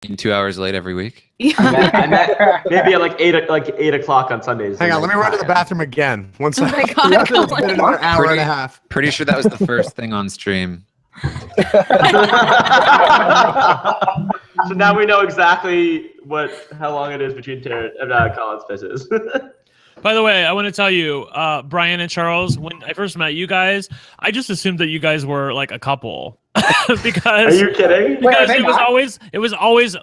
2 hours late every week. I met maybe at like 8 o'clock on Sundays. Hang on, let me run to the bathroom again. One second. my God, It's been another hour and a half. Pretty sure that was the first thing on stream. So now we know exactly how long it is between Taran and Colin's pisses. By the way, I want to tell you, Brian and Charles, when I first met you guys, I just assumed that you guys were like a couple. Because are you kidding? Because it was always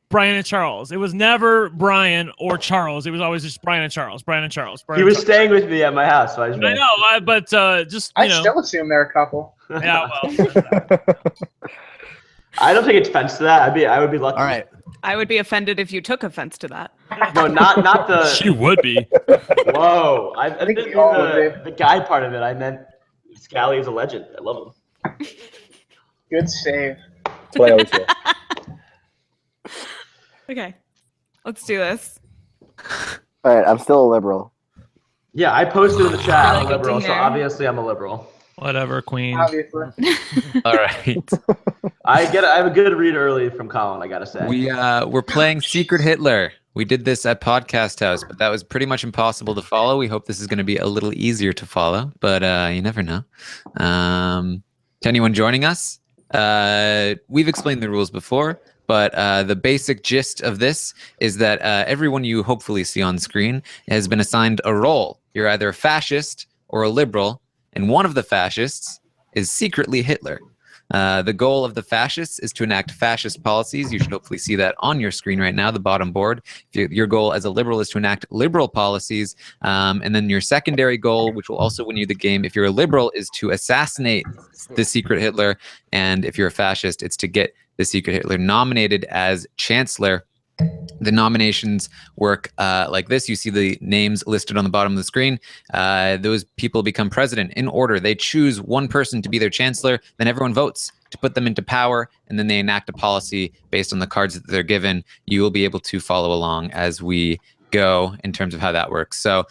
Brian and Charles. It was never Brian or Charles. It was always just Brian and Charles. He was staying with me at my house. So I know, but just I still assume they're a couple. Yeah, well. I don't take offense to that. I would be lucky. All right. I would be offended if you took offense to that. No, not the. She would be. Whoa! I didn't mean the guy part of it. I meant Scally is a legend. I love him. Good save. Okay, let's do this. All right, I'm still a liberal. Yeah, I posted in the chat. I'm a Really good to liberal, so hear. obviously I'm a liberal. Whatever, Queen. Obviously. All right. I have a good read early from Colin, I gotta say. We're playing Secret Hitler. We did this at Podcast House, but that was pretty much impossible to follow. We hope this is going to be a little easier to follow, but you never know. To anyone joining us, we've explained the rules before, but the basic gist of this is that everyone you hopefully see on screen has been assigned a role. You're either a fascist or a liberal, and one of the fascists is secretly Hitler. The goal of the fascists is to enact fascist policies. You should hopefully see that on your screen right now, the bottom board. Your goal as a liberal is to enact liberal policies. And then your secondary goal, which will also win you the game, if you're a liberal, is to assassinate the secret Hitler. And if you're a fascist, it's to get the secret Hitler nominated as chancellor. The nominations work like this. You see the names listed on the bottom of the screen. Those people become president in order. They choose one person to be their chancellor, then everyone votes to put them into power, and then they enact a policy based on the cards that they're given. You will be able to follow along as we go in terms of how that works. So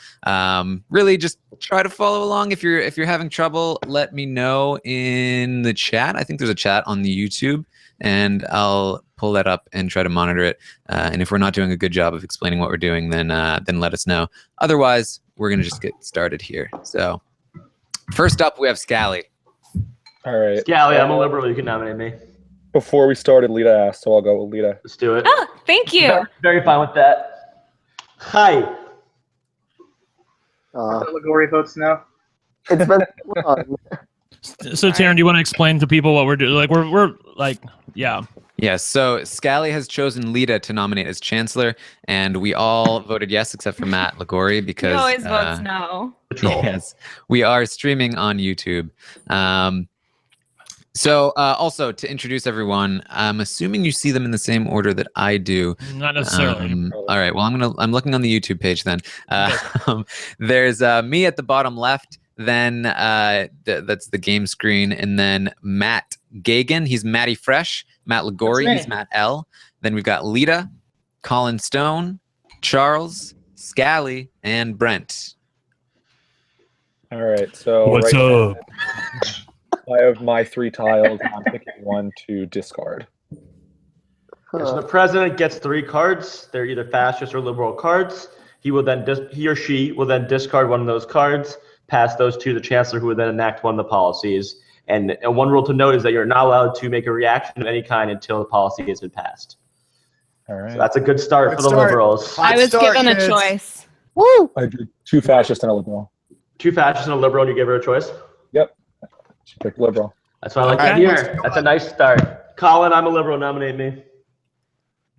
really just try to follow along. If you're having trouble, let me know in the chat. I think there's a chat on the YouTube, and I'll pull that up and try to monitor it. And if we're not doing a good job of explaining what we're doing, then let us know. Otherwise, we're going to just get started here. So first up, we have Scally. All right. Scally, I'm a liberal. You can nominate me. Before we started, Lita asked, so I'll go with Lita. Let's do it. Oh, thank you. Very fine with that. Hi. Allegory votes no. It's been long. So, Taran, do you want to explain to people what we're doing? Like, we're like, yeah. Yes, so Scally has chosen Lita to nominate as chancellor, and we all voted yes except for Matt Ligori because He always votes no. Yes, we are streaming on YouTube. So also to introduce everyone, I'm assuming you see them in the same order that I do. Not necessarily. All right, well I'm looking on the YouTube page then. There's me at the bottom left. Then that's the game screen, and then Matt Gagan, he's Matty Fresh. Matt Ligori, he's Matt L. Then we've got Lita, Colin Stone, Charles, Scally, and Brent. All right, so What's right up? now, I have my 3 tiles, and I'm picking one to discard. So the president gets 3 cards. They're either fascist or liberal cards. He or she will then discard one of those cards, pass those to the chancellor, who would then enact one of the policies. And one rule to note is that you're not allowed to make a reaction of any kind until the policy has been passed. All right. So that's a good start for the liberals. I was given a choice. Woo! I drew 2 fascists and a liberal. 2 fascists and a liberal, and you give her a choice? Yep. She picked liberal. That's what I like to hear. That's a nice start. Colin, I'm a liberal. Nominate me.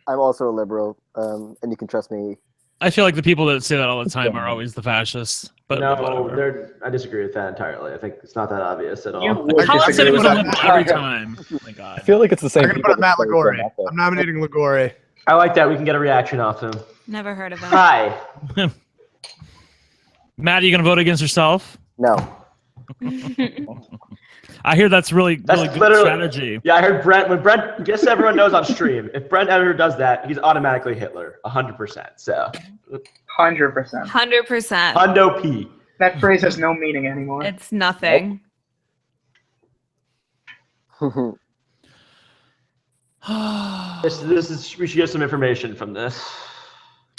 I'm also a liberal, and you can trust me. I feel like the people that say that all the time are always the fascists. But No, I disagree with that entirely. I think it's not that obvious at all. Colin said it was a liberal every time. Oh my God. I feel like it's the same. I'm going to put Matt Ligori. I'm nominating Ligori. I like that. We can get a reaction off him. Never heard of him. Hi. Matt, are you going to vote against yourself? No. I hear that's really good strategy. Yeah, I heard Brent. When Brent, guess everyone knows on stream, if Brent ever does that, he's automatically Hitler, 100%. So. 100%. 100%. Hundo P. That phrase has no meaning anymore. It's nothing. We should get some information from this.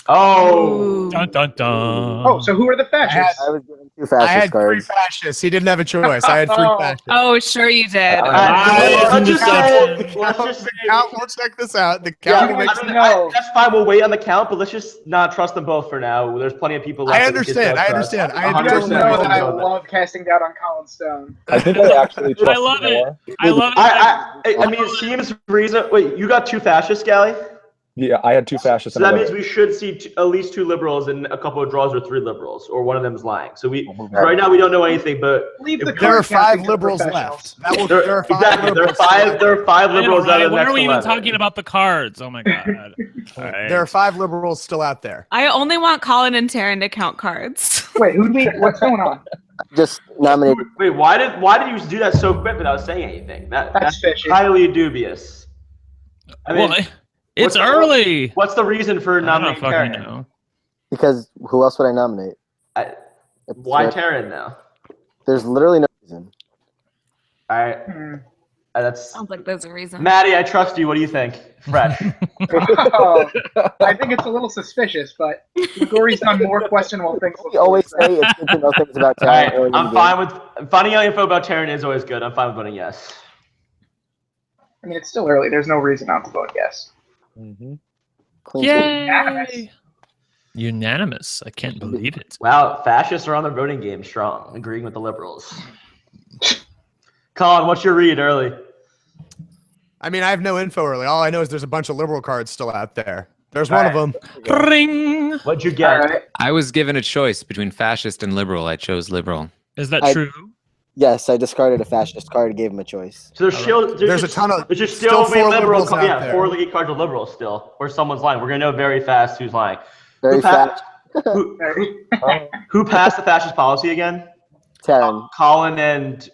Oh. Dun dun dun. Oh, so who are the fascists? I was given 2 I fascist had 3 cards. fascists. He didn't have a choice. I had 3 Oh. fascists. Oh, sure you did. Let's just say, The count will check this out. The yeah, count will make that's fine. We'll wait on the count, but let's just not trust them both for now. There's plenty of people left. I that we can understand. still I trust. understand. I You 100% guys know that I we'll go love casting doubt on Colin Stone. I think I actually trust I love it. more. I love it. I mean, it seems reason. Wait, you got 2 fascists, Scally? Yeah, I had 2 fascists. So that means we should see at least 2 liberals and a couple of draws or 3 liberals, or one of them is lying. So right now we don't know anything, but Leave the There are card 5 counting to liberals professionals. left. There there are 5 exactly liberals. there are 5 I know, liberals out right? of the Why next are we even 11. talking about the cards? Oh my god. All right. There are 5 liberals still out there. I only want Colin and Taran to count cards. Wait, what's going on? Just nominated. Wait, why did you do that so quick without saying anything? That's fishy. highly dubious. I mean, Well, it's what's the- early. what's the reason for I don't nominating fucking Taran? know. Because who else would I nominate? Why Taran now? There's literally no reason. All right, Hmm. that's Sounds like there's a reason. Maddie. I trust you. What do you think? Fresh. Oh, I think it's a little suspicious, but Gori's done more questionable things. We always say it's good to know things about All talent. right, early in I'm the fine with finding out info about Taran is always good. I'm fine with voting yes. I mean, it's still early. There's no reason not to vote yes. game. Clean sweep. Yay! Unanimous. I can't believe it. Wow, fascists are on their voting game strong, agreeing with the liberals. Colin, what's your read early? I mean, I have no info early. All I know is there's a bunch of liberal cards still out there. There's one of them. Ring. What'd you All get? right. I was given a choice between fascist and liberal. I chose liberal. Is that I- true? Yes, I discarded a fascist card and gave him a choice. So there's a ton of- There's just still still be 4 liberal. liberals out Yeah, there. 4 league cards of liberals still, or someone's lying. We're gonna know very fast who's lying. Very Who fast. Who passed the fascist policy again? Taran. Colin and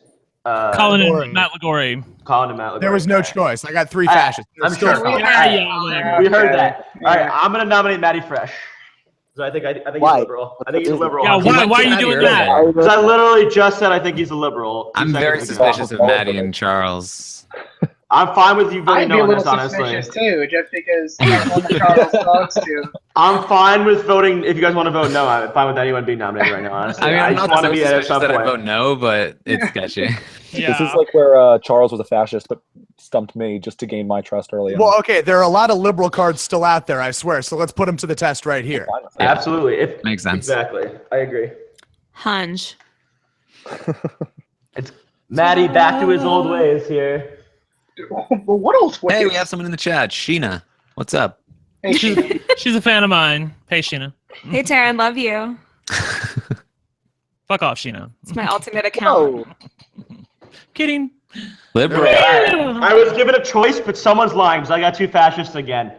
Colin Liguori. and Matt Liguori. Colin and Matt. There was no choice. I got 3 I- fascists. There's I'm still sure. 5. Yeah, whatever. We heard Okay. that. All right, Yeah. I'm gonna nominate Matty Fresh. So I think he's Why? a liberal. I think he's a liberal. Yeah, why are you doing that? Because I literally just said I think he's a liberal. I'm 2 very seconds ago. suspicious of Maddie and Charles. I'm fine with you voting I'd be no a on little this, honestly. suspicious too, just because I'm one that Charles talks to. I'm fine with voting. If you guys want to vote no, I'm fine with anyone being nominated right now, honestly. I mean, I'm just not want to so be at suspicious some that I point. vote no, but it's sketchy. Yeah. This is like where Charles was a fascist, but stumped me just to gain my trust early on. Well, okay, there are a lot of liberal cards still out there, I swear. So let's put them to the test right here. Fine with that. Absolutely. If, Makes sense. Exactly. I agree. Hunch. It's Maddie back to his old ways here. Well, what else? Hey, we have someone in the chat. Sheena, what's up? Hey, Sheena. She's a fan of mine. Hey, Sheena. Hey, Taran, love you. Fuck off, Sheena. It's my ultimate account. Oh, Kidding. Liberal. I was given a choice, but someone's lying because I got 2 fascists again.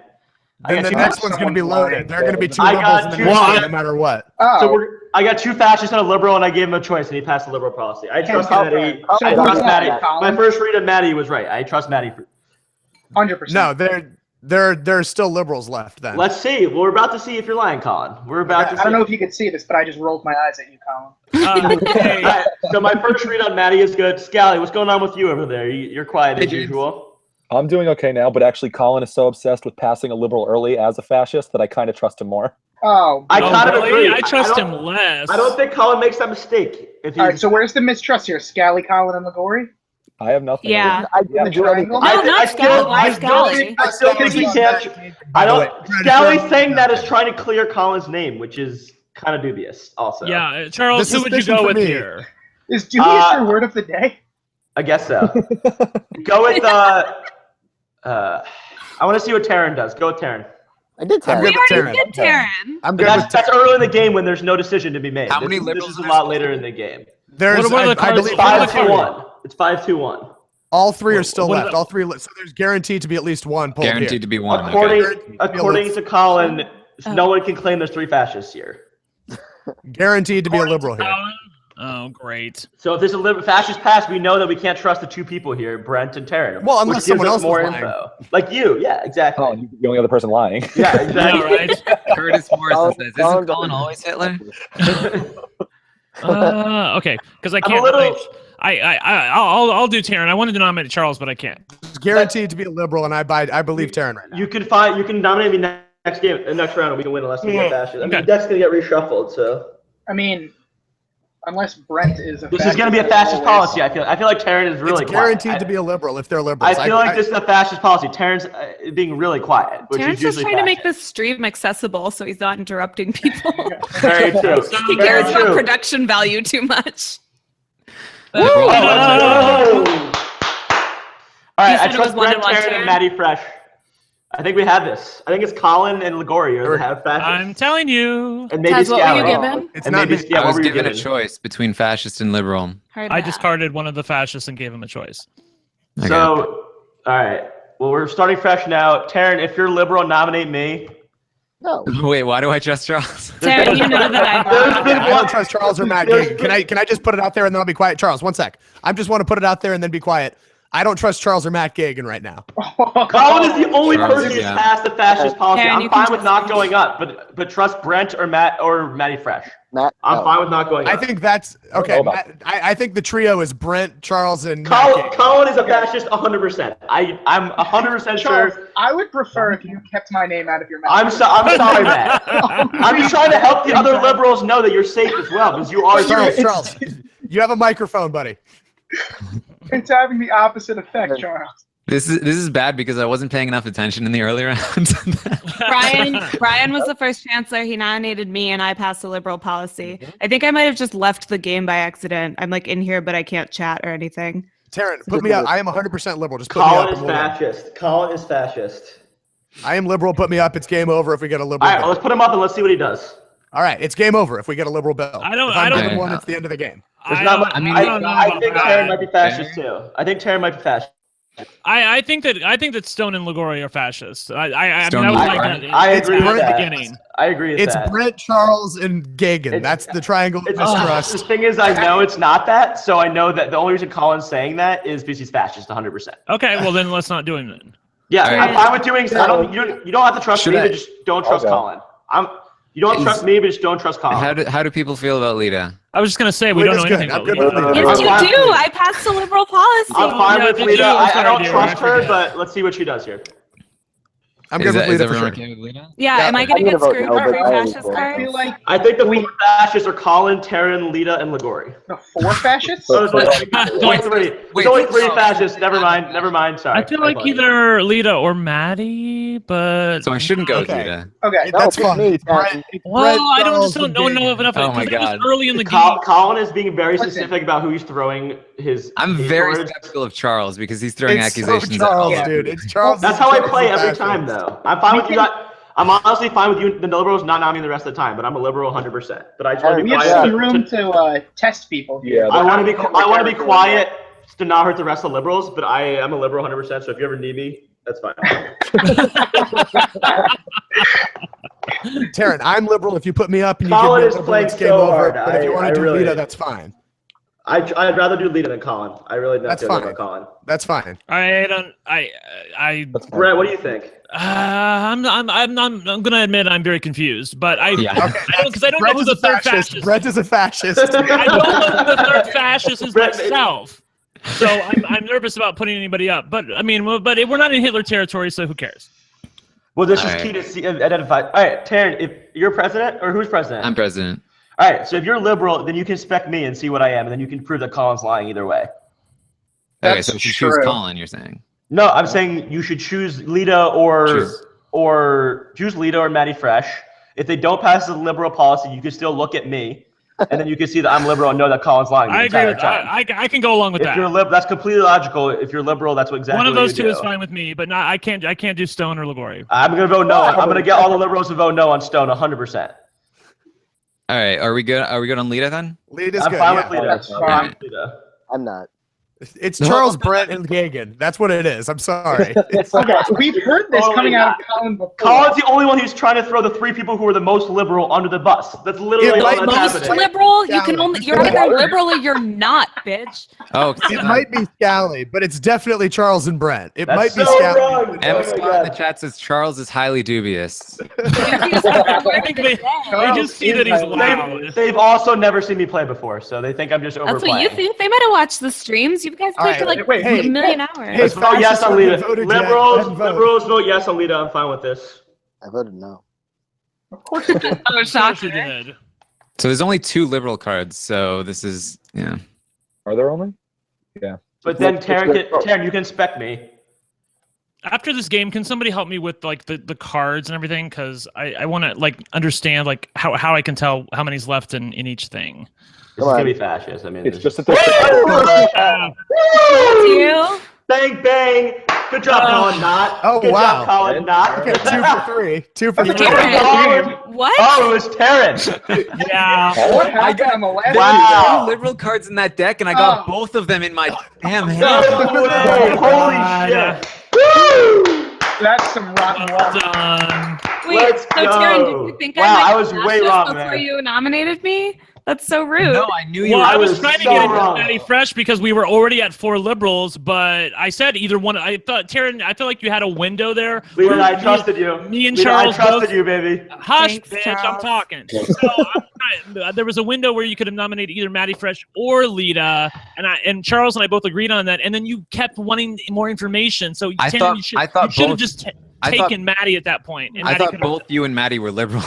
I Then got the two- next one's going to be loaded. There are going to be 2 I liberals got in the two- next Well, one, no matter what. Oh, So I got 2 fascists and a liberal, and I gave him a choice, and he passed the liberal policy. I trust Colin- Maddie. Colin- I So trust who's Maddie. lying, Colin? My first read of Maddie was right. I trust Maddie. 100%. No, there's still liberals left then. Let's see. Well, we're about to see if you're lying, Colin. We're about to see. I don't know if you could see this, but I just rolled my eyes at you, Colin. Okay. All right, so my first read on Maddie is good. Scally, what's going on with you over there? You're quiet Hey, as James. usual. I'm doing okay now, but actually Colin is so obsessed with passing a liberal early as a fascist that I kind of trust him more. Oh, I Oh, kind of really? agree. I trust don't- him less. I don't think Colin makes that mistake. If he's, all right. So where's the mistrust here? Scally, Colin, and Liguori? I have nothing. Yeah. I didn't do anything. triangle? No, I not still- Scally. Why I still Scally? think- I still think he can't. I don't. Scally's saying that is trying to clear Colin's name, which is kind of dubious. Also. Yeah, Charles, The who would you suspicion go for with me- here? Is dubious your word of the day? I guess so. Go with I want to see what Taran does. Go with Taran. I did I'm Taran. good We with already Taran. did Taran. I'm But good with that's early in the game when there's no decision to be made. How many This liberals is a are lot there? later in the game. There's, What are the I cards? believe What are the 5-2-1. It's 5-2-1. all 3 are still What left. about- All 3. So there's guaranteed to be at least 1 pulled Guaranteed here. to be one. According Okay. according to Colin, no one can claim there's 3 fascists here. Guaranteed to be a liberal here. Colin? Oh, great. So if there's a fascist pass, we know that we can't trust the 2 people here, Brent and Taran. Well, unless which gives someone us else more is lying. info. Like you, yeah, exactly. Oh, you're the only other person lying. Yeah, Yeah, exactly. right. Curtis Morrison says, Colin "Isn't Colin always Hitler?" Okay, because I I'm a can't. little- Really, I'll do Taran. I wanted to nominate Charles, but I can't. It's guaranteed to be a liberal, and I believe Taran right now. You can nominate me next round, and we can win unless we get fascist. I mean, Okay. the deck's gonna get reshuffled, so. I mean, unless Brent is a This is gonna be a fascist policy. I feel like Taran is really It's guaranteed quiet. to be a liberal if they're liberals. I feel like this is a fascist policy. Taran's being really quiet, which Terrence is is usually trying to make fascist. this stream accessible so he's not interrupting people. Very true. He Very cares about true. production value too much. Liberal- Oh! All right, You I said it trust was 1 Brent, to 1, Taran, Taran? and Maddie Fresh. I think we have this. I think it's Colin and Ligori that have fascists. I'm telling you. And maybe Taz, what were you Scout. given? It's And not maybe me. Scout. I What was were you given a given? choice between fascist and liberal. Heard I that. discarded one of the fascists and gave him a choice. Okay. So, all right. Well, we're starting fresh now. Taran, if you're liberal, nominate me. No. Wait, why do I trust Charles? Taran, you know that I don't trust Charles or Matt Gig. Can I just put it out there and then I'll be quiet? Charles, one sec. I just want to put it out there and then be quiet. I don't trust Charles or Matt Gagan right now. Colin is the only Charles, person who's yeah. passed the fascist policy. Taran, I'm you can fine with trust not me. going up, but trust Brent or Matt or Matty Fresh. Matt. I'm no. fine with not going up. I think that's okay. know about Matt, I think the trio is Brent, Charles, and Matt Colin, Gagan. Colin is a fascist 100%. I'm 100% Charles, sure. I would prefer if you kept my name out of your mouth. I'm sorry, Matt. I'm just trying to help the other liberals know that you're safe as well, because you are Charles, you have a microphone, buddy. It's having the opposite effect, Charles. This is bad because I wasn't paying enough attention in the earlier rounds. Brian was the first chancellor. He nominated me, and I passed the liberal policy. I think I might have just left the game by accident. I'm like in here, but I can't chat or anything. Taran, put me up. I am 100% liberal. Just put me Colin up. is and we'll win. fascist. Colin is fascist. I am liberal. Put me up. It's game over if we get a liberal All right, well, bill. let's put him up and let's see what he does. All right, it's game over if we get a liberal bill. I don't- If I'm I don't- given one, it's the end of the game. There's I not don't- much- I mean, I don't know I about think that. Taran might be fascist too. I think Taran might be fascist. I think that Stone and Ligori are fascists. I Stone mean, I was and like Ligori? that I It's agree with Brent- that. beginning. I agree with It's that. Brent, Charles, and Gagan. It's- That's the triangle of The mistrust. thing is, I know it's not that, so I know that the only reason Colin's saying that is because he's fascist 100%. Okay, well then let's not do him then. Yeah, All right. I'm fine with doing. You don't have to trust Should me, I- but just don't trust Okay. Colin. You don't trust me, but just don't trust Colin. How do people feel about Lita? I was just gonna say we Lita's don't know good. anything I'm about good with Lita. Lita. Yes, you I'm fine. do. I passed the liberal policy. I'm fine Yeah, with did Lita. you? I don't Sorry, trust dear, I her, forget. but let's see what she does here. I'm Is good with Lita for everyone sure. okay with Lita? Yeah, am I I'm gonna gonna get vote screwed no, for but free I fascist will. I cards? feel like I think the four fascists are Colin, Taran, Lita, and Ligori. the four fascists. So there's only three. There's Wait, only three oh. fascists. Never mind. Sorry. I feel like apologize. either Lita or Maddie, but So I shouldn't go with Okay. Lita. Okay. That's pick fine. me, Brent, well, Brent, I don't Charles, just and don't know Gagan. enough. Oh my because it was God. early in the game. Colin is being very Listen. specific about who he's throwing his. I'm his very towards. skeptical of Charles because he's throwing It's so accusations at Charles, all. dude. It's Charles. That's how I Charles play is every fascist. time, though. I'm fine with you. I'm honestly fine with you, the liberals not nominating the rest of the time, but I'm a liberal 100%. But I just want to be We have quiet. some room to test people. Yeah, I want to be quiet to not hurt the rest of the liberals, but I am a liberal 100%. So if you ever need me, that's fine. Taran, I'm liberal. If you put me up and you Colin give is me a liberal, playing it's game so over. hard. But if you want I to do really- Lita, that's fine. I'd rather do Lita than Colin. I really don't That's feel good fine. about Colin. That's fine. Brett, what do you think? I'm gonna admit I'm very confused, but Yeah. because I don't know Brett who is the a third fascist. fascist. Brett is a fascist. I don't know who the third fascist is Brett- myself, so I'm nervous about putting anybody up. But I mean, but we're not in Hitler territory, so who cares? Well, this is Alright. key to see, identify. All right, Taran, if you're president, or who's president? I'm president. All right, so if you're liberal, then you can spec me and see what I am, and then you can prove that Colin's lying either way. Okay, That's so we should choose true. Colin, you're saying. No, I'm saying you should choose Lita or choose Lita or Matty Fresh. If they don't pass the liberal policy, you can still look at me, and then you can see that I'm liberal and know that Colin's lying. The I agree entire with time. I can go along with If that. you're that's completely logical. If you're liberal, that's what exactly One of what those you two do. is fine with me, but not I can't do Stone or Ligori. I'm gonna vote no. I'm gonna get all the liberals to vote no on Stone 100%. All right, are we good? Are we good on Lita then? Lita's I'm good. fine Yeah. with Lita. That's I'm fine. with Lita. I'm not. It's Charles, Brent, and Gagan. That's what it is. I'm sorry. Okay, we've heard this coming out of Colin before. Colin's the only one who's trying to throw the 3 people who are the most liberal under the bus. That's literally all that's Most happening. liberal? You can only you're either liberal or you're not, bitch. Oh, It might be Scally, but it's definitely Charles and Brent. It That's might be so Scally. wrong. M Oh my Scott in God. the chat says Charles is highly dubious. I think they just see that he's loud. They've also never seen me play before, so they think I'm just overplaying. That's what you think. They might have watched the streams. You guys played All for right, like wait, hey, a million hours. hey, Let's vote yes on Fascists Lita. voted Jack. Go ahead and vote. Liberals vote yes on Lita. I'm fine with this. I voted no. Of course you did. Oh, Of course shocker. you did. So there's only 2 liberal cards. So this is Are there only? But then Let's Taran, you can spec me. After this game, can somebody help me with like the cards and everything? Because I want to like understand like how I can tell how many's left in each thing. This is gonna be fascist. I mean, It's this just is- that there's You? bang bang. Good job, Colin. Not. Oh, Good wow. job, Colin. Not. Okay, 2 for 3. 2 for 3. Taran. What? Oh, it was Taran. Yeah. What happened on the last Wow. 2 liberal cards in that deck, and I got Oh. both of them in my damn hand. No way. Holy God. shit. Woo! That's some rotten Well water. done. Wait, Let's so Taran, did go. you think Wow, I might I was be way fascist wrong before there. you nominated me? That's so rude. No, I knew you Well, were. I was was trying to so get into wrong. Matty Fresh because we were already at 4 liberals, but I said either one. I thought Taran, I feel like you had a window there. Lita, where I trusted you. Me and Lita, Charles I trusted both. you, baby. Hush, Thanks, bitch! I'm Charles. talking. So there was a window where you could have nominated either Matty Fresh or Lita, and Charles and I both agreed on that. And then you kept wanting more information, so I Taran, thought- you should I thought you should have both- just I thought- taken Matty at that point. And I Matty thought could've- both you and Maddie were liberal.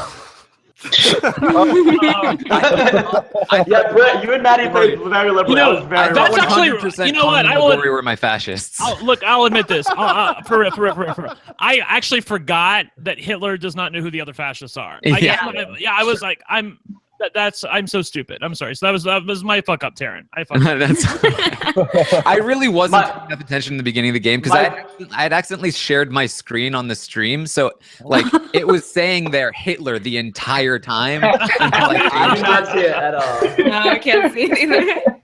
Yeah, Brett, you and Maddie played very liberal. You know, That was very that's wrong. actually- 100% you know what, Colin I and will- Lori were my fascists. I'll admit this. For real. I actually forgot that Hitler does not know who the other fascists are. I was like, I'm so stupid. I'm sorry. So that was my fuck up, Taran. I fucked up. I really wasn't My- paying enough attention in the beginning of the game because I had accidentally shared my screen on the stream. So like it was saying there Hitler the entire time. I did not see it at all. No, I can't see it either.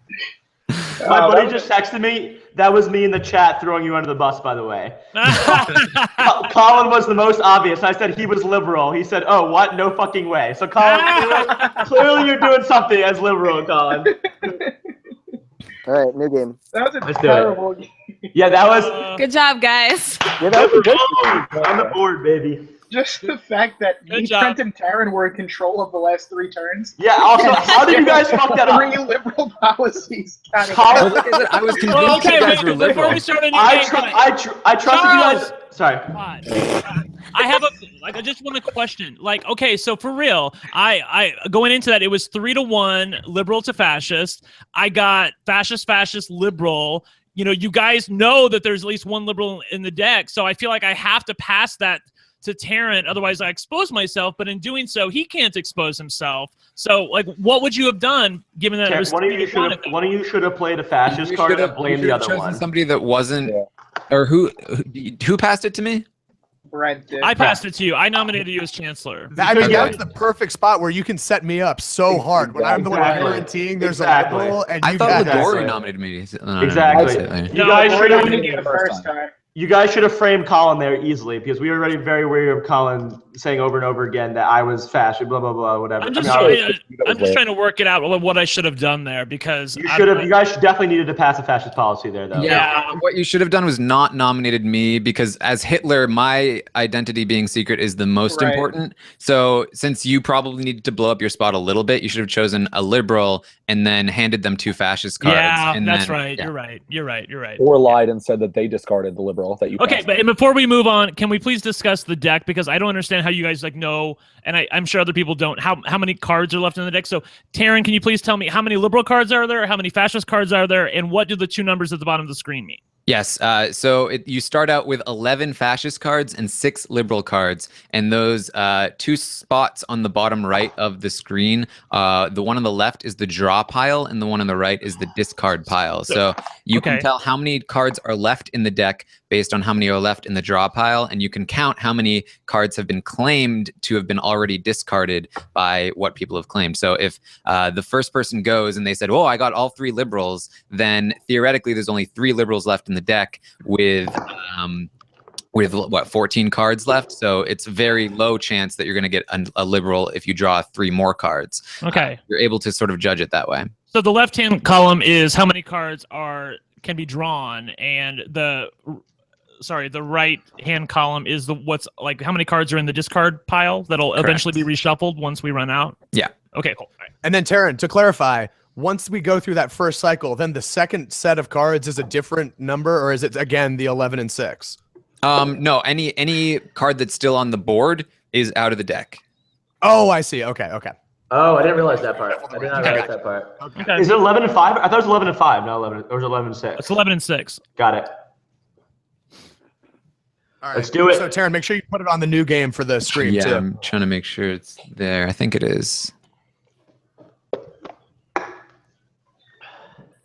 My buddy just texted me. That was me in the chat throwing you under the bus, by the way. Colin was the most obvious. I said he was liberal. He said, "Oh, what? No fucking way." So Colin, clearly you're doing something as liberal, Colin. All right, new game. That was a Let's do it. terrible game. Yeah, that was Good job, guys. Yeah, that was a good on the board, baby. Just the fact that Good you, job. Trent, and Taran were in control of the last 3 turns. Yeah. Also, how did you guys fuck that Three up? liberal policies. Got it. Colin, Like I said, I was convinced Well, okay, you guys were wait, before liberal. we start a new I game, trusted you guys. Sorry. I have I just want to question. Like, okay, so for real, I going into that, it was 3-1 liberal to fascist. I got fascist, liberal. You know, you guys know that there's at least one liberal in the deck, so I feel like I have to pass that to Taran, otherwise I expose myself. But in doing so, he can't expose himself. So, like, what would you have done given that it was One of you 3-1 at that one of you should have played a fascist You card should and have blamed the other chosen one. somebody that wasn't, Yeah. or who passed it to me? Brent did. I passed it to you. I nominated you as chancellor. I mean, Okay. that's the perfect spot where you can set me up so hard when I'm the one Exactly. guaranteeing there's Exactly. a liberal and I you thought got Exactly. Lagori nominated me. Exactly. You No, guys We're should not have. gonna get it first time. You guys should have framed Colin there easily because we were already very wary of Colin saying over and over again that I was fascist, blah blah blah, whatever. I'm just, I mean, I'm just trying to work it out what I should have done there because you should have. You guys definitely needed to pass a fascist policy there, though. Yeah. What you should have done was not nominated me because as Hitler, my identity being secret is the most Right. important. So since you probably needed to blow up your spot a little bit, you should have chosen a liberal and then handed them 2 fascist cards. Yeah, and that's then- right. yeah. You're right. Or lied and said that they discarded the liberal that you Okay, passed. but and before we move on, can we please discuss the deck because I don't understand how you guys like know, and I'm sure other people don't. How many cards are left in the deck? So, Taran, can you please tell me how many liberal cards are there, how many fascist cards are there, and what do the 2 numbers at the bottom of the screen mean? Yes. So you start out with 11 fascist cards and 6 liberal cards. And those 2 spots on the bottom right of the screen, the one on the left is the draw pile and the one on the right is the discard pile. So you Okay. can tell how many cards are left in the deck based on how many are left in the draw pile, and you can count how many cards have been claimed to have been already discarded by what people have claimed. So if the first person goes and they said, "Oh, I got all 3 liberals," then theoretically there's only 3 liberals left in the deck with what, 14 cards left. So it's a very low chance that you're going to get a liberal if you draw 3 more cards. Okay. You're able to sort of judge it that way. So the left-hand column is how many cards can be drawn, and the right-hand column is what's like how many cards are in the discard pile that'll eventually be reshuffled once we run out. Yeah. Okay, cool. All right. And then Taran, to clarify, once we go through that first cycle, then the second set of cards is a different number, or is it again the 11 and 6? No, any card that's still on the board is out of the deck. Oh, I see. Okay. Oh, I didn't realize that part. I did not realize that part. Okay. Is it 11 and 5? I thought it was 11 and 5, not 11. Or was it 11 and 6? It's 11 and 6. Got it. All right. Let's do it. So Taran, make sure you put it on the new game for the stream Yeah, too. I'm trying to make sure it's there. I think it is.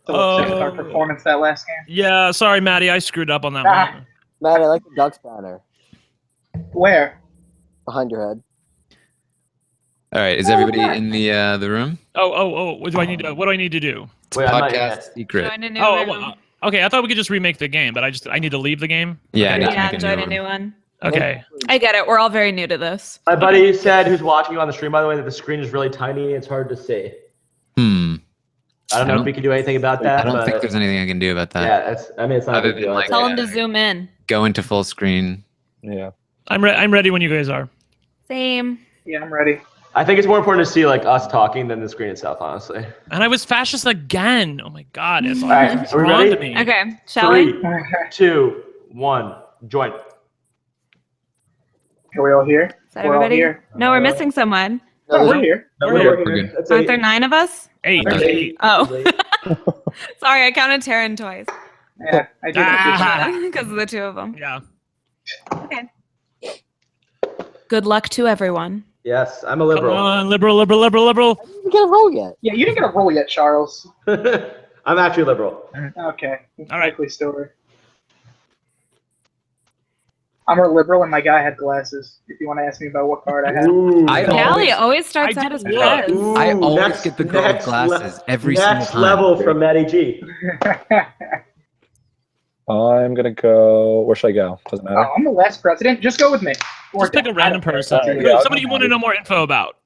Our performance that last game. Yeah, sorry, Maddie, I screwed up on that Ah. one. Matt, I like the Ducks banner Where? behind your head. All right, is everybody in the room? Oh, what do I need to do? It's Wait, I'm not podcast yet. secret. Join a new Oh, room. okay. I thought we could just remake the game, but I need to leave the game. Yeah, I need to Yeah, make a join new a new one. one. Okay. I get it. We're all very new to this. My buddy said, who's watching you on the stream, by the way, that the screen is really tiny. It's hard to see. I don't know if we can do anything about that. I don't think but there's anything I can do about that. Yeah, it's not a Other big than, deal. like, Tell them to zoom in. Go into full screen. Yeah. I'm ready when you guys are. Same. Yeah, I'm ready. I think it's more important to see like us talking than the screen itself, honestly. And I was fascist again. Oh my god, it's All right, it's are we wrong ready? to me. Okay, shall we? 3, 2, 1, join. Are we all here? Is that We're all everybody? here. No, we're missing someone. Oh, we're here. We're here. We're good. That's Aren't 8. there 9 of us? 8. There's 8. Oh. There's 8. Sorry, I counted Taran twice Yeah, I did. Ah. because of the 2 of them. Yeah. Okay. Good luck to everyone. Yes, I'm a Come liberal. on, liberal. You didn't get a roll yet. Yeah, you didn't get a roll yet, Charles. I'm actually liberal. Okay. All right. Likely story. I'm a liberal, and my guy had glasses. If you want to ask me about what card I have. Ooh, I Callie always starts I out as did Prez. Ooh, I always next- get the girl with next glasses le- every single Next time. level from Maddie G. I'm gonna go. Where should I go? Doesn't matter. Oh, I'm the last president. Just go with me. Or Just pick a don't. random I don't care. person. Yeah, I'll Somebody you go want to Maddie. know more info about.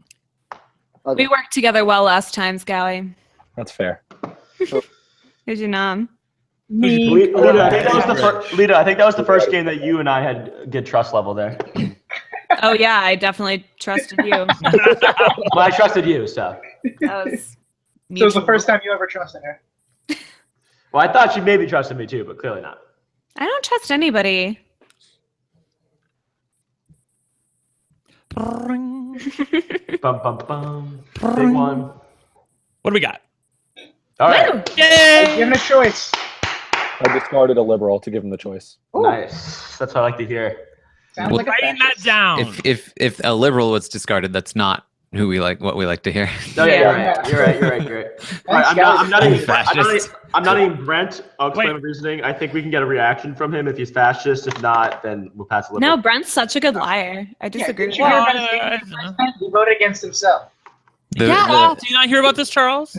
Okay. We worked together well last time, Scowie. That's fair. Who's your nom? Me. Lita, I think that was the first. Lita, I think that was the first game that you and I had good trust level there. Oh yeah, I definitely trusted you. Well, I trusted you, so. That was So it was the mutual. first time you ever trusted her. Well, I thought she maybe trusted me too, but clearly not. I don't trust anybody. Bum bum bum. Big one. What do we got? All right. Woo! Yay! Given a choice. I discarded a liberal to give him the choice. Ooh, Nice. That's what I like to hear. sounds Well, like a Writing that fascist. down. If a liberal was discarded, that's not what we like to hear. No, yeah, Yeah. you're right. You're right. All right, I'm not even Fascist. I'm not even Brent. I'll explain Wait. my reasoning. I think we can get a reaction from him if he's fascist. If not, then we'll pass the No, liberal. Brent's such a good liar. I disagree with did you hear that. about his game the first time? He voted against himself. Yeah. Do you not hear about this, Charles?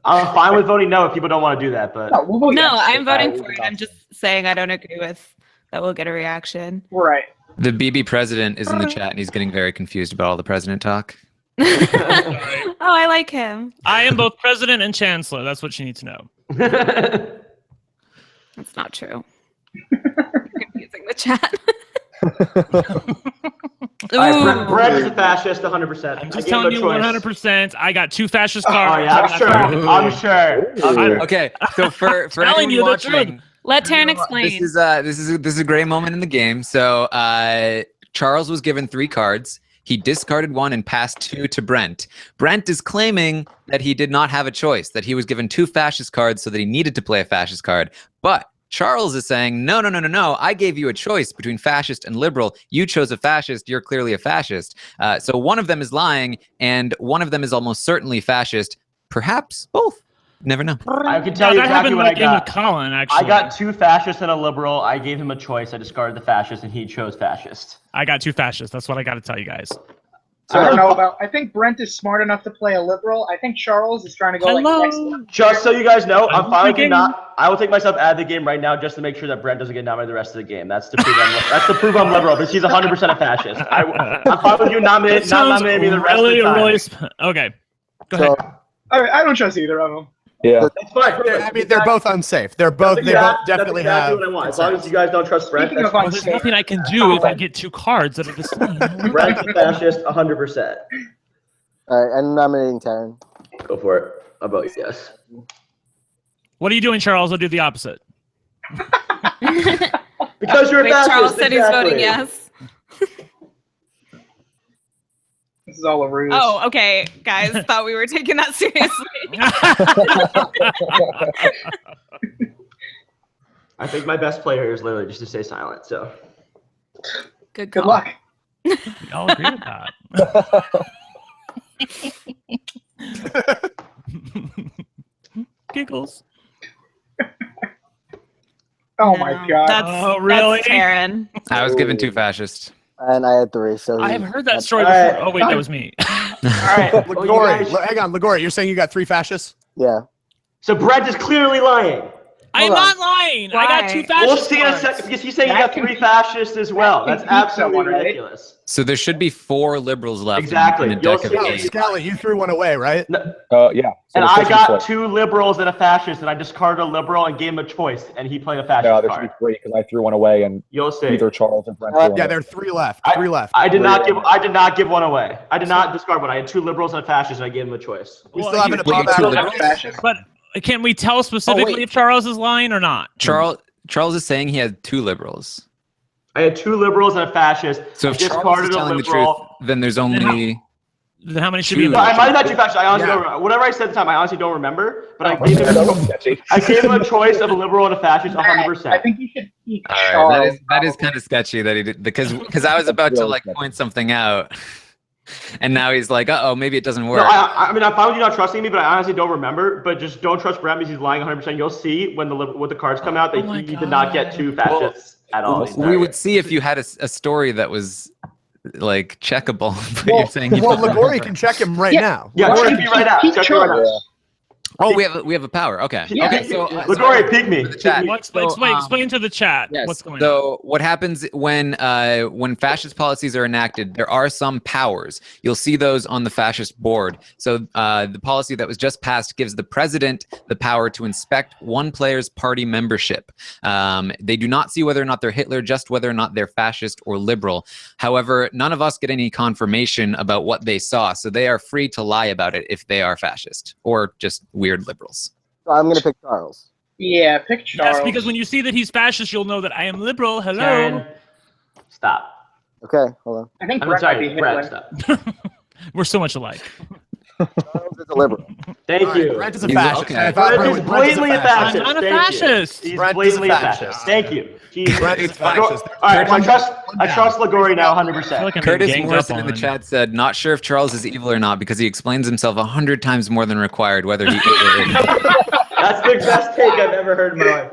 I'm fine with voting no if people don't want to do that, but No, we'll vote No, yes. I'm voting Alright, for it. I'm just saying I don't agree with that. We'll get a reaction. We're right. The BB president is in the chat and he's getting very confused about all the president talk. Oh, I like him. I am both president and chancellor. That's what you need to know. That's not true. You're confusing the chat. all right, Ooh. Brent is a fascist, 100%. I'm just telling you 100%. I got 2 fascist Oh cards. yeah, I'm sure. I'm sure. Okay, so for telling anyone you the watching, truth. Let Taran explain. this is a great moment in the game. So Charles was given 3 cards. He discarded 1 and passed 2 to Brent. Brent is claiming that he did not have a choice, that he was given 2 fascist cards so that he needed to play a fascist card. But Charles is saying, no. I gave you a choice between fascist and liberal. You chose a fascist. You're clearly a fascist. So one of them is lying, and one of them is almost certainly fascist. Perhaps both. Never know. I can tell you that exactly happened what in I my game with got. Colin, actually. I got 2 fascists and a liberal. I gave him a choice. I discarded the fascist, and he chose fascist. I got 2 fascists. That's what I got to tell you guys. So I don't know about. I think Brent is smart enough to play a liberal. I think Charles is trying to go like next level. Just so you guys know, I'm fine with you game. not. I will take myself out of the game right now just to make sure that Brent doesn't get nominated the rest of the game. That's to prove I'm liberal, because he's 100% a fascist. I'm fine with you not nominating me the rest of the time. Okay. Go ahead. I don't trust either of them. Yeah. That's fine. I mean, they're both unsafe. They both definitely that's exactly have. what I want. As long as you guys don't trust Brent, Speaking that's of fine. There's nothing I can do if I get 2 cards that are the same. Brent's a fascist, 100%. All right, I'm nominating Taran. Go for it. I'll vote yes. What are you doing, Charles? I'll do the opposite. Because you're a Wait, fascist. Charles said he's voting exactly. yes. This is all a ruse. Oh, okay, guys. Thought we were taking that seriously. I think my best player is literally just to stay silent. So Good call. Good luck. We all agree with that. Giggles. Oh No, my god. Oh, really? That's Taran. I was given 2 fascists. And I had 3. So I have heard that story All before. right. Oh, wait, that was me. all right, Ligori, hang on, Ligori. You're saying you got 3 fascists? Yeah. So Brent is clearly lying. I'm Hold on. not lying. I got 2 Why? fascist We'll see in a cards. second because he's saying you That got can 3 keep- fascists as well. that That's can keep absolutely someone, right? ridiculous. So there should be 4 liberals left Exactly. in a You'll deck of see. eight. Scally, you threw one away, right? Yeah. So And the I first got one's 2 liberals and a fascist, and I discarded a liberal and gave him a choice, and he played a fascist No, there should be card. 3 because I threw one away, and You'll see. either Charles or Brent threw one Yeah, away. there are 3 left. 3 left. I did not give one away. I did not discard one. I had 2 liberals and a fascist, and I gave him a choice. We Well, still have an you- above Wait, 2 average. liberals? Fascist. But can we tell specifically if Charles is lying or not? Charles is saying he had 2 liberals. I had 2 liberals and a fascist. So I if Charles is discarded a telling the truth, liberal. then there's only Then how many should be in Two. No, I the might have had 2 fascists. I honestly Yeah. don't remember. Whatever I said at the time, I honestly don't remember. But I Oh, gave him that was sketchy. I gave him a choice of a liberal and a fascist, 100%. I think you should keep All right, Charles. that is kind of sketchy that he did because I was about to Really like sketchy. point something out, and now he's like, oh, maybe it doesn't No, work. I mean, I'm fine with you not trusting me, but I honestly don't remember. But just don't trust Brent because he's lying 100%. You'll see when the cards come out that Oh my he did not get 2 fascists at all. We would see if you had a story that was like checkable. But you're saying you Well, don't. Ligori can check him right Yeah. now. Yeah, Why check don't me you right now. keep Check me right now. Charles? Oh, we have a power. Okay. Yeah. Okay. So Ligori, peek me. the chat. Explain to the chat Yes. what's going on. So what happens when fascist policies are enacted? There are some powers. You'll see those on the fascist board. So the policy that was just passed gives the president the power to inspect one player's party membership. They do not see whether or not they're Hitler, just whether or not they're fascist or liberal. However, none of us get any confirmation about what they saw, so they are free to lie about it if they are fascist or just weird liberals. So I'm going to pick Charles. Yeah, pick Charles. Yes, because when you see that he's fascist, you'll know that I am liberal. Hello. Karen, stop. Okay, hold on. I think I'm Brent might sorry, be Brent, Hitler. stop. We're so much alike. Charles is a liberal. Thank All right, you. Brent is a He's- fascist. okay. I thought Brent Brent is was- Brent is blatantly a fascist. fascist. I'm not a Thank you. fascist. He's Brent is a blatantly a fascist. fascist. Thank you. Jesus. Brent is fascist. All right, I trust Ligori now I feel 100%. like I'm Curtis being ganged Morrison up in the on. chat said, "Not sure if Charles is evil or not because he explains himself 100 times more than required, whether he is or isn't." That's the best take I've ever heard in my life.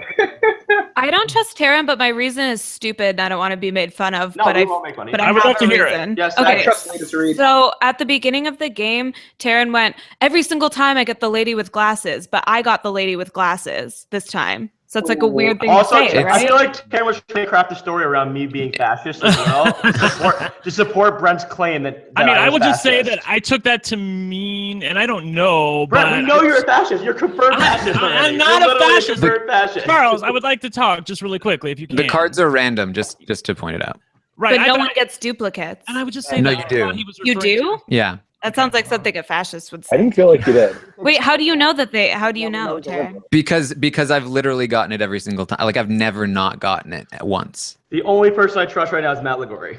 I don't trust Taran, but my reason is stupid. And I don't want to be made fun of. No, but we I won't make money. but I, I would have love to a hear it. reason. Yes, I Okay. trust Lee to read. So at the beginning of the game, Taran went, every single time I get the lady with glasses, but I got the lady with glasses this time. So it's like a weird thing Also, to say, I right? feel like Karen was trying to craft a story around me being fascist as well to support Brent's claim that I mean, I was would just say fascist. that I took that to mean, and I don't know, Brent, but we know you're a fascist. You're confirmed fascist. I'm already. not You're a literally fascist. confirmed fascist. Charles, I would like to talk just really quickly if you can. The cards are random, just to point it out. right. But no I, one gets duplicates. and I would just say No, that you I do. thought he was You referring do? Yeah. That sounds like something a fascist would I say. didn't feel like you did. Wait, how do you know that they? How do you know, it's a Taran? liberal. Because I've literally gotten it every single time. Like I've never not gotten it at once. The only person I trust right now is Matt Ligori.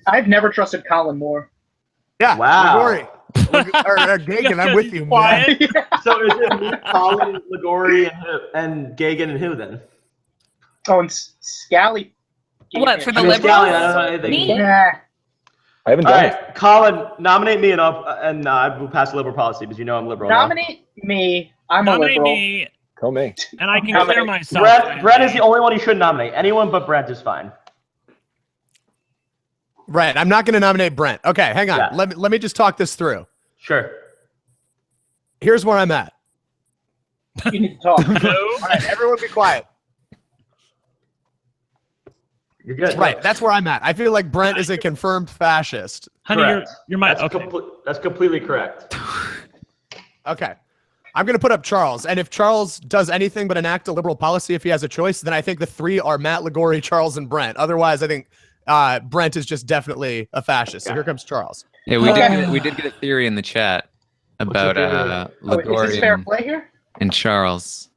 I've never trusted Colin more. Yeah. Wow. Ligori. Or Gagan, I'm with you, man. Quiet. So is it me, Colin, Ligori, and Gagan, and who then? Oh, and Scally. What, for the I mean, liberals? Scally, I don't know anything. Me? Nah. I haven't All done it. right, Colin, nominate me and I will pass liberal policy because you know I'm liberal. now. Nominate me. I'm a Nominate liberal. me, Go me. and I can Nominate. clear myself. Brent is the only one you should nominate. Anyone but Brent is fine. Right. I'm not going to nominate Brent. Okay, hang on. Yeah. Let me just talk this through. Sure. Here's where I'm at. You need to talk. No. All right, everyone be quiet. You're good. Right, that's where I'm at. I feel like Brent is a confirmed fascist. Honey, Correct. you're my That's, okay. that's completely correct. Okay. I'm going to put up Charles. And if Charles does anything but enact a liberal policy, if he has a choice, then I think the three are Matt, Ligori, Charles, and Brent. Otherwise, I think Brent is just definitely a fascist. So here comes Charles. Yeah, we did get a theory in the chat about Is this Ligori fair play here? and Charles.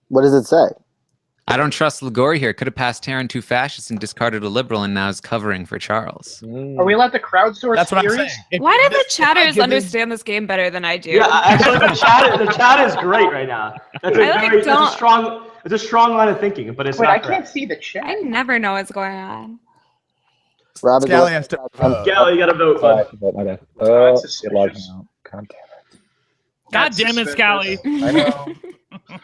What does it say? I don't trust Ligori here. Could have passed Taran two fascists and discarded a liberal, and now is covering for Charles. Are we allowed to crowdsource That's what I'm theories? saying. If Why do the this- if I chatters give understand this game better than I do? Yeah, actually, the chat is great right now. That's a strong. It's a strong line of thinking, but it's Wait, not I correct. can't see the chat. I never know what's going on. Rob is Scally has to vote. Gally, you gotta vote, Oh, I bud. have to vote, my bad. Oh, that's Get logged suspicious. out. God God That's damn it, Scally. suspicious. damn it. I know.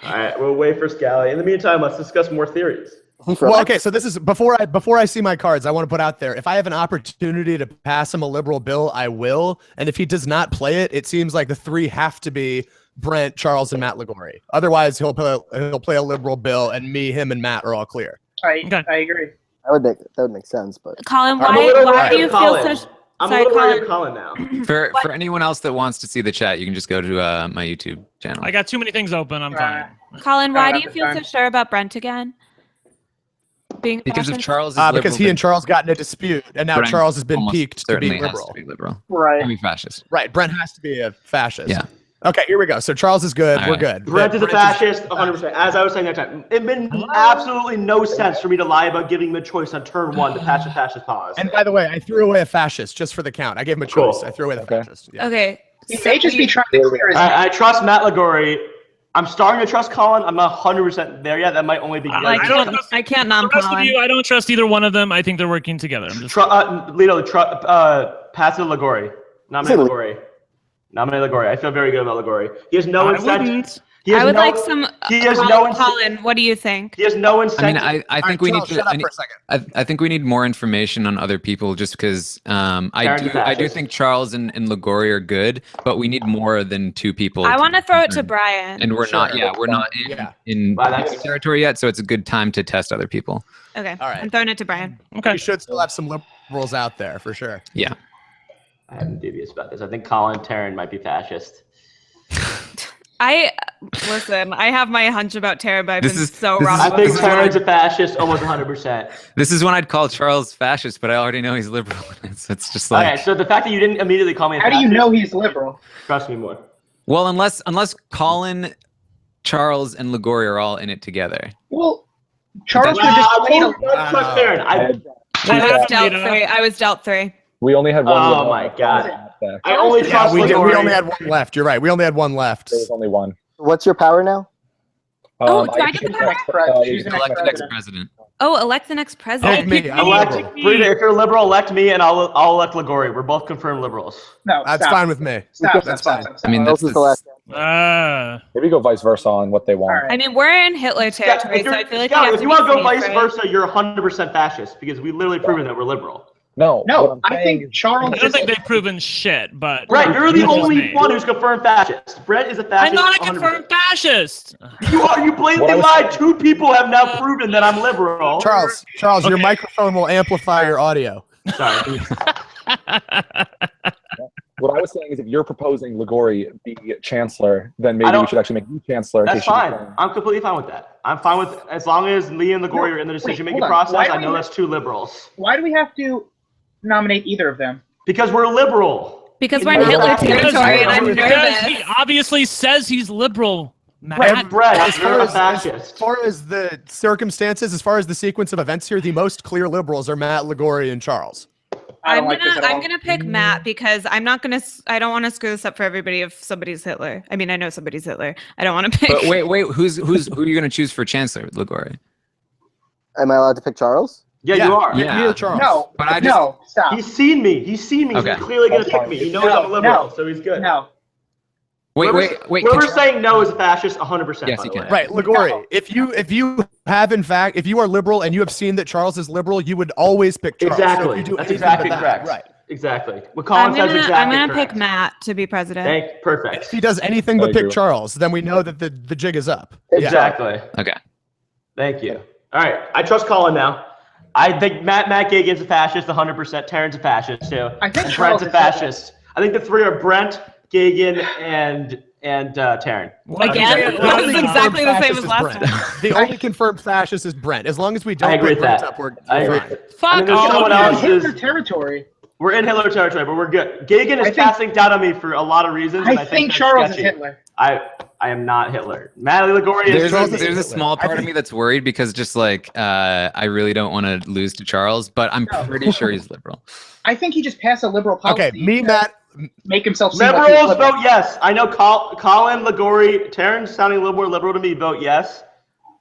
All right, we'll wait for Scally. In the meantime, let's discuss more theories. Well, okay, so this is before I see my cards, I want to put out there, if I have an opportunity to pass him a liberal bill, I will. And if he does not play it, it seems like the three have to be Brent, Charles, and Matt Ligori. Otherwise, he'll play a liberal bill, and me, him, and Matt are all clear. I Okay. agree. That would make sense, but Colin, I'm a little why worried do you of feel Colin. such? I'm Sorry, a little worried Colin. of Colin now. For anyone else that wants to see the chat, you can just go to my YouTube channel. I got too many things open. I'm fine. Colin, why do you that's feel so fine. sure about Brent again? Being Because if fascist? Charles is Because liberal, he and then Charles got in a dispute, and now Brent Charles has been almost peaked to certainly be has liberal. to be liberal. Right. And be fascist. Right, Brent has to be a fascist. Yeah. Okay, here we go. So Charles is good. All We're right. good. Brent is a Brent fascist, 100%. As I was saying that time, it made absolutely no sense for me to lie about giving him a choice on turn one to pass a fascist policy. And by the way, I threw away a fascist just for the count. I gave him a Cool. choice. I threw away the Okay. fascist. Yeah. Okay. He may just be trying to clear his I trust Matt Ligori. I'm starting to trust Colin. I'm not 100% there yet. That might only be. I don't trust- I can't The nom rest of Colin. you, I don't trust either one of them. I think they're working together. I'm just Lito, pass it to Ligori. Nominate Ligori. Nominate Ligori. I feel very good about Ligori. He has no I incentive. wouldn't. He has I would no, like some. He has Colin, no incentive. Colin, what do you think? He has no I incentive. mean, I All think right, we Charles, need to. shut up for a second. I think we need more information on other people, just because I Taran's do fascist. think Charles and Ligori are good, but we need more than two people. I want to throw it to confirm. Brian. And we're not. Sure. Yeah, we're not Yeah. in Wow, that's- territory yet, so it's a good time to test other people. Okay. All right. I'm throwing it to Brian. Okay. We should still have some liberals out there for sure. Yeah. I am dubious about this. I think Colin Taran might be fascist. Listen. I have my hunch about Taran, but I've This been is- so this wrong. is- I about think is Brian. Taran's a fascist almost 100%. This is when I'd call Charles fascist, but I already know he's liberal. So it's just like, Okay, so the fact that you didn't immediately call me a How do fascist, you know he's liberal? trust me more. well, unless Colin, Charles, and Ligori are all in it together. Well, Charles Wow, could just I played a won't trust Taran. I was dealt three. We only had one. Oh liberal. my God. Back. I only Yeah, trust we Ligori. only had one left. You're right. We only had one left. There was only one. what's your power now? Oh, do I get the power? She's the next Elect the next president. president. Oh, elect the next president. me. I'm Elect, liberal. Brita, if you're liberal, elect me, and I'll elect Ligori. We're both confirmed liberals. No, That's stop. fine with me. Stop, That's stop, fine. stop, stop, I mean, stop. that's Charles is the last. Maybe go vice versa on what they want. All right. I mean, we're in Hitler territory, If so you're- I feel like Scott, we have if to you be want to go safe, vice right? versa, you're 100% fascist because we literally proven that we're liberal. No. No, what I'm I saying think Charles. I don't think they've proven shit, but Right, you're the That's only me. one who's confirmed fascist. Brett is a fascist. I'm not a 100%. confirmed fascist. You blatantly What I was lied. saying- 2 people have now proven that I'm liberal. Charles, your Okay. microphone will amplify your audio. Sorry. What I was saying is, if you're proposing Ligori be chancellor, then I maybe we don't- should actually make you chancellor. in That's case you fine. decline. I'm completely fine with that. I'm fine with as long as Lee and Ligori are in the decision-making hold on. Why process. do I we know have- that's 2 liberals Why do we have to nominate either of them? because we're liberal. Because we're in Because Hitler Because territory, and I'm Because he nervous. obviously says he's liberal. And Matt. Brett, As you're far a as fascist. the circumstances, as far as the sequence of events here, the most clear liberals are Matt, Ligori, and Charles. I don't like this at all. I'm gonna pick Matt because I don't want to screw this up for everybody if somebody's Hitler. I mean, I know somebody's Hitler. I don't want to pick. But wait, who are you going to choose for chancellor, Ligori? Am I allowed to pick Charles? Yeah, you are. Me or Charles. No, But I no, stop. He's seen me. He's Okay. clearly going to pick me. He knows I'm a liberal, so he's good. No. Wait. Whoever's saying no is a fascist 100%. Yes, by he the can. way. Right, Ligori. If you have in fact, if you are liberal and you have seen that Charles is liberal, you would always pick Charles. So if Exactly. you do That's anything exactly but that, correct. Right. Exactly. What Colin says is exactly I'm gonna correct. pick Matt to be president. Perfect. If he does anything I but agree. pick Charles, then we know that the jig is up. Exactly. Okay. Thank you. All right. I trust Colin now. I think Matt Gagan's a fascist 100%. Taryn's a fascist too. I think And Charles Brent's a is fascist. I think the three are Brent, Gagan, and Taryn. Again, The this only is exactly the same confirmed as fascist last is time. Brent. The only confirmed fascist is Brent. As long as we I don't agree put with Brent that. up, we're I agree. fine. I mean, Fuck there's all someone of you. else Hitler is. territory. We're in Hitler territory, but we're good. Gagan is I think- passing down on me for a lot of reasons. and I think think that's Charles is sketchy. Hitler. I am not Hitler. Natalie Ligori is. There's a small part of me that's worried because just like I really don't want to lose to Charles, but I'm pretty sure he's liberal. I think he just passed a liberal policy. Okay, me, to Matt. Make himself seem like he's Liberals liberal. vote yes. I know Colin, Ligori, Taryn's sounding a little more liberal to me. Vote yes.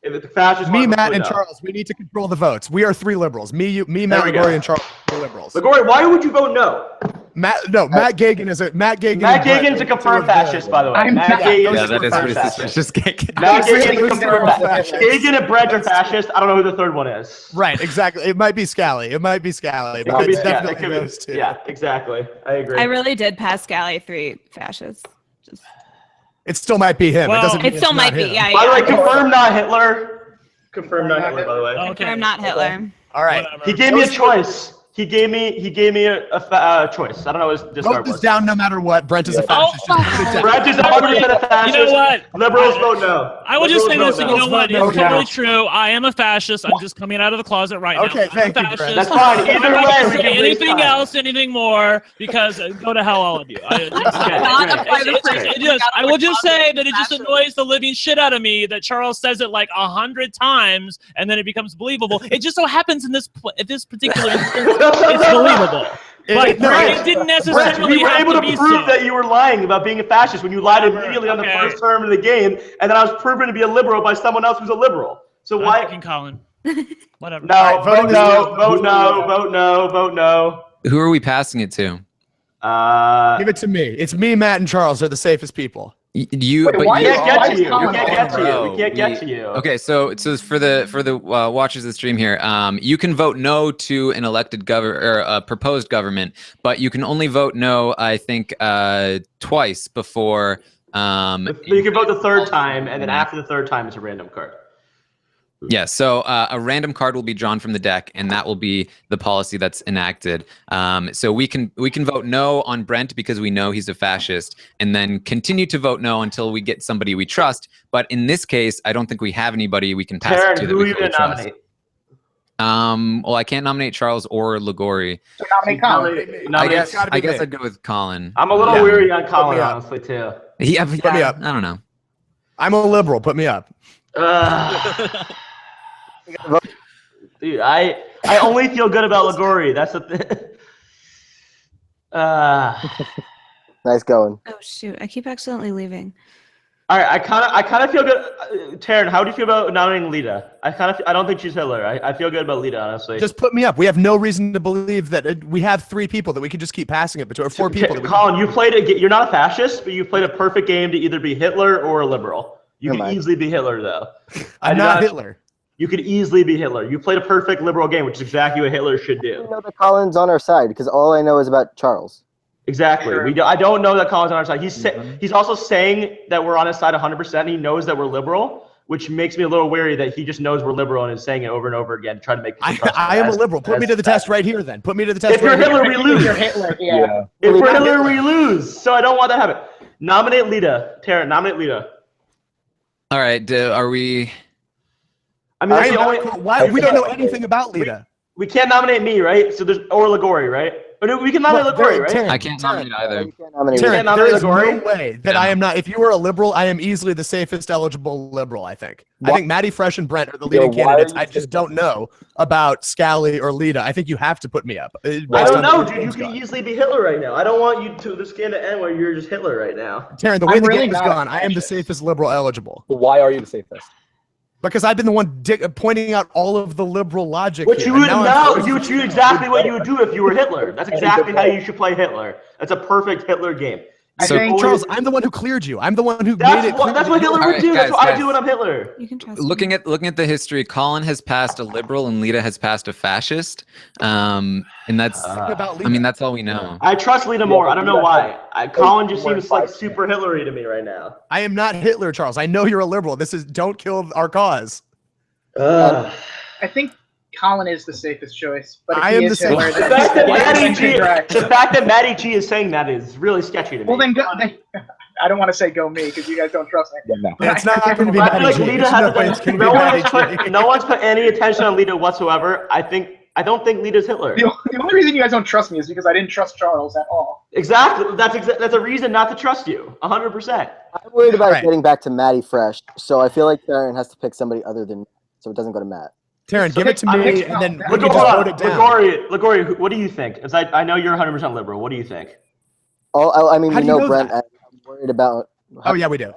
If the fascists Me, want to Matt, vote and no. Charles. We need to control the votes. We are three liberals. Me, Matt, we go. Ligori, and Charles are liberals. Ligori, why would you vote no? Matt Gagan is a Matt Gagan. Matt and Brent Gagan's a are two confirmed of the- fascist, by the way. I'm Matt not- Gagan Yeah, is a that is confirmed pretty fascist. suspicious. Matt Gagan is a Really confirmed fascist. fascist. Gagan and Brent are fascist. I don't know who the third one is. Right, exactly. It might be Scally. But Could be it's Scott. definitely It could be- those two. Yeah, exactly. I agree. I really did pass Scally 3 fascists. Just, It still might be him. Well, it doesn't. mean it still it's not might be. him. Yeah. By the way, yeah. confirmed not Hitler. Confirmed not Hitler, by the way. Okay. I'm not Hitler. All right. Whatever. He gave me a choice. He gave me a choice. I don't know what his Vote card this was. down no matter what. Brent is a Oh, fascist. Just put it down. Brent is 100% a fascist. You know what? Liberals vote no. I will just say Liberals this, vote and no. you know what? Liberals It's vote no. totally true. I am a fascist. I'm just coming out of the closet right now. Okay, I'm thank a you, fascist. Brent. That's fine. Either I'm not way, gonna we say can waste anything time. else, anything more, because go to hell, all of you. Okay, great. I will just say that it just annoys the living shit out of me that Charles says it like 100 times and then it becomes believable. It just so happens in this particular instance, it's believable. But Brent, it didn't Brent, necessarily we were have able to to be prove so. that you were lying about being a fascist when you lied Whatever, immediately on the okay. first term of the game, and then I was proven to be a liberal by someone else who's a liberal. So I'm why? picking Colin. Whatever. No, All right, vote voting no, is- vote no, vote no, vote no. Who are we passing it to? Give it to me. It's me, Matt, and Charles are the safest people. You, Wait, but why We you is- can't why get is to you. We Colin can't on get to you. Bro, We can't get to you. Okay, so for the watchers of the stream here, you can vote no to an elected government or a proposed government, but you can only vote no, I think, twice before. You can vote the third time, and then after the third time, it's a random card. Yeah, so a random card will be drawn from the deck, and that will be the policy that's enacted. So we can vote no on Brent because we know he's a fascist, and then continue to vote no until we get somebody we trust. But in this case, I don't think we have anybody we can pass Taryn, it to that who are we you fully going to trust. nominate? Well, I can't nominate Charles or Ligori. So nominate Colin. Nominate- I guess I'd go with Colin. I'm a little Yeah. weary on Put Colin, me up. honestly, too. Yeah, me yeah, up. I don't know. I'm a liberal. Put me up. Dude, I only feel good about Ligori. That's the thing. Nice going. Oh shoot! I keep accidentally leaving. All right, I kind of feel good. Taryn, how do you feel about nominating Lita? I don't think she's Hitler. I feel good about Lita, honestly. Just put me up. We have no reason to believe that we have three people that we can just keep passing it between, or four people. That we Colin, you played you're not a fascist, but you played a perfect game to either be Hitler or a liberal. You Am could I? easily be Hitler, though. I'm not Hitler. You could easily be Hitler. You played a perfect liberal game, which is exactly what Hitler should I do. know that Colin's on our side because all I know is about Charles. Exactly. Sure. I don't know that Colin's on our side. He's also saying that we're on his side 100%. And he knows that we're liberal, which makes me a little wary that he just knows we're liberal and is saying it over and over again, trying to make people trust I him. am a liberal. Put me to the test right here, then. Put me to the test. If you're right Hitler, here. we lose. You're Hitler, yeah. If we're Hitler, we lose. So I don't want that to happen. Nominate Lita. Taryn, nominate Lita. All right, are we? I mean, that's the only. Why? We don't know anything about Lita. We can't nominate me, right? So there's or Ligori, right? Or no, we can nominate Ligori, right? Taryn, I can't nominate either. You can't nominate Taryn, me. can't nominate there is no Ligori? way that I am not. If you were a liberal, I am easily the safest eligible liberal. I think. I think Maddie Fresh and Brent are the leading Yo, why are candidates. you I just don't know about Scally or Lita. I think you have to put me up. I don't know, dude. You can easily be Hitler right now. I don't want you to this game to end where you're just Hitler right now. Taryn, the way I'm the really game is not a gone, I am the fascist. safest liberal eligible. Why are you the safest? Because I've been the one pointing out all of the liberal logic. Which here, you would and now know. I'm forced You to- exactly what you would do if you were Hitler. That's exactly how you should play Hitler. That's a perfect Hitler game. So- I think Charles, I'm the one who cleared you. I'm the one who That's made it. what, clear that's that what you- Hitler would Alright, do. That's guys, what I guys. do when I'm Hitler. You can trust Looking me. at the history, Colin has passed a liberal and Lita has passed a fascist. And that's about I mean that's all we know. I trust Lita more. I don't know why. Colin just seems like super Hillary to me right now. I am not Hitler, Charles. I know you're a liberal. This is don't kill our cause. Ugh. I think Colin is the safest choice. But if I he am is the Hitler, safest- The fact that then Matty G, correct. the fact that Matty G is saying that is really sketchy to me. Well, then go. I don't want to say go me because you guys don't trust me. Yeah, no. It's not going to be I feel Matty like G. Lita There's hasn't no way it's done, gonna be Matty G. no one's put any attention on Lita whatsoever. I don't think Lita's Hitler. The only reason you guys don't trust me is because I didn't trust Charles at all. Exactly. That's a reason not to trust you. 100%. I'm worried about Alright. it getting back to Matty fresh, so I feel like Taran has to pick somebody other than, so it doesn't go to Matt. Taran, give it to I'm me, picking- and then we Look, can Hold just on. vote it down. Ligori, what do you think? As I know you're 100% liberal. What do you think? Oh, I mean, How we do you know know Brent. that? I'm worried about. Oh yeah, we do.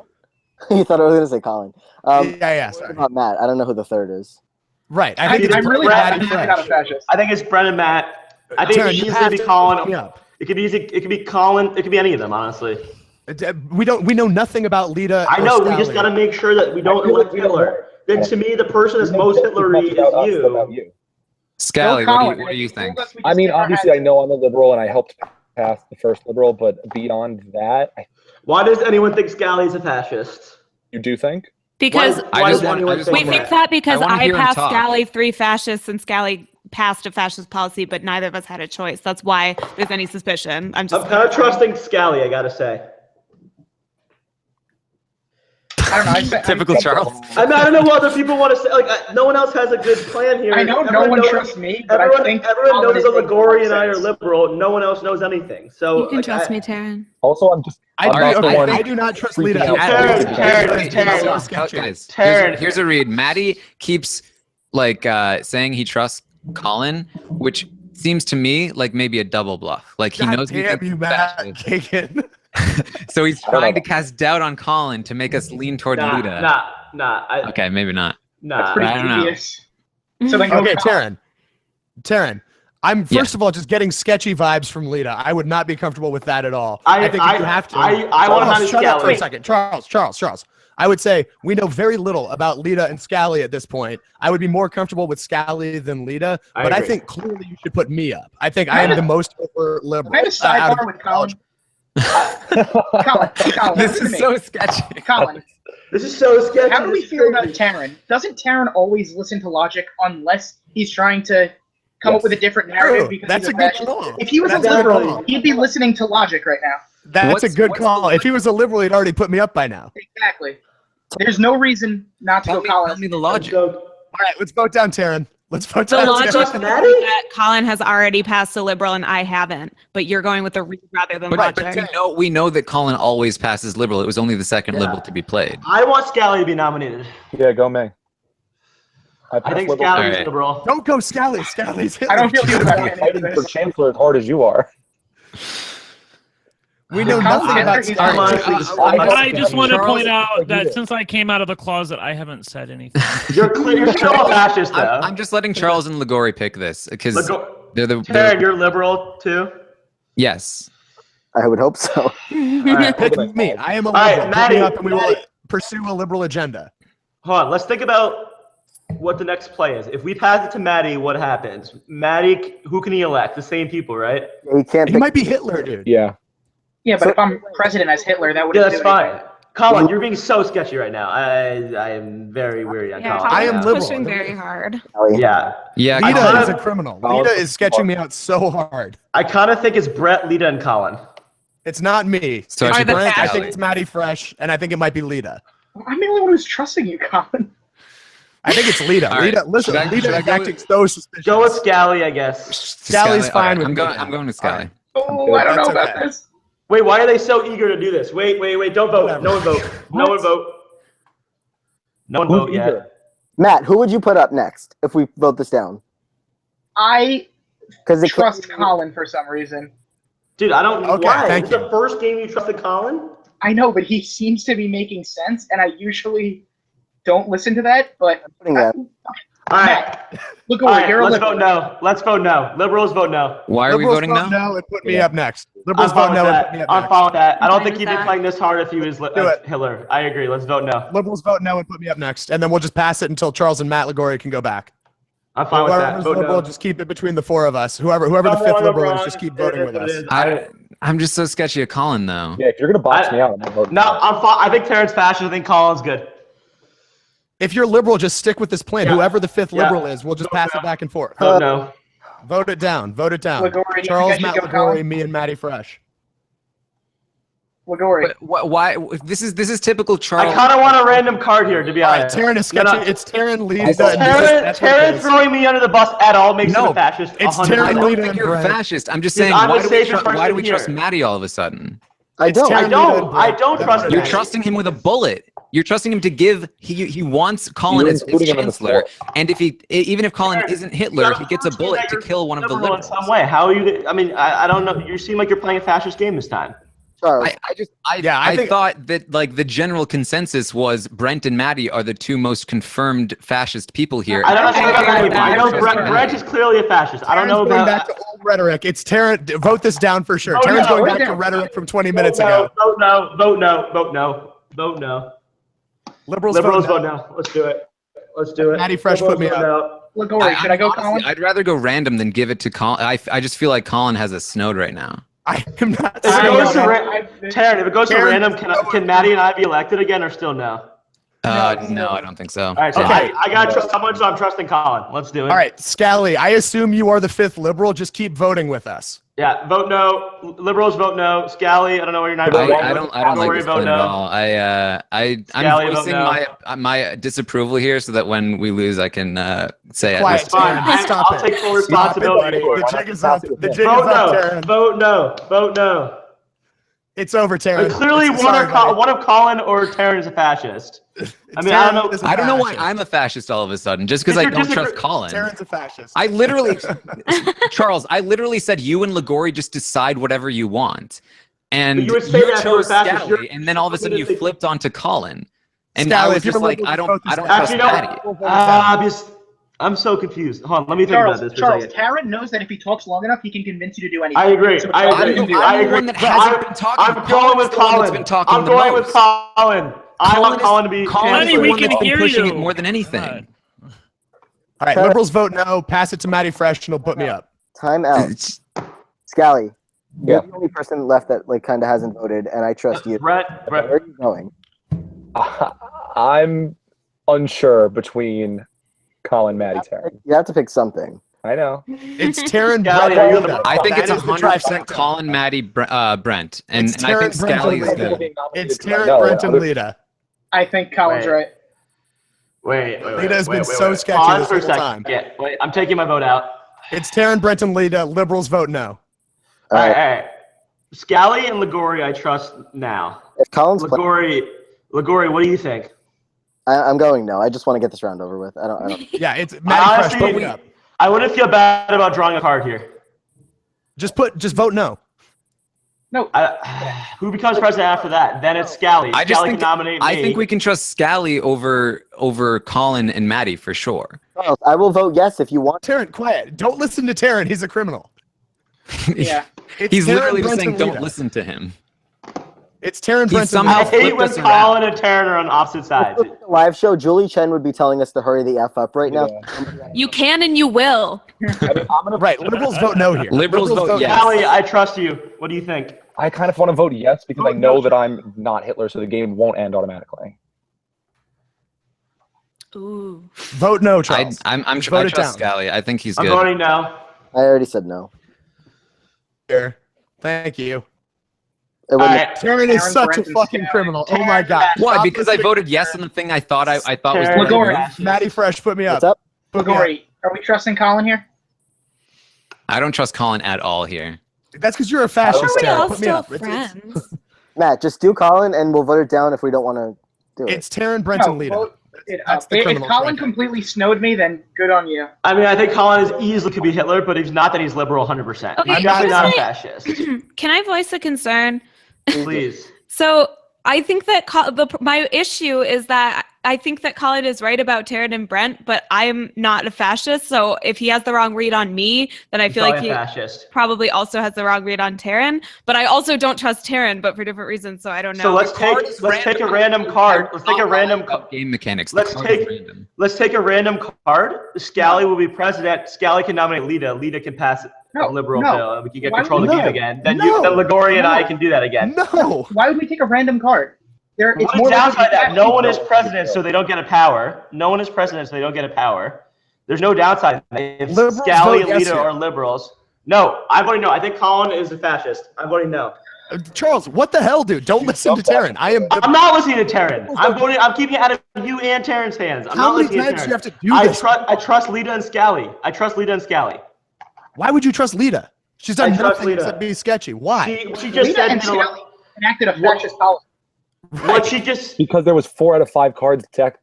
You thought I was going to say Colin. Yeah, I'm worried sorry. about Matt. I don't know who the third is. Right. I think it's I'm really Matty glad Fresh. I'm not a fascist. I think it's Brent and Matt. I think Taran, it you should have be to Colin. look me up. It could be easy. It could be Colin. It could be any of them, honestly. We know nothing about Lita. I or know. We just Scally. got to make sure that we don't feel like elect we don't Hitler. Then to me, the person that's We know most just as much Hitlery about us is as about you. you. Scally, Go Colin. what do you think? I mean, obviously, I know I'm a liberal and I helped pass the first liberal, but beyond that, Why does anyone think Scally is a fascist? you do think? Because Why I does just want- anyone I just we think want- think that because I wanna I hear him passed talk. Scally 3 fascists and Scally passed a fascist policy, but neither of us had a choice. That's why there's any suspicion. I'm just I'm kind of trusting Scally, I gotta say. I don't know. I said, Typical Charles. I mean, I don't know what other people want to say. Like, no one else has a good plan here. I know no Everyone one knows- trusts me, but Everyone, I think everyone Colin knows is that making Ligori more and I are sense. liberal. No one else knows anything. So You can like, trust me, Taran. Also, I'm just. I I'm do, not the okay, one I do not trust freaking Lita out. at all. Taran, Guys, Taran. here's a read. Maddie keeps like saying he trusts Colin, which seems to me like maybe a double bluff. Like he God knows we damn think you, he's Matt fascist. Kagan. So he's I don't trying know. to cast doubt on Colin to make us lean toward Lita. Nah. Okay, maybe not. That's Nah. pretty I don't know. devious. So then go Okay, Colin. Taran. I'm first of all just getting sketchy vibes from Lita. I would not be comfortable with that at all. I think you have to. I want Charles, to shut up for a Scally. second. Charles. I would say we know very little about Lita and Scally at this point. I would be more comfortable with Scally than Lita, I but I agree. think clearly you should put me up. I think I am the most over liberal. Can I have a out of sidebar with Colin? college. Colin, This listen is to so me. sketchy. Colin, This is so sketchy. how do we This is feel about crazy. Taran? Doesn't Taran always listen to logic unless he's trying to come up Yes. with a different narrative True. because That's he's a a good fascist? call. If he was That's a a good liberal, call. he'd be listening to logic right now. That's a What's- good what's call. the- If he was a liberal, he'd already put me up by now. Exactly. There's no reason not to Tell go me, Colin. tell me the logic. So, All right, let's vote down Taran. Let's vote The down logic trust is Maddie? that Colin has already passed a liberal and I haven't, but you're going with the read rather than But logic. we know that Colin always passes liberal. It was only the second Yeah. liberal to be played. I want Scally to be nominated. Yeah, go May. I think Scally. Scally's Alright. liberal. Don't go Scally. Scally's I don't feel good about I'm any of fighting for this. chancellor as hard as you are. We know Colin nothing about Sanders, Scally. I just want to Charles- point out like you that did. since I came out of the closet, I haven't said anything. You're still a fascist, though. I'm just letting Charles and Ligori pick this because they're the. Taran, you're liberal too. Yes. I would hope so. All right, Pick me. I am a right, liberal. Put Maddie, me up and we will Maddie. pursue a liberal agenda. hold on. Let's think about what the next play is. If we pass it to Maddie, what happens? Maddie, who can he elect? The same people, right? He can't He pick. might be Hitler, dude. Yeah. Yeah, but if I'm president as Hitler, that Yeah, wouldn't that's do fine. anything. Colin, you're being so sketchy right now. I am very weary on Yeah, Colin. I am Colin's liberal. pushing very hard. Scally. Yeah, Yeah. Lita kinda- is a criminal. Oh, Lita is sketching me out so hard. I kind of think it's Brett, Lita, and Colin. It's not me. So it's I should pick Brent. I Scally. think it's Maddie Fresh, and I think it might be Lita. I'm the only one who's trusting you, Colin. I think it's Lita. All right. Lita, listen, Should I- Lita should I is go acting with- so suspicious. Go with Scally, I guess. Scally's fine with I'm me going. now. I'm going with All Scally. right. Oh, I don't know That's about okay. this. Wait, why are they so eager to do this? Wait. Don't vote. Whatever. No one vote. No one vote. No one vote yet. Matt, who would you put up next if we vote this down? I Because trust Colin for some reason. Dude, I don't know Okay, why. thank This is you. the first game you trusted Colin? I know, but he seems to be making sense, and I usually don't listen to that, but Putting that. All right. look All over. right. You're a Let's liberal. vote no. Let's vote no. Liberals vote no. Why are we Liberals voting vote no? no and put me Yeah. up next. I'm Liberals fine vote with no and put me that. up I'm next. fine with that. I I'm don't fine think with he'd be that. playing this hard if he was Do it. Hitler. I agree. Let's vote no. Liberals vote no and put me up next, and then we'll just pass it until Charles and Matt Liguori can go back. I'm fine with that. Whoever's Vote liberal, no. just keep it between the four of us. Whoever the Come fifth on, liberal is, LeBron. just keep It voting is with what it us. is. I'm just so sketchy at Colin though. Yeah, if you're gonna box me out, I'm gonna vote No, I'm fine. I think Taran's fascist. I think Colin's good. If you're liberal, just stick with this plan. Yeah. Whoever the fifth Yeah. liberal is, we'll just Vote pass no. it back and forth. Vote no. Vote it down. Vote it down. Liguori, you Charles, think I Matt should go, Liguori, Colin? me, and Matty Fresh. Liguori. But why? This is typical I Charles. kind of want a random card here, to be All right, honest. Taran is sketchy. It's Taran leads. Taran throwing me under the bus at all makes him No, a fascist. it's 100%. Taran I don't Lita think and you're a Brent. fascist. I'm just Because saying, I'm the why do safest we person trust here. Matty all of a sudden? I It's don't. Taran I Lita don't. and Brent. I don't trust You're Matty. trusting him with a bullet. You're trusting him to give. He wants Colin You're as including him in the chancellor, sport. and even if Colin isn't Hitler, he gets a bullet to kill one of the liberal in liberals. some way. How are you? I mean, I don't know. You seem like you're playing a fascist game this time. Charles. I thought that like the general consensus was Brent and Matty are the two most confirmed fascist people here. I don't know about that anymore. I know Trust Brent is clearly a fascist. I don't know Taran's going about. back to old rhetoric. It's Taran. Vote this down for sure. Oh, Taran's no, going back vote to down. rhetoric from 20 minutes Vote ago. no, vote no, vote no, vote no, vote no. Liberals, Liberals vote vote no. Let's do it. Let's do it. Matty Fresh, put me Liberals vote no. Liguori, should I go, honestly, Colin? I'd rather go random than give it to Colin. I just feel like Colin has a snowed right now. I am not If it saying goes to that. Taran, if it goes to Taran- random, can Matty and I be elected again or still no? No, I don't think so. All right, so Okay. I got to trust someone, so I'm trusting Colin. Let's do it. All right, Scally, I assume you are the fifth liberal. Just keep voting with us. Yeah, vote no. Liberals vote no. Scally, I don't know what you're not voting. I don't like this plan at all. I'm Scally, vote voicing no. my disapproval here so that when we lose, I can say at Quiet, least. Fine. Taran, stop I'll it. take full Stop it, responsibility buddy. for it. The jig is up. The jig is Vote up, no. Taran. Vote no. Vote no. It's over, Taran. But clearly, It's- sorry, buddy. one of Colin or Taran is a fascist. I mean, I don't know. Taran is a I don't know why fascist. I'm a fascist all of a sudden, just because I don't trust Colin. Taran's a fascist. I literally, Charles, I literally said you and Liguori just decide whatever you want, and But you you would say that if you were chose fascist. Scally, and then all of a sudden you You're- flipped onto Colin, and Scally, I was if you're just like, liberal, I don't just trust Actually, Matty. I'm so confused. Hold on, let me think Charles, about this for a second. Taran knows that if he talks long enough, he can convince you to do anything. I agree. So I it's all agree. you can do. I I'm the agree. one that But hasn't I'm- been talking. I'm going Colin's with the one that's Colin. been talking I'm the going most. with Colin. I want Colin to be Colin is Honey, the we one can that's been hear pushing you. it more than anything. All right, liberals vote no. Pass it to Matty Fresh, and he'll put me up. Time out. Scally, Yeah. you're the only person left that like kind of hasn't voted, and I trust you. Brett. Where are you going? I'm unsure between Colin, Matty, Taran. You have to pick something. I know. It's Taran. Scally, Brent, are you Lita. the- I think That it's is the 100% trifecta. Colin, Matty, Brent, and It's I think Taran, Brent, Scally is and good. Lita. It's Taran, Brent, and Lita. I think Colin's Wait. right. Wait. Lita has been so sketchy Pause this for a whole second. time. Yeah, wait, I'm taking my vote out. It's Taran, Brent, and Lita. Liberals vote no. All right. Scally and Liguori, I trust now. If Colin's playing, Liguori, what do you think? I'm going no. I just want to get this round over with. I don't. Yeah, it's Matty Fresh. Put me Honestly, up. I wouldn't feel bad about drawing a card here. Just vote no. No. Who becomes president after that? Then it's Scally. I just Scally think can nominate me. I think we can trust Scally over Colin and Matty for sure. Charles, I will vote yes if you want. Taran, quiet. Don't listen to Taran. He's a criminal. Yeah. It's He's Taran, literally just Brent, saying, and "Don't Lita. listen to him." It's Taran, He Brent, and somehow I Lita. hate flipped when us Colin and Taran are on opposite sides. The live show, Julie Chen would be telling us to hurry the F up right now. You can and you will. Right, liberals vote no here. Liberals vote yes. Scally, I trust you. What do you think? I kind of want to vote yes because I know that I'm not Hitler, so the game won't end automatically. Ooh. I Vote no, Charles. I Vote it trust down. Scally. I think he's I'm good. voting no. I already said no. Here. Thank you. It All wouldn't- right. Taran is Taran, such a Brent, and fucking Scally. criminal. Oh my god. Why? Stop Because I listening. voted yes on the thing I thought was Taran. the Liguori. move. Matty Fresh, put me up. What's up? Put me up. Liguori, are we trusting Colin here? I don't trust Colin at all here. That's because you're a Are fascist, we Taran. all Put me still up. friends? Matt, just do Colin, and we'll vote it down if we don't want to do it. It's Taran, Brent, and Lita. vote it That's up. the If criminal Colin trifecta. completely snowed me, then good on you. I mean, I think Colin is easily could be Hitler, but if he's not, then he's liberal 100%. Okay, He's definitely not a can fascist. Can I voice a concern? Please. So I think that my issue is that I think that Colin is right about Taran and Brent, but I'm not a fascist. So if he has the wrong read on me, then I feel like he probably also has the wrong read on Taran. But I also don't trust Taran, but for different reasons. So I don't know. So let's take a random card. Let's take a random game mechanics. Let's take a random card. Scally will be president. Scally can nominate Lita. Lita can pass a liberal bill. We can get control of the game again. Then Ligori and I can do that again. No. Why would we take a random card? It's more downside that no one is president, so they don't get a power. No one is president, so they don't get a power. There's no downside. If Scally and Lita are liberals. No, I'm voting no. I think Colin is a fascist. I'm voting no. Charles, what the hell, dude? Don't listen to Taran. I'm not listening to Taran. I'm keeping it out of you and Taran's hands. I'm not listening to Taran. How many times do you have to do this? I trust Lita and Scally. I trust Lita and Scally. Why would you trust Lita? She's done nothing except be sketchy. Why? She just Lita said and Scally enacted a fascist policy. What she just because there was 4 out of 5 cards deck,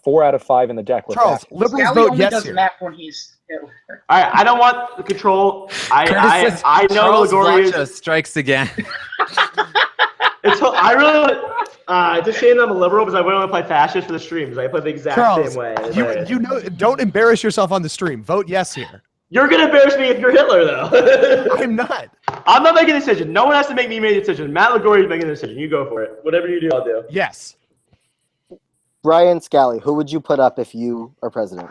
4 out of 5 in the deck. Charles, liberals Scally vote only yes does here. math when he's. All right, I don't want the control. I know Charles Ligori Vacha strikes again. It's a shame I'm a liberal because I wouldn't want to play fascist for the stream because I play the exact same way. You know, don't embarrass yourself on the stream. Vote yes here. You're gonna embarrass me if you're Hitler, though. I'm not. I'm not making a decision. No one has to make me make a decision. Matt Ligori is making a decision. You go for it. Whatever you do, I'll do. Yes. Brian Scally, who would you put up if you are president?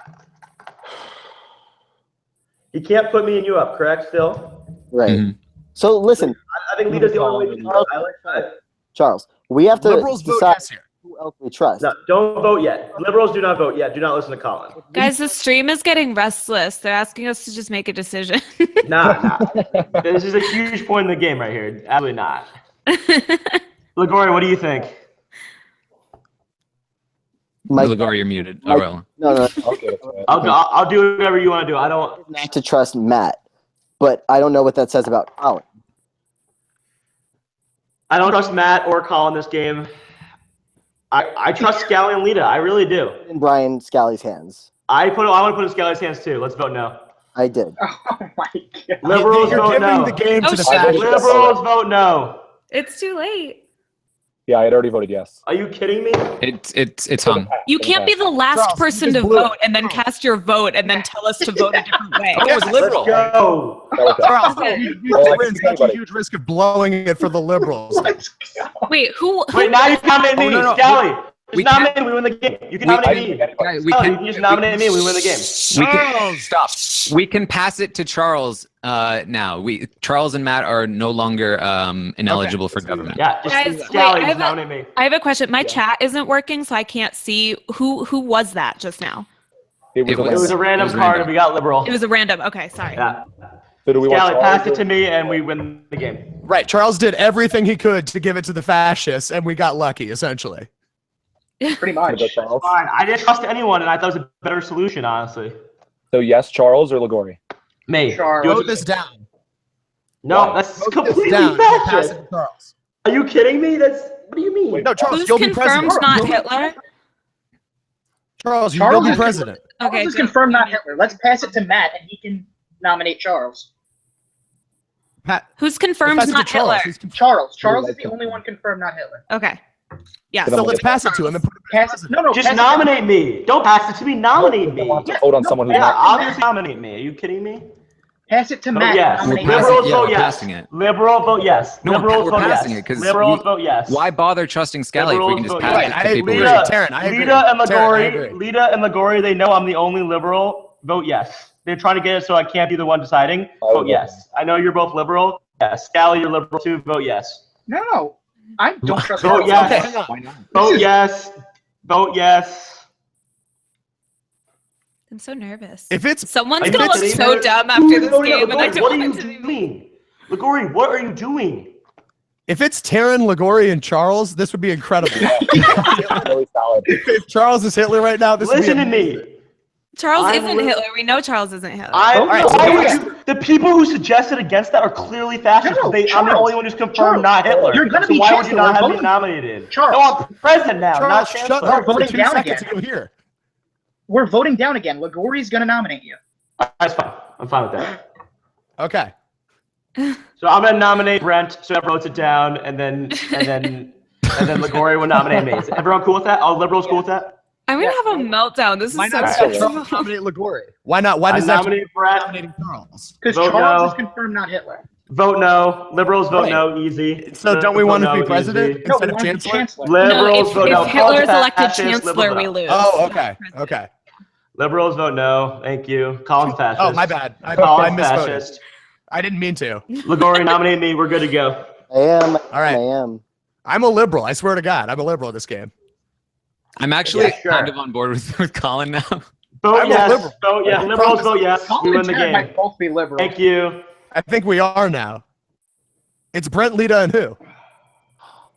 You can't put me and you up, correct? Still. Right. Mm-hmm. So listen. I think Lita's the only way to do it. I like that. Charles, we have to Liberals vote decide yes here. who else we trust. No, don't vote yet. Liberals do not vote yet. Do not listen to Colin. Guys, the stream is getting restless. They're asking us to just make a decision. Nah. This is a huge point in the game right here. Absolutely not. Ligori, what do you think? Ligori, you're muted. Oh, well. No. Okay. I'll do whatever you want to do. I don't. Not to trust Matt, but I don't know what that says about Colin. I don't trust Matt or Colin this game. I trust Scally and Lita. I really do. In Brian Scally's hands. I want to put in Scally's hands too. Let's vote no. I did. Oh my god. Liberals You're vote giving no. the game to the shit. fascists. Liberals vote no. It's too late. Yeah, I had already voted yes. Are you kidding me? It's hung. You can't be the last Charles, person you to just blew it. vote and then cast your vote and then tell us to vote a different way. Oh, it was liberal. Let's go. Charles, Okay. you ran such a huge risk of blowing it for the liberals. Wait, who Wait, now you nominate me, no. Scally. Just We nominate me, we win the game. You can nominate me. Guys, we Scally, can you can just nominate me, we win the game. Stop. We can pass it to Charles now. Charles and Matt are no longer ineligible for government. Yeah, just Guys, Scally, wait, just nominate me. I have a question. My chat isn't working, so I can't see who was that just now. It was, It was a random card and we got liberal. It was a random. Okay, sorry. Yeah. So do we want Scally, Charles pass it to me and we win the game. Right. Charles did everything he could to give it to the fascists, and we got lucky, essentially. Pretty much. Charles? Fine. I didn't trust anyone and I thought it was a better solution, honestly. So yes, Charles or Ligori? Me. Charles. Vote this down. No, that's Vote completely this down. Pass fascist. it to Charles. Are you kidding me? What do you mean? No, Charles, Who's you'll be confirmed president. not Hitler? Charles, you Charles will be is- president. Okay, Charles is good. confirmed not Hitler. Let's pass it to Matt and he can nominate Charles. Who's confirmed Pass it to not Hitler? Charles. Charles is the only one confirmed not Hitler. Okay. Yeah. So let's pass it to him and put it as Pass it. president. No, Just pass it nominate me. Don't pass it to me. Nominate I me. want to vote on someone who's Yeah, not. obviously nominate me. Are you kidding me? Pass it to Vote Matt. yes. Nominate We're Liberals yeah, vote we're yes. passing it. Liberal vote yes. No, Liberals we're vote passing yes. it because Liberals vote yes. why bother trusting Scally if we can just Liberals pass vote it yes. to I people? agree. who are- Taran, I agree. Lita and Taran, I agree. Lita and Ligori, they know I'm the only liberal. Vote yes. They're trying to get it so I can't be the one deciding. Vote yes. I know you're both liberal. Yes. Scally, you're liberal too. Vote yes. No, I don't trust Vote Charles. yes. hang on. Why not? Vote yes. Vote yes. I'm so nervous. If it's Someone's Are you gonna look kidding so me? dumb Who after is this voting game, and I Ligori? don't What are want you it to be. doing? Ligori, what are you doing? Taran, Ligori, and Charles, this would be incredible. Really solid. If Charles is Hitler right now, this Listen to would be me. Charles I'm isn't li- Hitler. We know Charles isn't Hitler. right, so Why would yes. you, the people who suggested against that are clearly fascist. No, I'm the Charles. only one who's confirmed Charles. not Hitler. You're gonna so be why would you chancellor. not have me Vote. nominated? Charles. No, I'm president now, Charles, not shut chancellor. up for voting 2 down seconds again. and you'll hear. We're voting down again. Ligori's gonna nominate you. That's fine. I'm fine with that. Okay. So I'm gonna nominate Brent, so that votes it down, and then and then Liguori will nominate me. Is everyone cool with that? All liberals cool with that? I'm gonna have a meltdown. This is Why so not stressful. nominate Liguori? Why not? Why does that nominate Brett? nominating Charles? Because Vote Charles no. is confirmed, not Hitler. Vote no. Liberals vote Right. no. Easy. So don't we Vote want to no, be president easy. No, instead we of want to be chancellor? chancellor. Liberals No, vote no. if Hitler is elected Fascist, chancellor, liberals we vote. lose. Oh, okay. Okay. Liberals vote no. Thank you. Colin's fascist. Oh, my bad. I Colin's misvoted. fascist. I didn't mean to. Liguori, nominate me. We're good to go. I am. All right. I am. I'm a liberal. I swear to God, I'm a liberal in this game. I'm actually Yeah, sure. kind of on board with Colin now. Vote I'm a yes. liberal. Vote yes. I Liberals promise. vote yes. Colin We win and the Taran game. might both be liberal. Thank you. I think we are now. It's Brent, Lita, and who?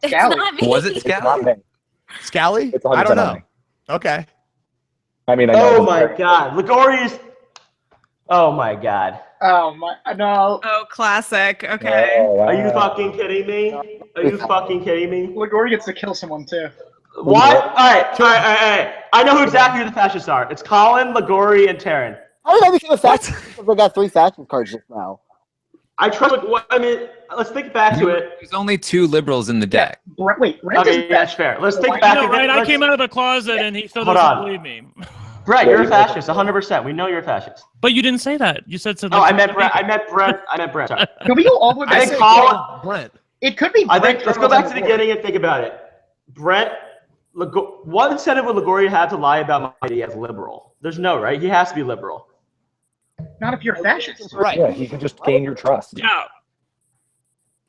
It's Scally. not me. Was it It's not Scally? me. Scally? It's I 100% don't not know. me. Okay. I mean, I know. Oh my God. Liguori's. Oh my God. Oh my, no. Oh, classic. Okay. Oh, wow. Are you fucking kidding me? Are you fucking kidding me? Liguori gets to kill someone too. What? All right. I know who exactly who the fascists are. It's Colin, Liguori, and Taran. How did I become a fascist? We got 3 fascist cards just now. I trust. I mean, let's think back to it. There's only 2 liberals in the deck. Brent Okay, that's fair. Let's think I back. know, to right? I let's- came out of the closet and he still Hold doesn't on. believe me. Brett, you're a fascist, 100%. We know you're a fascist. But you didn't say that. You said something. Oh, I meant Brett. Sorry. Can we go all the way I back? think Colin. Brent. It could be I Brent. think let's go Charles, back to and the Liguori. beginning and think about it. Brett, what incentive would Liguori have to lie about Mighty as liberal? There's no, right? He has to be liberal. Not if you're a fascist. Right. Yeah, he can just gain your trust. Yeah.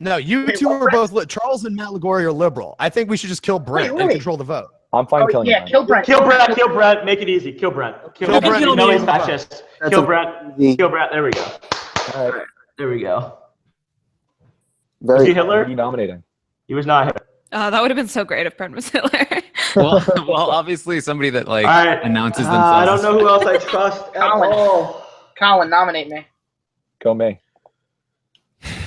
No, you two are both Charles and Matt Liguori are liberal. I think we should just kill Brent Wait. and control the vote. I'm fine Oh, killing yeah, him. kill Brent. Kill Brett. Make it easy. Kill Brent. Kill Brent. You know he's Kill Brent. fascist. That's Kill a- Brett. easy. Kill Brett. There we go. All right. There we go. Very. Was he Who are Hitler? you nominating? He was not Hitler. That would have been so great if Brent was Hitler. well, obviously somebody that like All right. announces themselves. I don't as- know who else I trust at Colin. all. Colin, nominate me. Go me.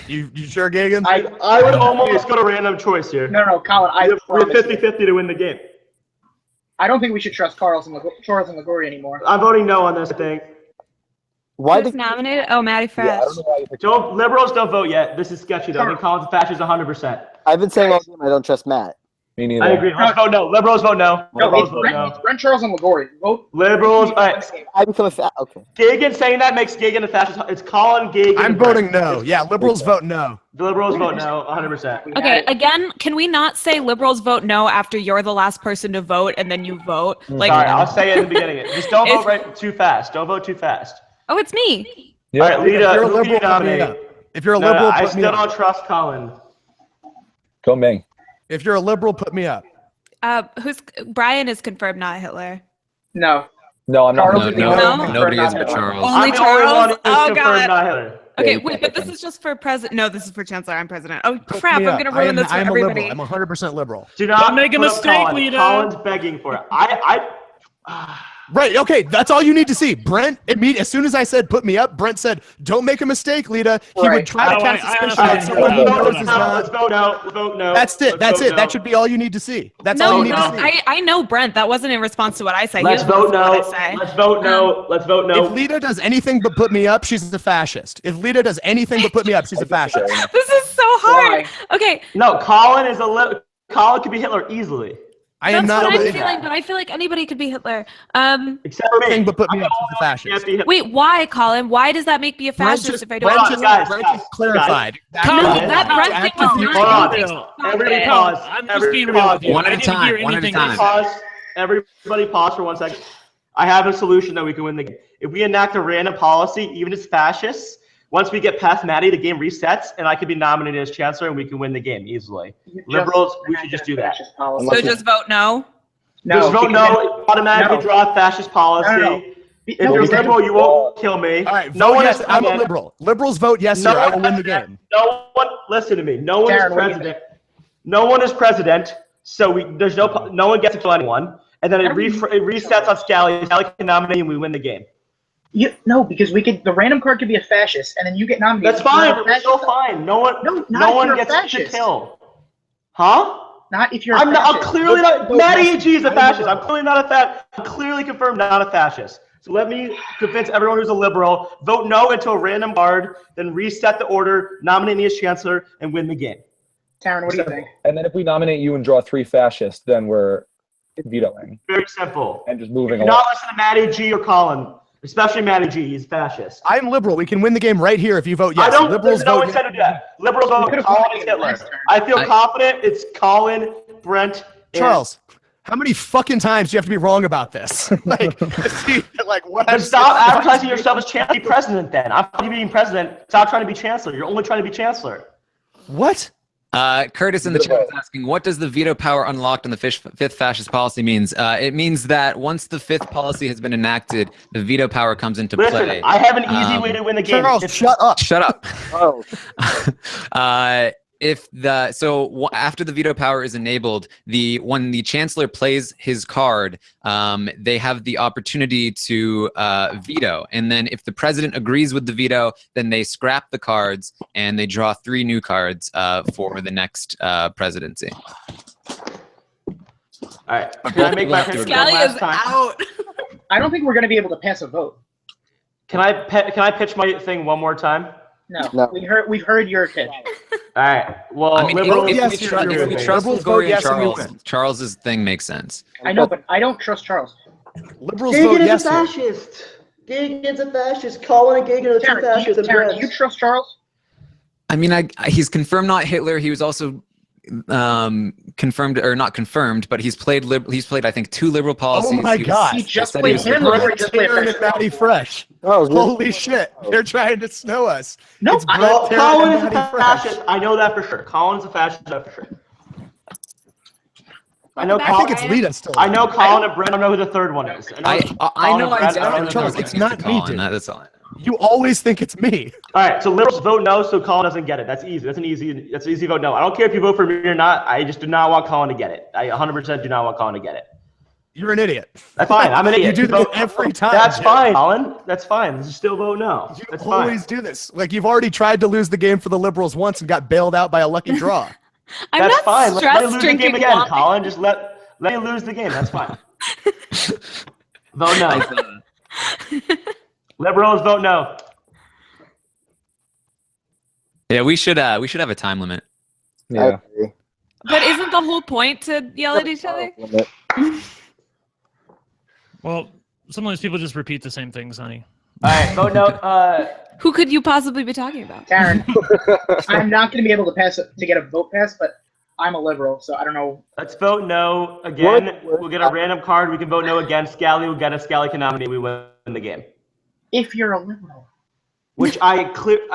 You sure, Gagan? I would almost go to random choice here. No, Colin. I We have promise you. 50-50 to win the game. I don't think we should trust Charles and Liguori anymore. I'm voting no on this thing. Why Who's did nominated? Oh, Maddie Yeah, Fresh. I don't know why you picked Liberals don't vote yet. This is sketchy though. I think Colin's fascist 100%. I've been saying all game I don't trust Matt? me neither. I agree. Let's vote no. Liberals vote no. No, Liberals it's vote Brent, no. it's Brent, Charles, and Liguori. Vote. Liberals. All right. I become a fat. Okay. Gagan saying that makes Gagan a fascist. It's Colin, Gagan. I'm and Brett. voting no. Yeah, liberals vote no. The liberals vote no, 100%. Okay, again, can we not say liberals vote no after you're the last person to vote and then you vote? Like, Sorry, I'll say it in the beginning. Just don't vote If- right too fast. Don't vote too fast. oh, it's me. Yeah. All right, Lita, If you're a who do you liberal, put me nominate? up. If you're a No, liberal, I put me still up. don't trust Colin. Go me. If you're a liberal, put me up. Who's Brian is confirmed, not Hitler. No. No, I'm not. Charles No, is no, confirmed, nobody not is but Hitler. Charles. Only I'm the only Charles? one who's Oh, confirmed, God. not Hitler. Okay, you wait, can't but pick this him. is just for president. No, this is for chancellor. I'm president. Oh Put crap! me I'm up. gonna ruin this for I am a everybody. liberal. I'm 100% liberal. Do not Don't make a put up mistake, Colin. Lita. Colin's begging for it. Right. Okay. That's all you need to see. Brent, as soon as I said put me up, Brent said, "Don't make a mistake, Lita." He would Right. try to Oh, cast I suspicion honestly on didn't someone hear he that. knows is Let's not. vote no. Let's vote no. That's it. Let's That's vote it. no. That should be all you need to see. That's all No, you need no, to see. I know Brent. That wasn't in response to what I say. Let's He was vote no. what I say. Let's vote no. Let's vote no. If Lita does anything but put me up, she's a fascist. If Lita does anything but put me up, she's a fascist. This is so hard. Okay, No, Colin is Colin could be Hitler easily. I am that's not what I'm a feeling, but I feel like anybody could be Hitler. Except for me. thing but put me I'm up, the she's a only one who fascist. can't be Hitler. Wait, why, Colin? Why does that make me a Brent fascist just, if I don't? Brent Hold just, on, guys, Brent guys, just clarified. No, Guys, that Brent thing was Hold not. on. Everybody pause. I'm just Everybody being real pause. with you. One at I a didn't hear time, one at a anything time. they said. Pause. Everybody pause for 1 second. I have a solution that we can win the game. If we enact a random policy, even if it's fascists, once we get past Maddie, the game resets, and I could be nominated as chancellor, and we can win the game easily. Liberals, we should just do that. So just vote no. No. Just vote because- no. Automatically No. draw fascist policy. No. If No, you're because- liberal, you won't kill me. All right, no vote one yes. is I'm a president. liberal. Liberals vote yes, No sir. I will one- win the game. No one, listen to me. No one Taran, is what do you president. No one is president. So there's no one gets to kill anyone. And then it resets on Scally. Scally can nominate, and we win the game. No, because the random card could be a fascist, and then you get nominated. That's fine. You're a We're still fascist. fine. No one. No, not No if one you're a gets to fascist. kill. Huh? Not if you're a I'm fascist. clearly not. Maddie AG is a I'm fascist. liberal. I'm clearly not a I'm clearly confirmed not a fascist. So let me convince everyone who's a liberal. Vote no into a random card, then reset the order, nominate me as chancellor, and win the game. Taran, what do you think? And then if we nominate you and draw 3 fascists, then we're vetoing. Very simple. And just moving Do along. not listen to Matty G or Colin, especially Matty G. He's fascist. I'm liberal. We can win the game right here if you vote yes. I don't. Liberals no vote incentive to do that. Liberals vote could've Colin won and it Hitler. last turn. I feel confident it's Colin, Brent, and Charles, how many fucking times do you have to be wrong about this? What? Then stop advertising yourself as chancellor. Be president then. I'm not being president. Stop trying to be chancellor. You're only trying to be chancellor. What? Curtis in the chat is asking, what does the veto power unlocked in the fifth fascist policy means? It means that once the 5th policy has been enacted, the veto power comes into Listen, play. I have an easy way to win the game. Charles, shut up. Shut up. Oh, After the veto power is enabled, when the chancellor plays his card, they have the opportunity to veto, and then if the president agrees with the veto, then they scrap the cards and they draw 3 new cards for the next presidency. All right. Can I make my pitch one last time? Out. I don't think we're going to be able to pass a vote. Can I pitch my thing one more time? No. We've heard your pitch. All right. Well, I mean, liberals, if we trust Liberals Liguori and vote yes and you Charles, win. Charles's thing makes sense. I know, but I don't trust Charles. Liberals vote yes. a fascist. Gagin's a fascist. Colin and Gagin are 2 fascists. Taran, do you trust Charles? I mean, he's confirmed not Hitler. He was also confirmed or not confirmed, but he's played I think 2 liberal policies. Oh my God! He just played Hitler. Or he just played Taran and Matty Fresh. oh, Holy shit! They're trying to snow us. No, It's Brett, Taran, Colin and is a Matty Fresh. fascist. I know that for sure. Colin is a fascist for sure. I know. I think it's Lita still. I know Colin and Brent. I don't know who the third one is. I know Colin and Brent, I I don't know Charles, who the it's third one not is. me, Colin, dude. that's all I know. You always think it's me. All right, so liberals vote no, so Colin doesn't get it. That's easy. That's an easy vote no. I don't care if you vote for me or not. I just do not want Colin to get it. I 100% do not want Colin to get it. You're an idiot. That's fine. I'm an idiot. You do this every time. That's dude. fine, Colin. That's fine. Just still vote no. You That's always fine. do this. Like you've already tried to lose the game for the Liberals once and got bailed out by a lucky draw. I'm That's not fine. Let me stress lose the drinking game again, wine. Colin. Just let me lose the game. That's fine. Vote no. Liberals vote no. Yeah, we should have a time limit. Yeah. But isn't the whole point to yell at each other? Well, sometimes people just repeat the same things, honey. All right, vote no. Who could you possibly be talking about? Taran, I'm not going to be able to get a vote pass, but I'm a liberal, so I don't know. Let's vote no again. What? We'll get a random card. We can vote no again. Scally will get a Scally can nominate. We win the game. If you're a liberal. Which I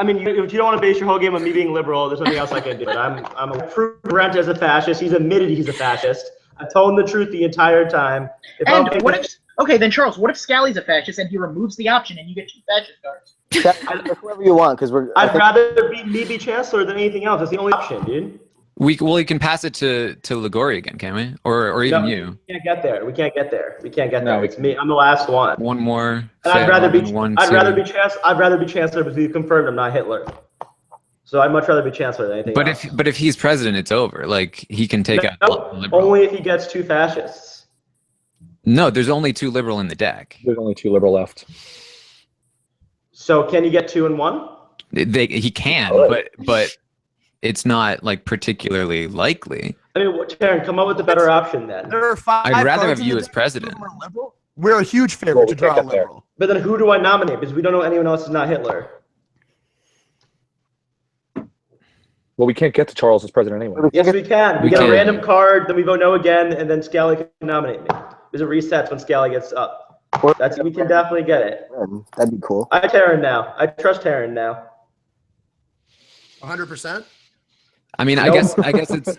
mean, if you don't want to base your whole game on me being liberal, there's nothing else I can do. But I'm a proof Brent as a fascist. He's admitted he's a fascist. I've told him the truth the entire time. And what if? Okay, then Charles, what if Scally's a fascist and he removes the option and you get 2 fascist cards? Whoever you want, because I'd rather be chancellor than anything else. That's the only option, dude. We can pass it to Liguori again, can we? Or even you? We can't get there. We can't get there. No, It's me. I'm the last one. One more. And I'd rather be I'd rather be chancellor because we confirmed I'm not Hitler. So I'd much rather be chancellor than anything else. But if he's president, it's over. Like he can take out the liberal. Only if he gets 2 fascists. No, there's only 2 liberal in the deck. There's only 2 liberal left. So can you get 2 and 1? He can, but it's not like particularly likely. I mean, Taran, come up with a better option then. There are 5 I'd rather cards have in you the as deck. president. We're a huge favorite Well, to we draw a can't get there. liberal. But then who do I nominate? Because we don't know anyone else is not Hitler. Well, we can't get to Charles as president anyway. Yes, we can. We get a random card, then we vote no again, and then Scally can nominate me. There's a resets when Scally gets up. We can definitely get it. That'd be cool. I Taran now. I trust Taran now. 100%. I mean, I guess it's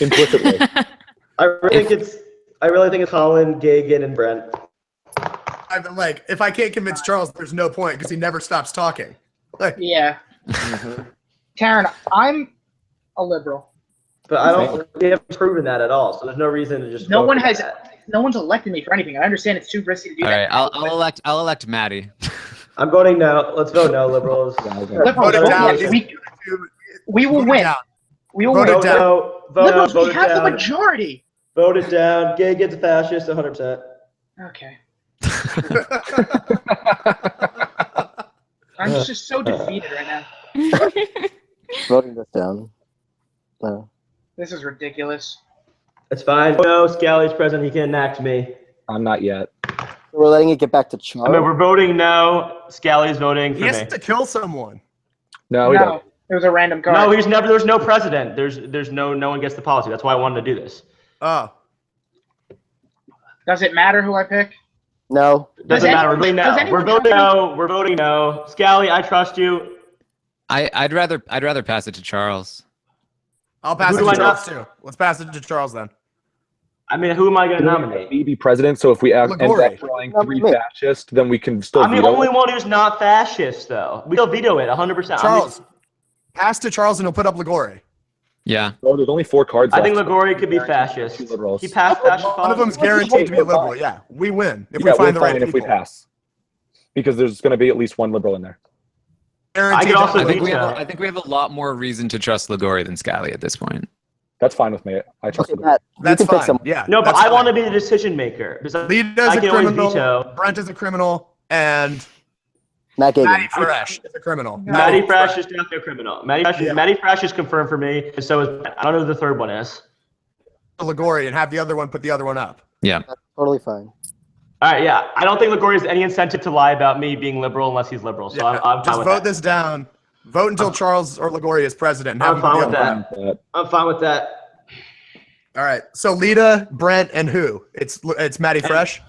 Implicitly. I really think it's Colin, Gagin, and Brent. I've been like, if I can't convince Charles, there's no point because he never stops talking. Like, Yeah. Taran, I'm a liberal. But we haven't proven that at all, so there's no reason to just. No one's elected me for anything. I understand it's too risky to do all that. right. I'll elect Maddie. I'm voting no. Let's vote no, liberals. Liberals, Vote it down. we will Vote it win. down. We will Vote win. it down. Liberals, Vote we it have the down. majority. Vote it down. Gagin's a fascist, 100%. Okay. I'm just so defeated right now. Voting this down. No. This is ridiculous. It's fine. No, Scally's president. He can enact me. I'm not yet. We're letting it get back to Charles. I mean, we're voting no. Scally's voting for He has me. to kill someone. No, we don't. It was a random card. No, there's no president. There's no one gets the policy. That's why I wanted to do this. Oh. Does it matter who I pick? No. Doesn't matter. We're voting no. We're voting no. We're voting no. Scally, I trust you. I'd rather pass it to Charles. I'll pass it to Charles too. Let's pass it to Charles then. I mean, who am I going to nominate? Me be president, so if we end up drawing 3 fascists, then we can still I'm the only one who's not fascist, though. We still veto it 100%. Charles, pass to Charles and he'll put up Ligori. Yeah. Oh, there's only 4 cards I left. think Ligori could be fascist. He passed fascist. One of them's guaranteed to be a liberal. Yeah, we win if we find the right people. If we pass, because there's going to be at least one liberal in there. I could also I think we have a lot more reason to trust Ligori than Scally at this point. That's fine with me. I trust him. That's fine. Yeah. No, but I want to be the decision maker. Lita's a criminal. Brent is a criminal, and Matty Fresh is a criminal. Matty Fresh is definitely a criminal. Matty Fresh is confirmed for me, and so is I don't know who the third one is. Ligori, and have the other one put the other one up. Yeah. That's totally fine. All right, yeah. I don't think Ligori has any incentive to lie about me being liberal unless he's liberal. So I'm just vote this down. Vote until Charles or Ligori is president. And have I'm fine with that. I'm fine with that. All right. So Lita, Brent, and who? It's Matty Fresh.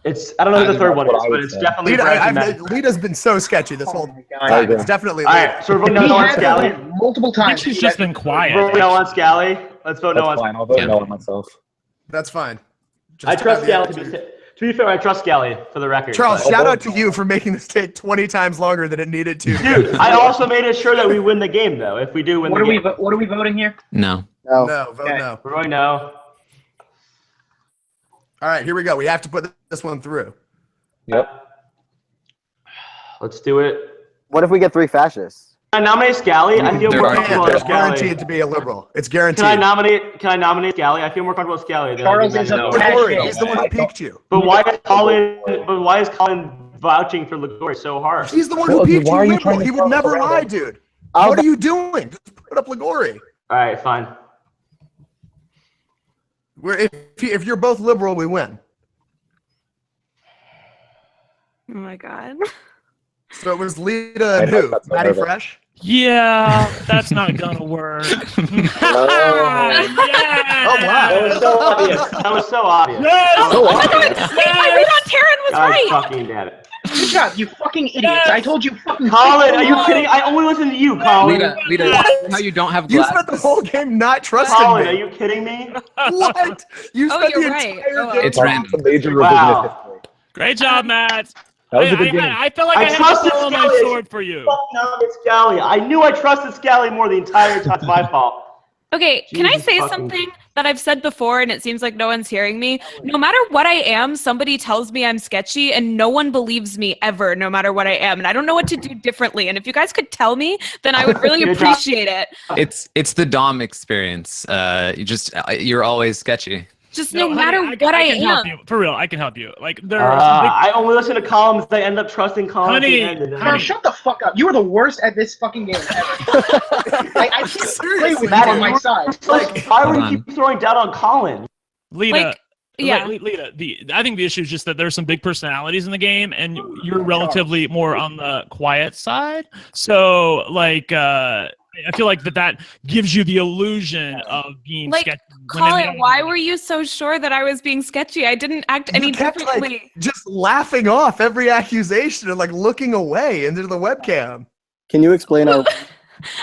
I don't know who the third one is, but it's definitely Brent. Lita's been so sketchy this whole time. It's definitely Lita. All right, so we're voting no on Scally. Multiple times. She's just been quiet. We're voting no on Scally. Let's vote no on Scally. I'll vote no on myself. That's fine. I trust Scally. To be fair, I trust Scally for the record. Charles, shout out to you for making this take 20 times longer than it needed to. Dude, I also made it sure that we win the game, though. If we do win the game. What are we voting here? No. No, vote no. We're voting no. All right, here we go. We have to put this one through. Yep. Let's do it. What if we get 3 fascists? Can I nominate Scally? I feel more comfortable with Scally. Guaranteed to be a liberal. It's guaranteed. Can I nominate Scally? I feel more comfortable with Scally. Charles is Ligori. He's the one who piqued you. But why is Colin vouching for Ligori so hard? He's the one who piqued you. Liberal. He would never lie, dude. What are you doing? Just put up Ligori. All right, fine. If you're both liberal, we win. Oh my god. So it was Lita and who? Matty Fresh? Yeah, that's not gonna work. Oh wow. That was so obvious. Yes! So obvious. My read on Taran was right. Fucking damn it. Good job, you fucking idiots. I told you fucking Colin, are you kidding? I only listen to you, Colin. Lita, how you don't have glasses. You spent the whole game not trusting Colin, me. are you kidding me? What? You spent the entire game. It's random. Major revisionist history. Great job, Matt. That was a good game. I felt like I had to follow my sword for you. It's Scally. I knew I trusted Scally more the entire time. It's my fault. Okay, can I say something that I've said before and it seems like no one's hearing me? No matter what I am, somebody tells me I'm sketchy and no one believes me ever, no matter what I am. And I don't know what to do differently. And if you guys could tell me, then I would really appreciate it. It's the Dom experience. You're always sketchy. Just no matter what I can am. help you. For real, I can help you. Like I only listen to Colin because I end up trusting Colin. Honey, shut the fuck up. You were the worst at this fucking game ever. I can't play with you on my side. Like, why would you keep throwing doubt on Colin? Lita. Yeah. Lita, I think the issue is just that there's some big personalities in the game, and you're relatively more on the quiet side. So, like, I feel like that gives you the illusion of being sketchy. Colin, why were you so sure that I was being sketchy? I didn't act any differently. Like, just laughing off every accusation and like looking away into the webcam. Can you explain how?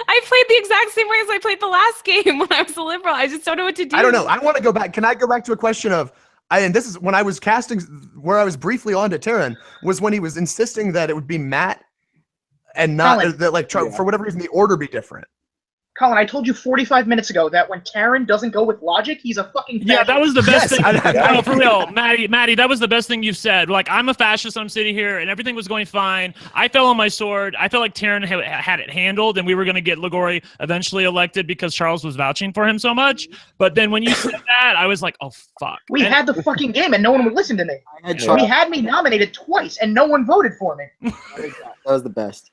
I played the exact same way as I played the last game when I was a liberal. I just don't know what to do. I don't know. I want to go back. Can I go back to a question of? And this is when I was casting, where I was briefly on to Taran, was when he was insisting that it would be Matt and not that, like, for whatever reason, the order be different. Colin, I told you 45 minutes ago that when Taran doesn't go with logic, he's a fucking fascist. Yeah, that was the best thing. No, for real, Maddie, that was the best thing you've said. Like, I'm a fascist, I'm sitting here, and everything was going fine. I fell on my sword. I felt like Taran had it handled, and we were going to get Ligori eventually elected because Charles was vouching for him so much. But then when you said that, I was like, oh, fuck. We had the fucking game, and no one would listen to me. We had me nominated twice, and no one voted for me. That was the best.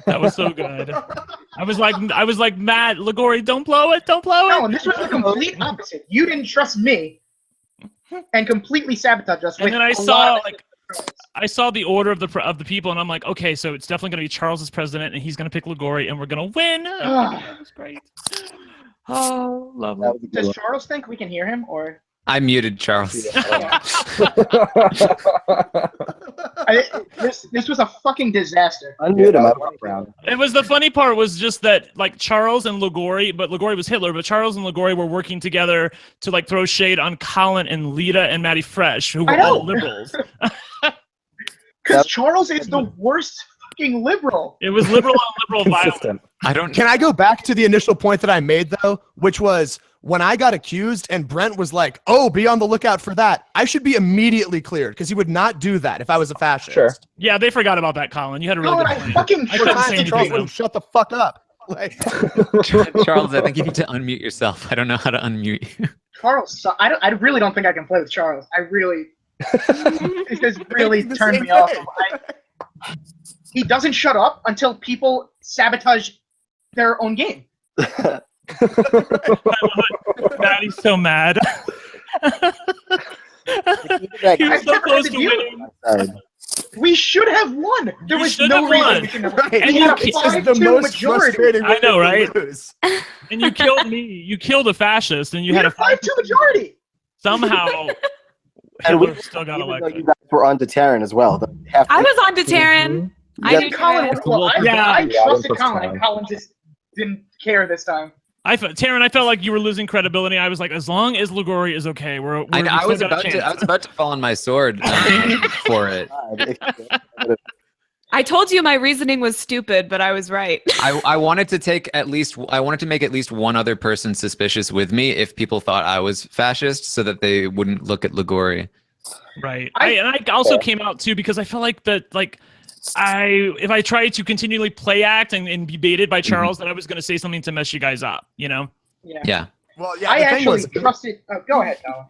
That was so good. I was like, Matt, Ligori, don't blow it. No, and this was the complete opposite. You didn't trust me and completely sabotaged us. And then I saw the order of the people, and I'm like, okay, so it's definitely going to be Charles as president, and he's going to pick Ligori, and we're going to win. That was great. Oh, lovely. Does Charles think we can hear him, or? I muted Charles. This was a fucking disaster. Unmute him. It was the funny part was just that like Charles and Ligori, but Ligori was Hitler, but Charles and Ligori were working together to like throw shade on Colin and Lita and Matty Fresh, who were all liberals. Because Charles is the worst fucking liberal. It was liberal on liberal violence. Can I go back to the initial point that I made though, which was when I got accused and Brent was like, "Oh, be on the lookout for that," I should be immediately cleared because he would not do that if I was a fascist. Sure. Yeah, they forgot about that, Colin. You had a really good point. I fucking Charles would shut the fuck up. Like, Charles, I think you need to unmute yourself. I don't know how to unmute you. Charles, I really don't think I can play with Charles. I really, it just really turned me off. He doesn't shut up until people sabotage their own game. I love it. Maddie's so mad. He was so close to winning. We should have won. There was no reason we should have won. Right. And you had a 5-2 majority. I know, right? And you killed me. You killed a fascist, and you had a 5-2 majority. Somehow, Hitler still got elected. You guys were on to Taran as well. I was on to Taran. I knew Colin. Yeah. I trusted Colin, and Colin just didn't care this time. Taran, I felt like you were losing credibility. I was like, as long as Ligori is okay, I was about to fall on my sword for it. I told you my reasoning was stupid, but I was right. I wanted to make at least one other person suspicious with me if people thought I was fascist, so that they wouldn't look at Ligori. Right. I also came out too because I felt like if I tried to continually play act and be baited by Charles, then I was going to say something to mess you guys up, you know? Yeah. Well, yeah. I actually trusted. Go ahead, Colin.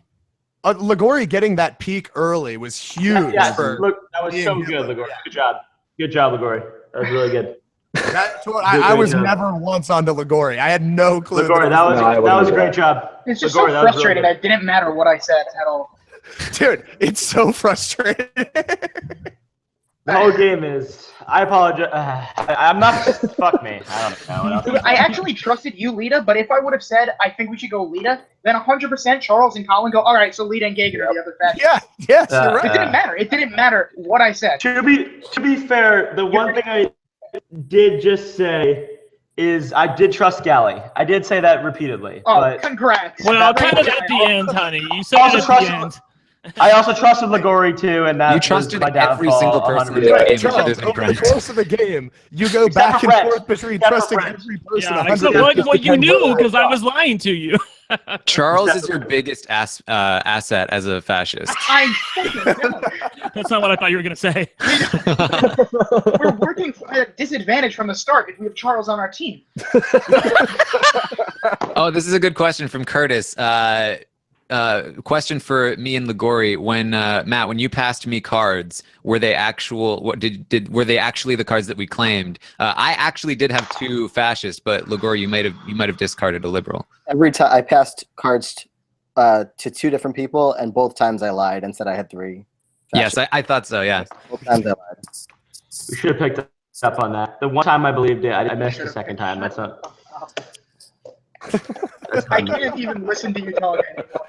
Ligori getting that peak early was huge. Yeah, look, that was so good, Ligori. Good job. Good job, Ligori. That was really good. I was never once onto Ligori. I had no clue. Ligori, that was a great job. It's just Ligori, so frustrating that it didn't matter what I said at all. Dude, it's so frustrating. The whole game is. I apologize. I'm not. Fuck me. I don't know. I actually trusted you, Lita, but if I would have said I think we should go Lita, then 100% Charles and Colin go, all right, so Lita and Gagan are the other fascists. Yeah, yes, you're right. It didn't matter. It didn't matter what I said. To be fair, the one thing I did just say is I did trust Gally. I did say that repeatedly. Oh, but congrats. Well, kind of at the end, honey. You said it at the end. I also trusted Ligori too, and that you trusted my downfall, every single person in the 100%. game. Charles, over the course of the game, you go back and forth between trusting every person. Yeah, well, you knew because I was lying to you. Charles is your biggest asset as a fascist. That's not what I thought you were going to say. We're working at a disadvantage from the start if we have Charles on our team. Oh, this is a good question from Curtis. Question for me and Ligori. When Matt, when you passed me cards, were they actual? Were they actually the cards that we claimed? I actually did have 2 fascists, but Ligori, you might have discarded a liberal. Every time I passed cards to 2 different people, and both times I lied and said I had 3. Fascists. Yes, I thought so. Yeah. Both times I lied. We should have picked up on that. The one time I believed it, I missed the second time. That's not. I can't even listen to you talk anymore.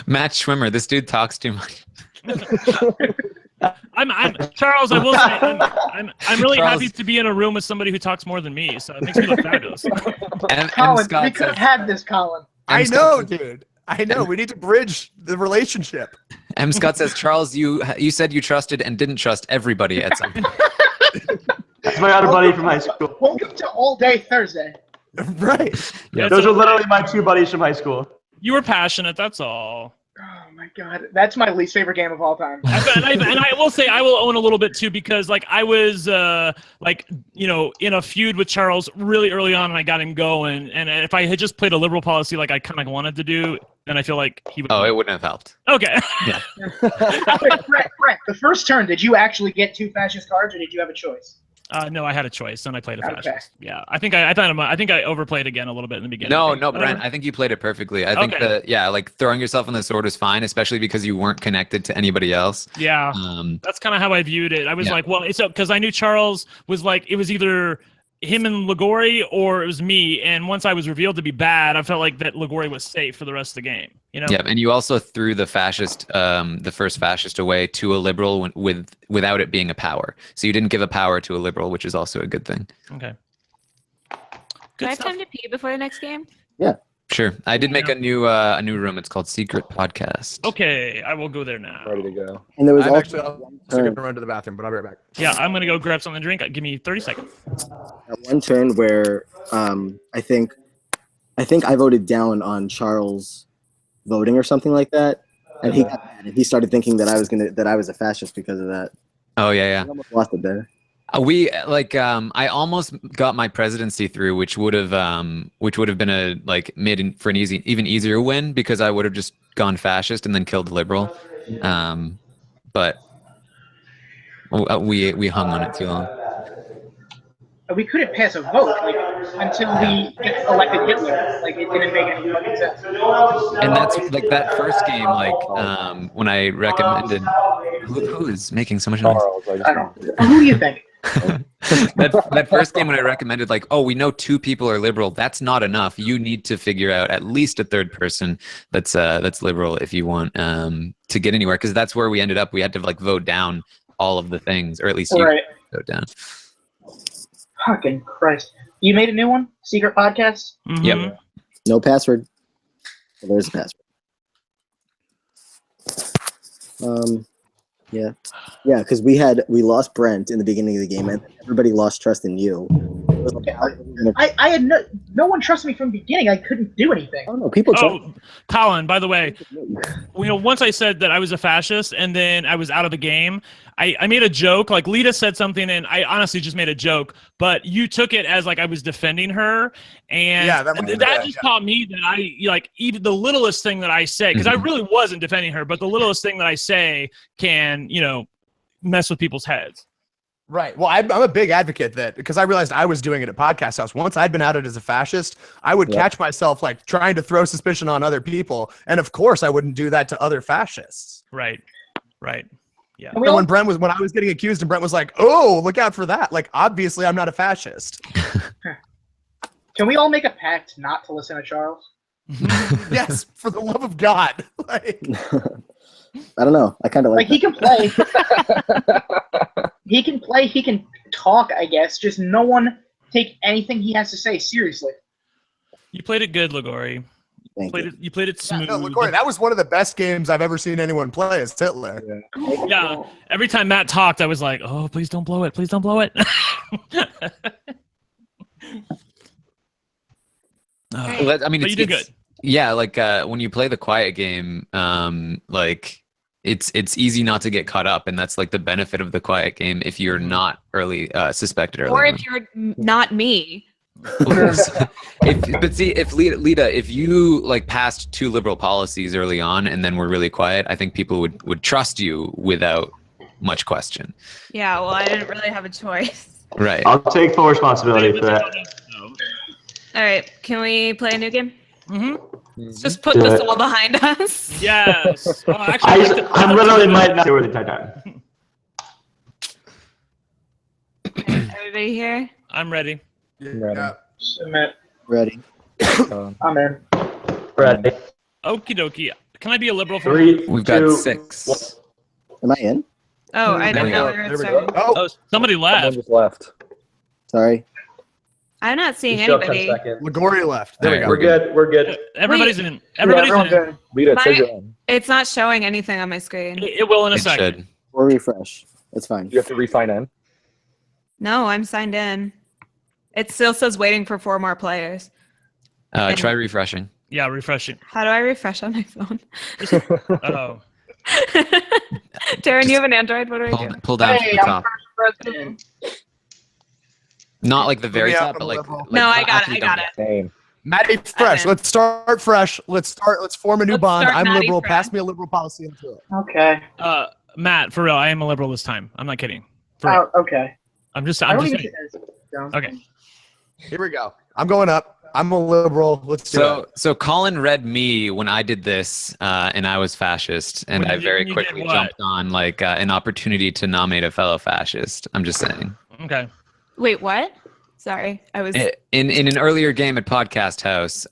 Matt Schwimmer, this dude talks too much. I'm Charles. I will say I'm really happy to be in a room with somebody who talks more than me. So it makes me look fabulous. Colin, we could have had this, Colin. I know, dude. I know. We need to bridge the relationship. M. Scott says, Charles, you said you trusted and didn't trust everybody at some point. That's my other buddy from high school. Welcome to All Day Thursday. Right. Yeah, those are literally my 2 buddies from high school. You were passionate. That's all. Oh my god, that's my least favorite game of all time. And I will say I will own a little bit too because like I was in a feud with Charles really early on and I got him going. And if I had just played a liberal policy like I kind of wanted to do, then I feel like he would. Oh, it wouldn't have helped. Okay. Yeah. Brett, the first turn, did you actually get 2 fascist cards, or did you have a choice? No, I had a choice, and I played a fascist. Okay. Yeah, I think I overplayed again a little bit in the beginning. No, Brent. I think you played it perfectly. I think like throwing yourself on the sword was fine, especially because you weren't connected to anybody else. Yeah, that's kind of how I viewed it. I was like, well, it's because I knew Charles was like, it was either him and Ligori or it was me, and once I was revealed to be bad, I felt like that Ligori was safe for the rest of the game. You know? Yeah, and you also threw the fascist, the first fascist, away to a liberal without it being a power. So you didn't give a power to a liberal, which is also a good thing. Okay. Do I have time to pee before the next game? Yeah. Sure. I did make a new room. It's called Secret Podcast. Okay, I will go there now. Ready to go. And there was I'm also actually going to run to the bathroom, but I'll be right back. Yeah, I'm gonna go grab something to drink. Give me 30 seconds. one turn where I think I voted down on Charles voting or something like that, and he got mad, and he started thinking that I was a fascist because of that. Oh yeah. I almost lost it there. I almost got my presidency through, which would have been made for an even easier win, because I would have just gone fascist and then killed the liberal. But we hung on it too long. We couldn't pass a vote until we get elected Hitler. Like, it didn't make any fucking sense. And that's like that first game, when I recommended. Who is making so much noise? I don't know. Who do you think? that first game when I recommended, we know 2 people are liberal, that's not enough. You need to figure out at least a third person that's liberal if you want to get anywhere, because that's where we ended up. We had to vote down all of the things, or at least you vote down. Fucking Christ! You made a new one, Secret Podcast. Mm-hmm. Yep. No password. Well, there's a password. Yeah, because we lost Brent in the beginning of the game, and everybody lost trust in you. I had no one trusted me from the beginning. I couldn't do anything. Oh no, people. Colin, by the way, once I said that I was a fascist, and then I was out of the game. I made a joke. Lita said something, and I honestly just made a joke. But you took it as I was defending her, and that just taught me that even the littlest thing that I say, because I really wasn't defending her, but the littlest thing that I say can mess with people's heads. Right. Well, I'm a big advocate that, because I realized I was doing it at Podcast House. Once I'd been outed as a fascist, I would catch myself trying to throw suspicion on other people, and of course, I wouldn't do that to other fascists. Right. Yeah. And when I was getting accused, and Brent was like, "Oh, look out for that!" Obviously, I'm not a fascist. Can we all make a pact not to listen to Charles? Yes, for the love of God. I don't know. I kind of like. He can play. He can play. He can talk. I guess. Just no one take anything he has to say seriously. You played it good, Ligori. You played it smooth. No, Ligori, that was one of the best games I've ever seen anyone play as Hitler. Yeah. Every time Matt talked, I was like, "Oh, please don't blow it! Please don't blow it!" But you did good. Yeah, when you play the quiet game, it's easy not to get caught up, and that's the benefit of the quiet game if you're not suspected early. Or if you're not me. if Lita, if you passed 2 liberal policies early on and then were really quiet, I think people would trust you without much question. Yeah, well, I didn't really have a choice. Right. I'll take full responsibility for that. All right, can we play a new game? Mm-hmm. Just put this all behind us. Yes. Actually, I literally might not do it the entire time. Everybody here? I'm ready. Yeah. Ready. I'm in. Ready. Okie dokie. Can I be a liberal for 3, We've got 2, 6. Am I in? Oh, I didn't know we were starting. Oh, somebody left. Someone just left. Sorry. I'm not seeing Still 10 anybody. seconds. Ligori left. There we go. We're good. We're good. Everybody's in. Everybody's in. Lita, it says you're in. It's not showing anything on my screen. It will in a It second. should. Or refresh. It's fine. You have to re-sign in. No, I'm signed in. It still says waiting for 4 more players. Try refreshing. Yeah, refreshing. How do I refresh on my phone? Oh. Taran, you have an Android? What do I do? Pull down from the top. President. Not the very Put me top, up but on the level. No, I got it. actually I got don't. it. Same. Maddie fresh. Let's start fresh. Let's form a new bond. I'm Maddie liberal. fresh. Pass me a liberal policy into it. Okay. Matt, for real, I am a liberal this time. I'm not kidding. For real. Okay. I'm just I don't saying. even think Okay. Here we go. I'm going up. I'm a liberal. Let's do it. So Colin read me when I did this, and I was fascist, and I very quickly jumped on like an opportunity to nominate a fellow fascist. I'm just saying. Okay. Wait, what? Sorry, I was in an earlier game at Podcast House.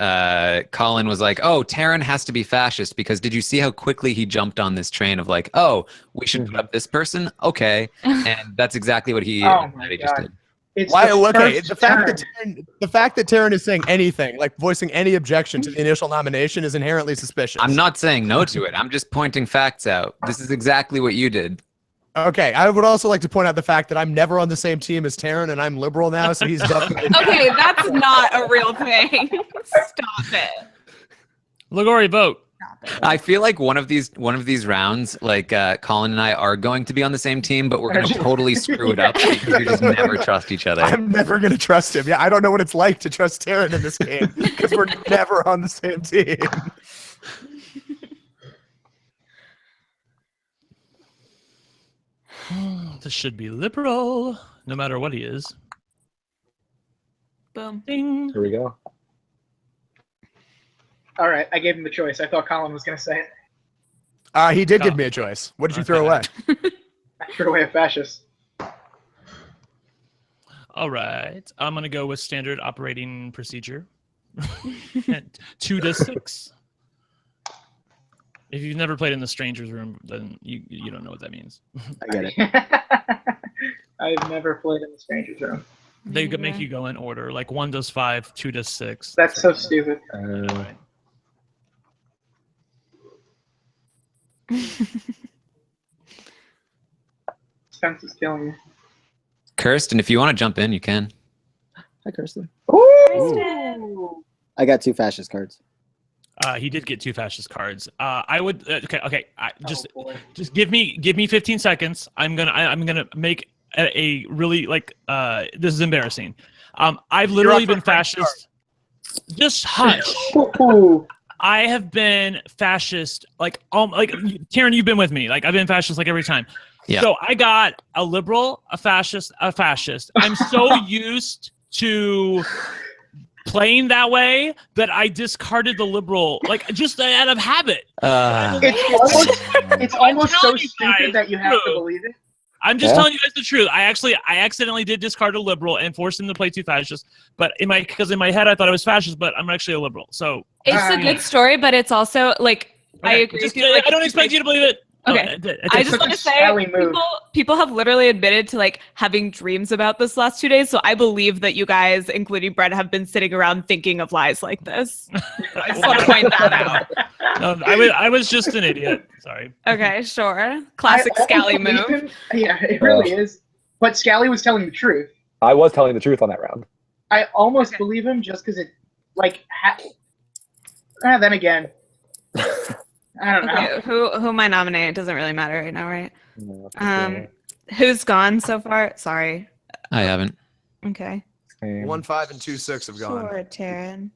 Colin was like, "Oh, Taran has to be fascist because did you see how quickly he jumped on this train of like, oh, we should put up this person, okay?" And that's exactly what he just did. Why? Okay, the fact that Taran is saying anything, like voicing any objection to the initial nomination, is inherently suspicious. I'm not saying no to it. I'm just pointing facts out. This is exactly what you did. Okay, I would also like to point out the fact that I'm never on the same team as Taran, and I'm liberal now, so he's definitely. Okay, that's not a real thing. Stop it. Ligori, vote. I feel like one of these rounds, like Colin and I are going to be on the same team, but we're going to totally screw it up because we just never trust each other. I'm never going to trust him. Yeah, I don't know what it's like to trust Taran in this game because we're never on the same team. This should be liberal, no matter what he is. Boom. Ding. Here we go. All right, I gave him the choice. I thought Colin was going to say it. He did give me a choice. What did you throw away? I threw away a fascist. All right. I'm going to go with standard operating procedure. 2 to 6. If you've never played in the stranger's room, then you don't know what that means. I get it. I've never played in the stranger's room. They could make you go in order. Like 1 does 5, 2 does 6. That's so stupid. Spence is killing me. Kirsten, if you want to jump in, you can. Hi, Kirsten. Ooh. I got 2 fascist cards. He did get 2 fascist cards. I would okay. Just give me 15 seconds. I'm gonna make a really like this is embarrassing. I've literally been fascist. Just hush. I have been fascist like Taran, you've been with me. Like I've been fascist like every time. Yeah. So I got a liberal, a fascist, a fascist. I'm so used to playing that way that I discarded the liberal, like just out of habit. It's almost so stupid that you have to believe it. I'm just telling you guys the truth. I accidentally did discard a liberal and forced him to play 2 fascists. But in my head I thought I was fascist, but I'm actually a liberal. So it's a good story, but it's also like I agree. I don't expect you to believe it. Okay, I just want to say people have literally admitted to like having dreams about this last 2 days. So I believe that you guys, including Brett, have been sitting around thinking of lies like this. I just want to point that out. No, I was just an idiot. Sorry. Okay, sure. Classic Scally move. Yeah, it really is. But Scally was telling the truth. I was telling the truth on that round. I almost believe him just because it, like, then again. I don't know. Okay, who am I nominating? It doesn't really matter right now, right? No, Who's gone so far? Sorry. I haven't. Okay. 1, 5, and 2, 6 have gone. Sure, Taran.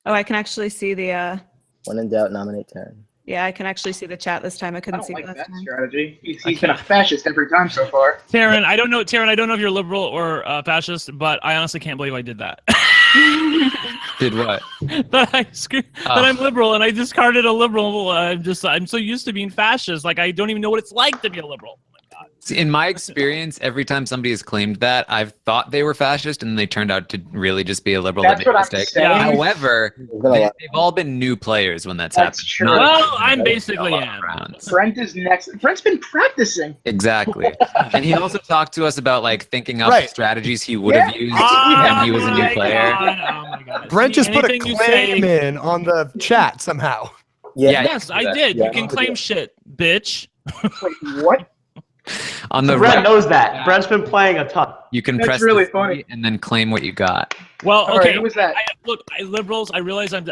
Oh, I can actually see the. When in doubt, nominate Taran. Yeah, I can actually see the chat this time. I couldn't see like last that time. strategy. He's been a fascist every time so far. Taran, I don't know if you're liberal or fascist, but I honestly can't believe I did that. Did what? That I'm liberal and I discarded a liberal. I'm so used to being fascist. Like I don't even know what it's like to be a liberal. Oh my God. See, in my experience, every time somebody has claimed that, I've thought they were fascist, and they turned out to really just be a liberal. That's what I'm saying. However, they've all been new players when that's happened. True. Well, I'm basically am. Brent is next. Brent's been practicing. Exactly. And he also talked to us about like thinking up strategies he would have used when he was a new player. Oh my God. Brent just put a claim in on the chat somehow. Yeah. Yes, I did. Yeah, you can claim shit, bitch. Wait, what? On the Brent knows that. Brent's been playing a ton. You can That's press really the funny. and then claim what you got. Well, All okay. right, who was that? Look, liberals. I realize I'm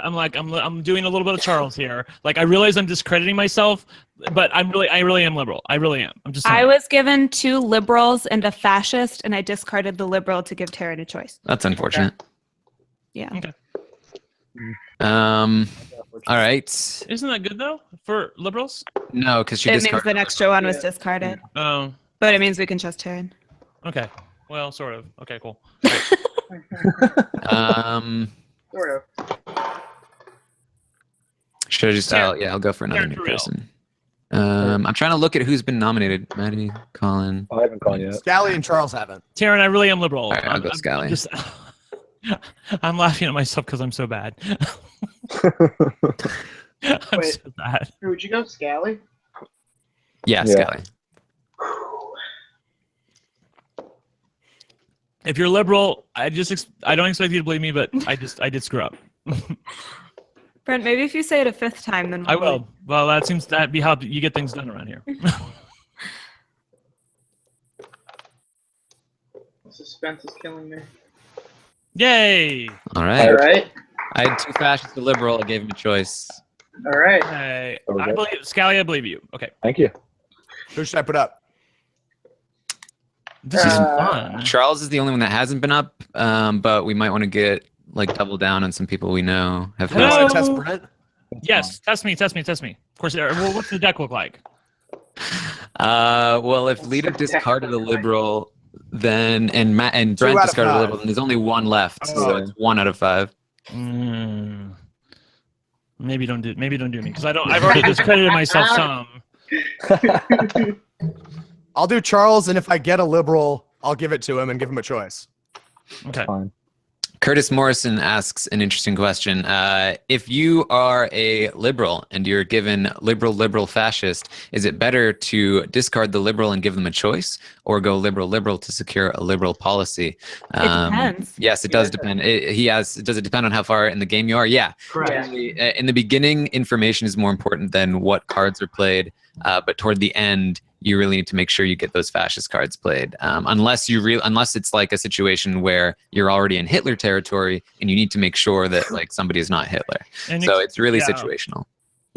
doing a little bit of Charles here. Like I realize I'm discrediting myself, but I really am liberal. I really am. I'm just. I was given 2 liberals and a fascist, and I discarded the liberal to give Taran a choice. That's unfortunate. Yeah. Okay. All right. Isn't that good though for liberals? No, because she It means discarded. the extra one was discarded. Oh. But it means we can trust Taran. Okay. Well, sort of. Okay, cool. Sort of. Should I just? I'll go for another new person. I'm trying to look at who's been nominated. Maddie, Colin. I haven't gone yet. Scally and Charles haven't. Taran, I really am liberal. All right, I'll go Scally. I'm laughing at myself because I'm so bad. I'm so bad. Would you go Scally? Yeah, Scally. If you're liberal, I don't expect you to believe me, but I did screw up. Brent, maybe if you say it a 5th time, then I will. Well, that'd be how you get things done around here. Suspense is killing me. Yay! All right. All right. I had 2 fascists, a liberal. I gave him a choice. All right. Hey, I believe Scally. I believe you. Okay. Thank you. Who should I put up? This is fun. Charles is the only one that hasn't been up, but we might want to get double down on some people we know have. Do you want to test Brent? Yes, test me. Of course. What's the deck look like? Well, if Lita discarded a liberal, then and Brent discarded a liberal, then there's only 1 left, so it's 1 out of 5. Maybe don't do me because I've already discredited myself some. I'll do Charles, and if I get a liberal, I'll give it to him and give him a choice. Okay. Fine. Curtis Morrison asks an interesting question. If you are a liberal and you're given liberal fascist, is it better to discard the liberal and give them a choice, or go liberal to secure a liberal policy? It depends. Yes, it does depend. Does it depend on how far in the game you are? Yeah. Correct. In the beginning, information is more important than what cards are played, but toward the end, you really need to make sure you get those fascist cards played. Unless it's like a situation where you're already in Hitler territory and you need to make sure that somebody is not Hitler. So it's really situational.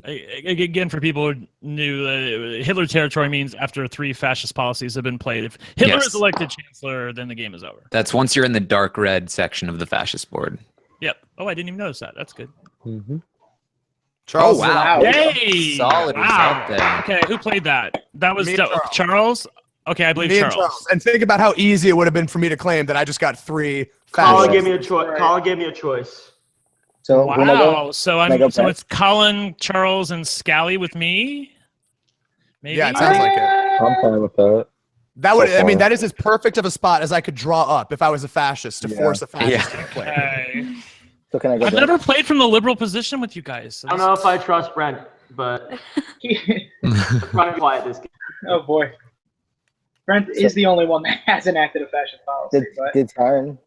Again, for people who knew, Hitler territory means after 3 fascist policies have been played. If Hitler is elected chancellor, then the game is over. That's once you're in the dark red section of the fascist board. Yep. Oh, I didn't even notice that. That's good. Mm-hmm. Charles. Oh, wow. Yay! Solid result there. Okay, who played that? That was Me and Charles. Okay, I believe Me and Charles. And think about how easy it would have been for me to claim that I just got 3 Colin fascists. gave me a choice. Colin gave me a choice. So Wow. So so it's Colin, Charles, and Scally with me. Maybe. Yeah, it sounds like it. I'm fine with that. That would. So I mean, far. that is as perfect of a spot as I could draw up if I was a fascist to force a fascist to play. Okay. So can I go? I've never played from the liberal position with you guys. So I don't know if I trust Brent, but probably quiet this game. Oh boy. Brent is the only one that has enacted a fascist policy. Did Taran?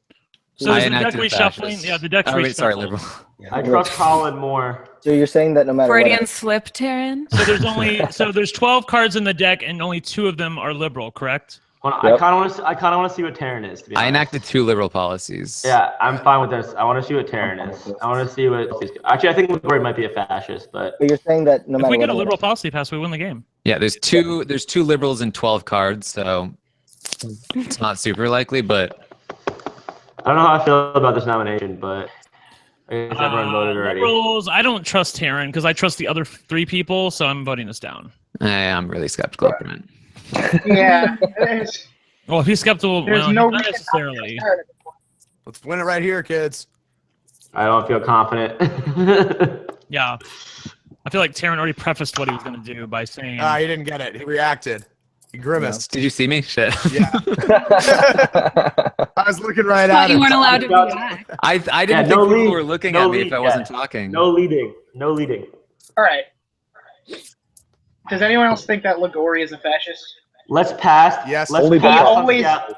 So is the enacted deck reshuffling? fascist. Yeah, the deck's reshuffling. Sorry, liberal. I trust Colin more. So you're saying that no matter Freudian what, slip, Taran. So there's 12 cards in the deck, and only 2 of them are liberal, correct? Well, Yep. I kind of want to see what Taran is. To be honest. I enacted 2 liberal policies. Yeah, I'm fine with this. I want to see what Taran is. I want to see what. Actually, I think Liguori might be a fascist, but you're saying that no If matter we get a what, liberal policy pass, we win the game. Yeah, there's two liberals and 12 cards, so it's not super likely, but I don't know how I feel about this nomination, but I guess everyone voted already. Liberals, I don't trust Taran because I trust the other 3 people, so I'm voting this down. I'm really skeptical of Brent. Yeah. Well, if he's skeptical, There's well, no not reason necessarily. Let's win it right here, kids. I don't feel confident. Yeah. I feel like Taran already prefaced what he was going to do by saying... He didn't get it. He reacted. He grimaced. Did you see me? Shit. Yeah. I was looking right Thought at you him. weren't allowed to react. I didn't Yeah, think no people lead. were looking No at me lead if I yet. wasn't talking. No leading. No leading. All right. Does anyone else think that Liguori is a fascist? Let's pass. Yes. Let's Only pass.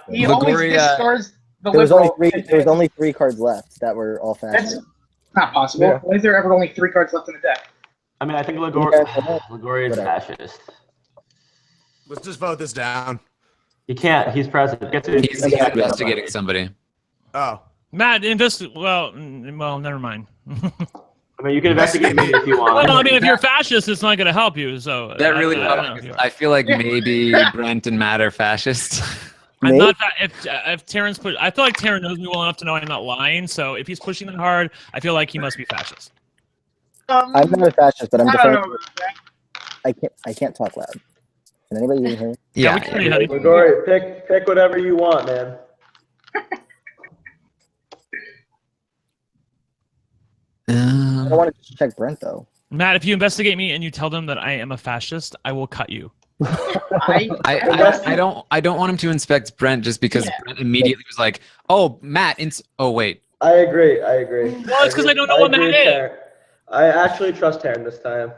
He always Liguori, discards the there was liberal. only 3 cards left that were all That's fascist. not possible. Yeah. Why is there ever only 3 cards left in the deck? I mean, I think Yeah, Liguori is whatever. fascist. Let's just vote this down. He can't. He's president. He's investigating somebody. Oh. Matt, well, never mind. I mean, you can investigate me if you want. Well, I mean, if you're fascist, it's not going to help you. So That really I don't know if you are. I feel like maybe Brent and Matt are fascists. I'm not if Taran's put. I feel like Taran knows me well enough to know I'm not lying. So if he's pushing that hard, I feel like he must be fascist. I'm not a fascist, but I'm I don't know defending. about that. I can't talk loud. Can anybody even hear me? Yeah, we can hear you, honey. Gregori, pick whatever you want, man. I don't want to check Brent though. Matt, if you investigate me and you tell them that I am a fascist, I will cut you. I don't want him to inspect Brent just because Brent immediately was like, "Oh, Matt." Oh, wait. I agree. Well, it's because I don't know what Matt is. I actually trust Taran this time.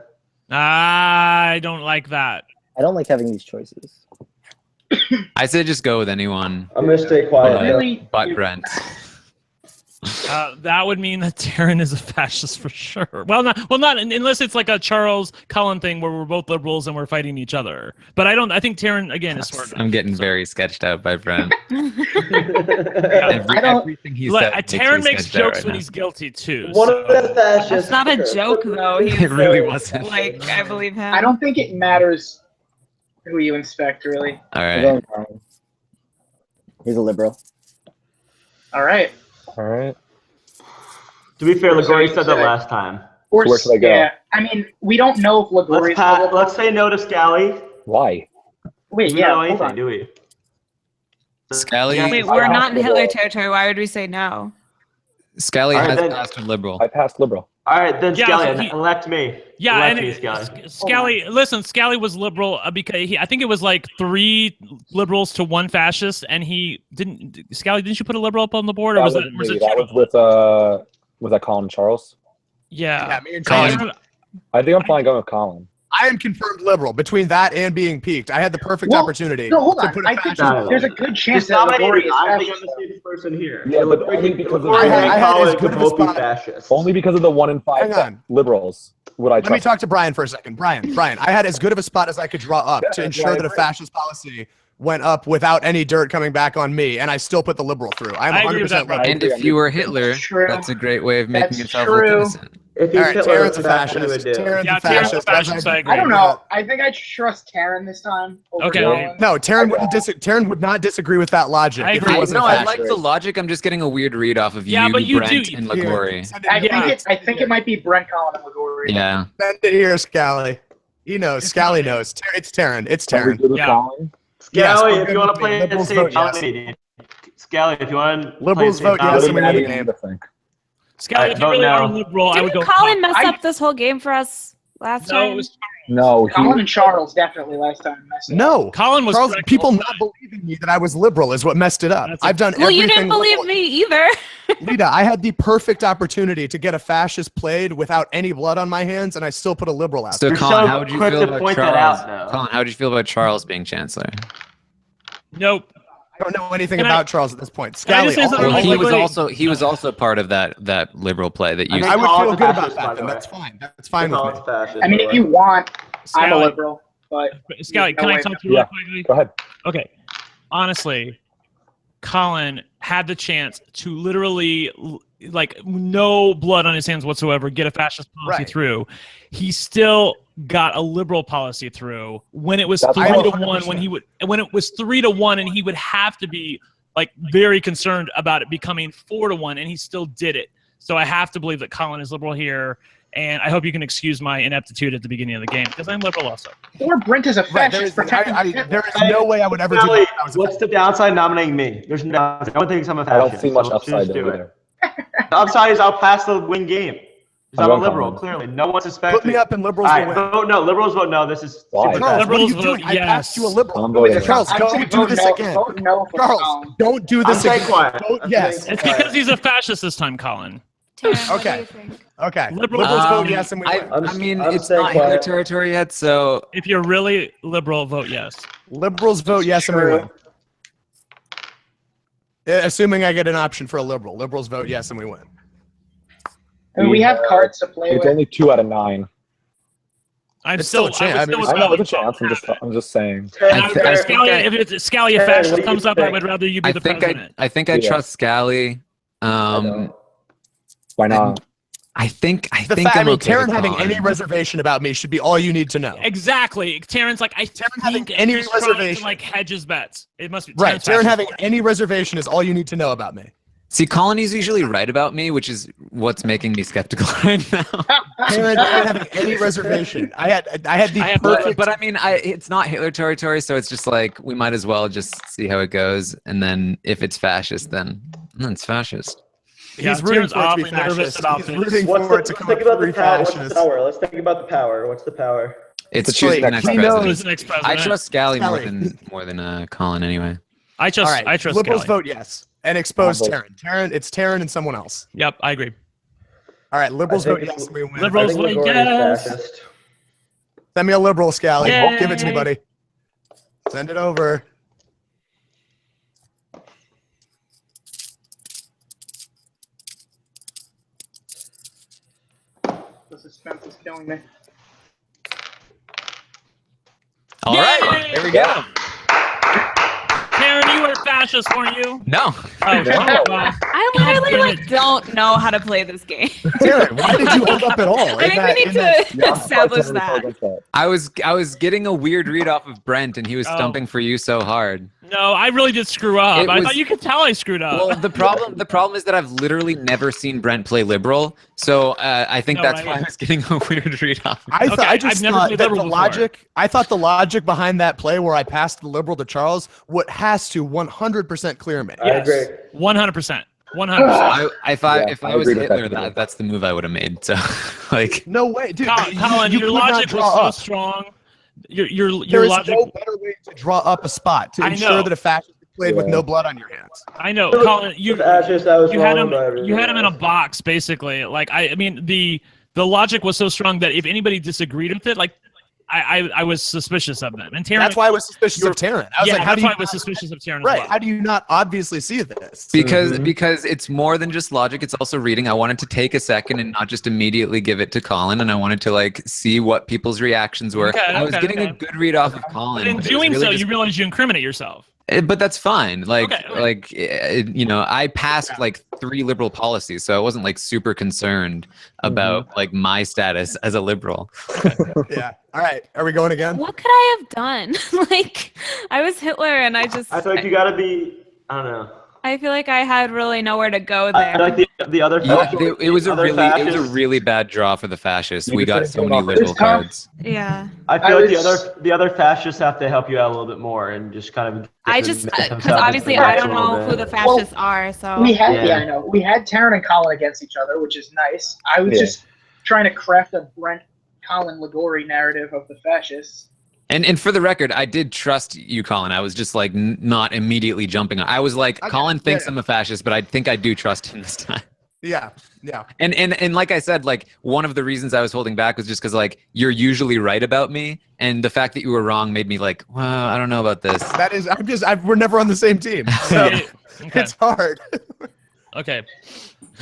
I don't like that. I don't like having these choices. I say just go with anyone. I'm gonna stay quiet. Really? But Brent. That would mean that Taran is a fascist for sure. Well, not unless it's like a Charles Cullen thing where we're both liberals and we're fighting each other. But I think Taran again is smart. I'm getting very sketched out by Brent. Everything he said. Taran makes jokes when he's guilty too. One of the fascists. That's not a joke though. It really wasn't. Like I believe him. I don't think it matters who you inspect, really. All right. He's a liberal. All right. All right. To be fair, Gregori said that last time. Or, So where should I go? Yeah, I mean, we don't know if Gregori's. Let's say no to Scally. Why? Wait, We yeah, don't know hold anything, on. do we? Scally. Wait, we're not in Hitler territory. Why would we say no? Scally All right, has then. passed a liberal. I passed liberal. All right, then Yeah, Scally, so elect me. Yeah, elect and me, Scally. Scally. Listen, Scally was liberal because I think it was like 3 liberals to 1 fascist, and he didn't. Scally, didn't you put a liberal up on the board, or was it? That was was that Colin and Charles? Yeah. me and Colin. Colin. I think I'm fine going with Colin. I am confirmed liberal. Between that and being peaked, I had the perfect opportunity. No, hold to on. put a I think fascist- there's a good chance Just that nominate Gregori me. is I think I'm fascist. the safest person here. Yeah, but only because of Gregori I had and as Colin good could of a both be spot. fascists. Only because of the 1 in 5 Hang on. liberals would I Let me trust. talk to Brian for a second. Brian, I had as good of a spot as I could draw up to ensure I that a agree. fascist policy went up without any dirt coming back on me, and I still put the liberal through. I'm I agree 100% with that, liberal. Brian. And if you were Hitler, That's true. that's a great way of making That's yourself true. look innocent. If All he's right, Hitler, Taran's a that's what he would fascist. do. Taran's Yeah, a Taran's a fascist. fascist, I agree. I don't know. I think I trust Taran this time. Over Okay. Colin. No, Taran would not disagree with that logic. I if agree. he wasn't No, a I fascist. like the logic. I'm just getting a weird read off of Yeah, you, but you Brent, do- and Lagori. I think it might be Brent, Colin, and Gregori. Yeah. Send it here, Scally. He knows. Scally knows. It's Taran. It's Are we Taran. good with Yeah. Colin? Yes, Scally, we're if good you want with to play it liberals safe, vote yes. nominate. Scally, if you want to Liberals vote yes, What and do we we win the need game. to think? Scally, if you vote really are no. liberal, I would go. Didn't Colin mess I- up this whole game for us last No, time? it was No, Colin and Charles definitely last time. messed up. No. Colin was Charles, correct people all the not time. believing me that I was liberal is what messed it up. That's I've done Well, everything. you didn't believe liberal. me either. Lita, I had the perfect opportunity to get a fascist played without any blood on my hands, and I still put a liberal out So, there. You're Colin, so how would you quick feel to about point that Charles? out, though. Colin, how would you feel about Charles being chancellor? Nope. I don't know anything Can I- about Charles at this point. Can I Scally, just say all something I Well, really know- he was also part of that liberal play that you. think I would Colin's feel a good about fascist, by that. the Then way. that's fine. That's fine with Colin's me. fascist, I mean, by the if way. you want, I'm a Scally, liberal, but Scally, can I talk to you Yeah. real quickly? Go ahead. Okay. Honestly, Colin had the chance to literally, like, no blood on his hands whatsoever, get a fascist policy Right. through. He still got a liberal policy through when it was That's 3 to 1. 100%. When it was 3 to 1, and he would have to be like very concerned about it becoming 4 to 1, and he still did it. So I have to believe that Colin is liberal here. And I hope you can excuse my ineptitude at the beginning of the game because I'm liberal also. or Brent is a Right, there fascist. is, there is no way I would ever do Scally, that. if I was a what's the downside nominating me? There's no downside. No one thinks I'm a I don't fascist. see much so upside just there do it. either. The upside is I'll pass the win game. 'Cause I'm a I'm liberal, going clearly. No one suspects Put me up and liberals All will right, win. vote no. Liberals vote no. This is Why? super Charles, bad. what are you Liberals doing? vote I passed you a yes. liberal. I'm voting Charles, I'm don't saying do vote this no, again. vote no for Charles, Colin. don't do I'm this staying again. quiet. Vote I'm yes. staying It's quiet. because he's a fascist this time, Colin. Taran, what do Okay. you think? Okay. Liberals Liberals vote Um, yes and we win. I'm I mean, I'm it's staying not Hitler quiet. territory yet, so If you're really liberal, vote yes. Liberals vote yes and we True. win. Assuming I get an option for a liberal. Liberals vote yes and we win. And we have cards to play It's with. only 2 out of 9. I'm It's still a chance. I mean, I know it's a chance. I'm just saying. I think If it's Scally a Taran, fascist, what do you thumbs up. I think? would rather you be I the think president. I Yeah. trust Scally. Why not? I think I'm okay Taran with having Colin. any reservation about me should be all you need to know. Exactly. Taran's like, Taran having think any he's trying to reservation. like hedge his bets. It must be Right. Taran's Taran having any reservation is all you need to know about me. See, Colin is usually right about me, which is what's making me skeptical right now. Taran having any reservation. I had the perfect. But I mean, it's not Hitler territory, so it's just like we might as well just see how it goes, and then if it's fascist, then it's fascist. He's rooting for it to be fascist. He's rooting for it to come up free fascist. Let's think about the power. What's the power? It's choosing the next president. president. I trust Scally more than Colin anyway. I trust. All right. I trust. Liberals Scally. vote yes and expose Taran. It's Taran and someone else. Yep, I agree. All right. Liberals vote yes. And we win. Liberals vote yes. Send me a liberal, Scally. Yay. Give it to me, buddy. Send it over. The suspense is killing me. All right, there we go. Taran, you were fascist, weren't you? No. Oh, well. I literally don't know how to play this game. Taran, why did you hold up at all? I think we need to establish that. I was getting a weird read off of Brent, and he was stumping for you so hard. No, I really did screw up. I thought you could tell I screwed up. Well, the problem is that I've literally never seen Brent play liberal, so I think that's why I was getting a weird read off. I thought the logic behind that play where I passed the liberal to Charles has to 100% clear me. I agree. 100%. 100%. If I was Hitler, that's the move I would have made. So, like, no way, dude. Colin, your logic was so strong. Your There's logic. no better way to draw up a spot to ensure that a fascist played with no blood on your hands. I know, Colin. You had him in a box, basically. Like I mean, the logic was so strong that if anybody disagreed with it, like I was suspicious of them. And Taran, that's why I was suspicious of Taran. I was like, that's why I was suspicious of Taran. Right? As well. How do you not obviously see this? Because it's more than just logic. It's also reading. I wanted to take a second and not just immediately give it to Colin, and I wanted to like see what people's reactions were. I was getting a good read off of Colin. But in doing so, you realize you incriminate yourself. But that's fine. I passed like 3 liberal policies, so I wasn't like super concerned about like my status as a liberal. Yeah. All right. Are we going again? What could I have done? Like, I was Hitler, and I feel like you gotta be. I don't know. I feel like I had really nowhere to go there. I like the other. It was a really bad draw for the fascists. We got so many liberal cards. Yeah. I feel like the other fascists have to help you out a little bit more and just kind of. Because obviously I don't know who the fascists are, so. We had I know we had Taran and Colin against each other, which is nice. I was just trying to craft a Brent Colin Ligori narrative of the fascists. And for the record, I did trust you, Colin. I was just like not immediately jumping on. I was like, Colin thinks I'm a fascist, but I think I do trust him this time. Yeah. And like I said, like one of the reasons I was holding back was just because like you're usually right about me, and the fact that you were wrong made me like, well, I don't know about this. That is, we're never on the same team, so it's hard. Okay.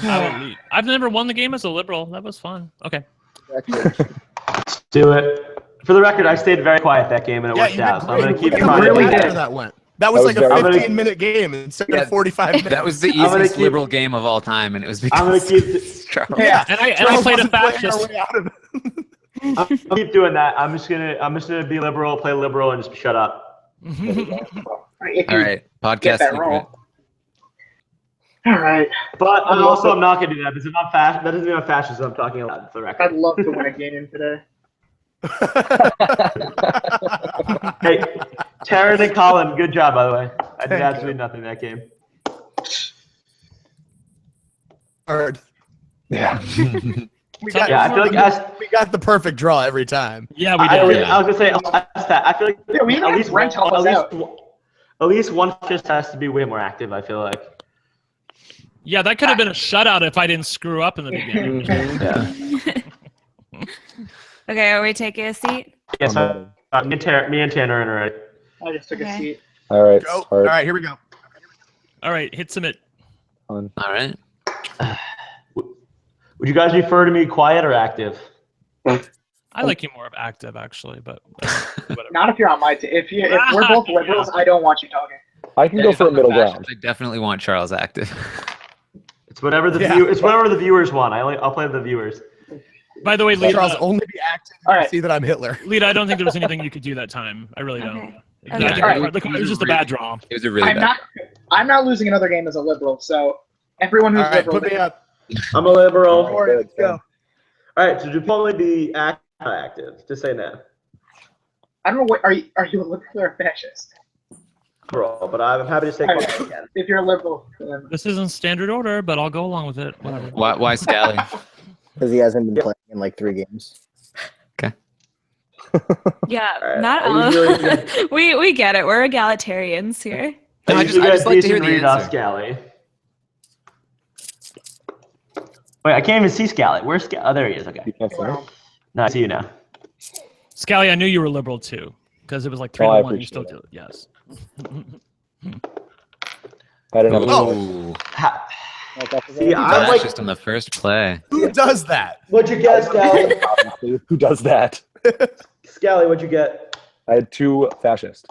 I will lead. I've never won the game as a liberal. That was fun. Okay. Let's do it. For the record, I stayed very quiet that game, and it worked out. So I'm going to keep in mind. That was like a 15-minute game instead of 45 minutes. That was the easiest liberal game of all time, and it was because I'm going to keep. Yeah, and I played a fascist. I'm going to keep doing that. I'm just gonna be liberal, play liberal, and just shut up. All right, podcast secret. All right, but I'm not going to do that because that doesn't mean I'm fascist. I'm talking about for the record. I'd love to win a game today. Hey, Taran and Colin, good job, by the way. I did absolutely nothing that game. Hard. Yeah. I feel like we got the perfect draw every time. Yeah, we did. I was gonna say I feel like we at least one fist has to be way more active. I feel like. Yeah, that could have been a shutout if I didn't screw up in the beginning. Okay, are we taking a seat? Yes, me and Tanner are already. I just took a seat. All right. Go. All right, here we go. All right, hit submit. All right. Would you guys prefer to me quiet or active? I like you more of active, actually, but whatever. Not if you're on my team. If we're both liberals, I don't want you talking. I can go for a middle ground. I definitely want Charles active. It's whatever the It's whatever the viewers want. I'll play the viewers. By the way, Lita, Charles, only be active. All right. See that I'm Hitler. Lita, I don't think there was anything you could do that time. I really don't. Okay. It was just a bad draw. It was a really bad. I'm not losing another game as a liberal. So everyone who's liberal, put me up. I'm a liberal. All right, let's go. All right, so do you only be active? Just say no. I don't know what are you a liberal or a fascist? Liberal, but I'm happy to say Right. If you're a liberal, then... This isn't standard order, but I'll go along with it. Whatever. Why Scally? Because he hasn't been playing in like 3 games. Okay. Yeah, Right. not all. We get it. We're egalitarians here. No, I just like to hear the answer. Scally. Wait, I can't even see Scally. Where's Scally? Oh, there he is. Okay. No, I see you now. Scally, I knew you were liberal too, because it was like 3-1. You still do it. Yes. I don't know. Oh. See, I'm like just on the first play. Who does that? What'd you get, Scally? Who does that? Scally, what'd you get? I had 2 fascists.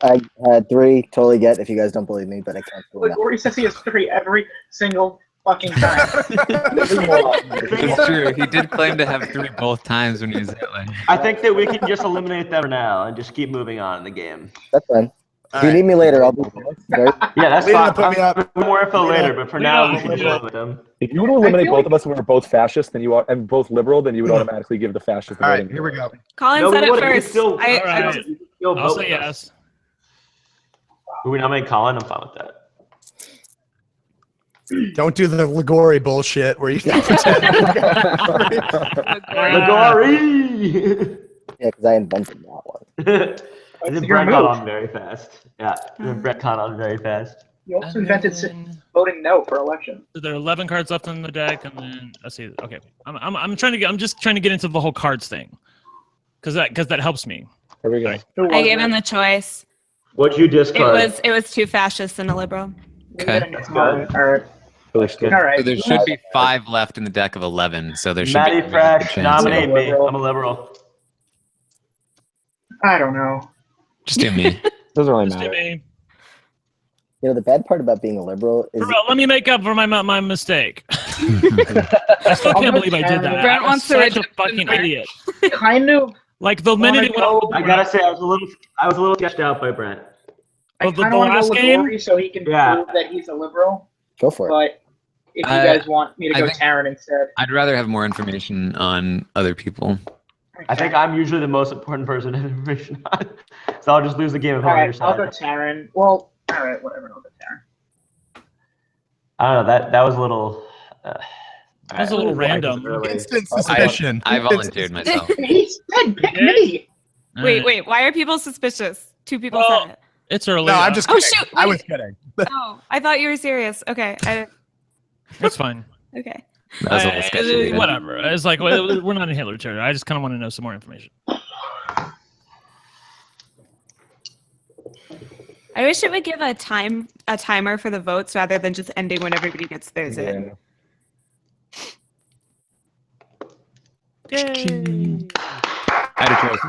I had 3. Totally get if you guys don't believe me, but I can't. Corey says he has 3 every single fucking time. It's true. He did claim to have 3 both times when he was Hitler. I think that we can just eliminate them for now and just keep moving on in the game. That's fine. If you need me later, I'll be there. Yeah, that's Lita, fine. put me up. More info later, but for now, we can Lita. deal with them. If you were to eliminate both of us when we were both fascist, then you are, and both liberal, then you would automatically give the fascist the All right, voting. here we go. Colin No, said we it wouldn't. We first. still- All right. You'll I'll vote say with us. yes. Will we nominate Colin? I'm fine with that. Don't do the Ligori bullshit where you pretend. Ligori! Yeah, because I invented that one. I think Brett got on very fast. Yeah, Brett caught on very fast. You also invented voting no for election. So there are 11 cards left in the deck, and then let's see. Okay, I'm just trying to get into the whole cards thing, because that helps me. Here we go. I gave him the choice. What'd you discard? It was 2 fascists and a liberal. Okay. All right. Really good. All right. So there should be 5 left in the deck of 11. So there should Matty be a Fresh, good chance. nominate me. I'm a liberal. I don't know. Just do me. Doesn't really Just do matter. me. You know, the bad part about being a liberal is Let me make up for my mistake. I still can't believe I did that. Brent I was wants to such a reject fucking idiot. Kind of. Like the minute it went over, I gotta say, I was a little sketched out by Brent. I the kind of want to last go game? Ligori so he can Yeah. prove that he's a liberal. go for it. But if you guys want me to I go think- Taran instead, I'd rather have more information on other people. I think I'm usually the most important person to have information on. So I'll just lose the game if All I'm on your right, I'll side. go Taran. Well, all right, whatever. I'll go Taran. I don't know. That was a little. That was a little random. Instant suspicion. I volunteered myself. He said, "Pick me." Wait. Why are people suspicious? 2 people Well, said it. It's early. No, I'm just Oh, kidding. shoot, I wait. was kidding. Oh, I thought you were serious. Okay. That's fine. Okay. That was a little sketchy. Whatever. It's like we're not in Hitler territory. I just kind of want to know some more information. I wish it would give a timer for the votes rather than just ending when everybody gets theirs in. Yay. I had a choice.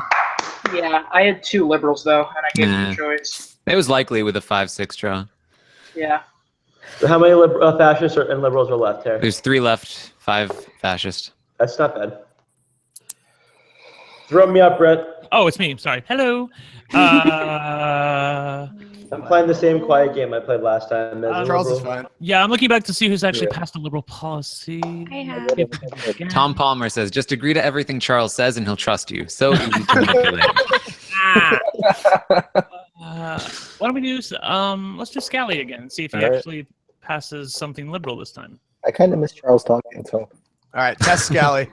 Yeah, I had 2 liberals though, and I gave him Nah. a choice. It was likely with a 5-6 draw. Yeah. So how many fascists and liberals are left here? There's 3 left, 5 fascist. That's not bad. Throw me up, Brett. Oh, it's me. Sorry. Hello. I'm playing the same quiet game I played last time. As a Charles is liberal. fine. Yeah, I'm looking back to see who's actually Yeah. passed the liberal policy. I have. Tom Palmer says, just agree to everything Charles says and he'll trust you. So easy to manipulate. Why don't we do? Let's do Scally again. See if he All right. actually passes something liberal this time. I kind of miss Charles talking. Let's hope. All right, test Scally.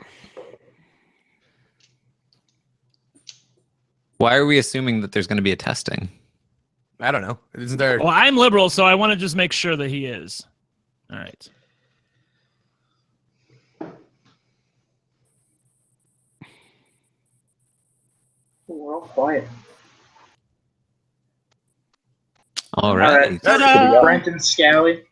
Why are we assuming that there's going to be a testing? I don't know. Isn't there? Well, I'm liberal, so I want to just make sure that he is. All right. We're all quiet. All right. All Ta-da! Brent and Scally.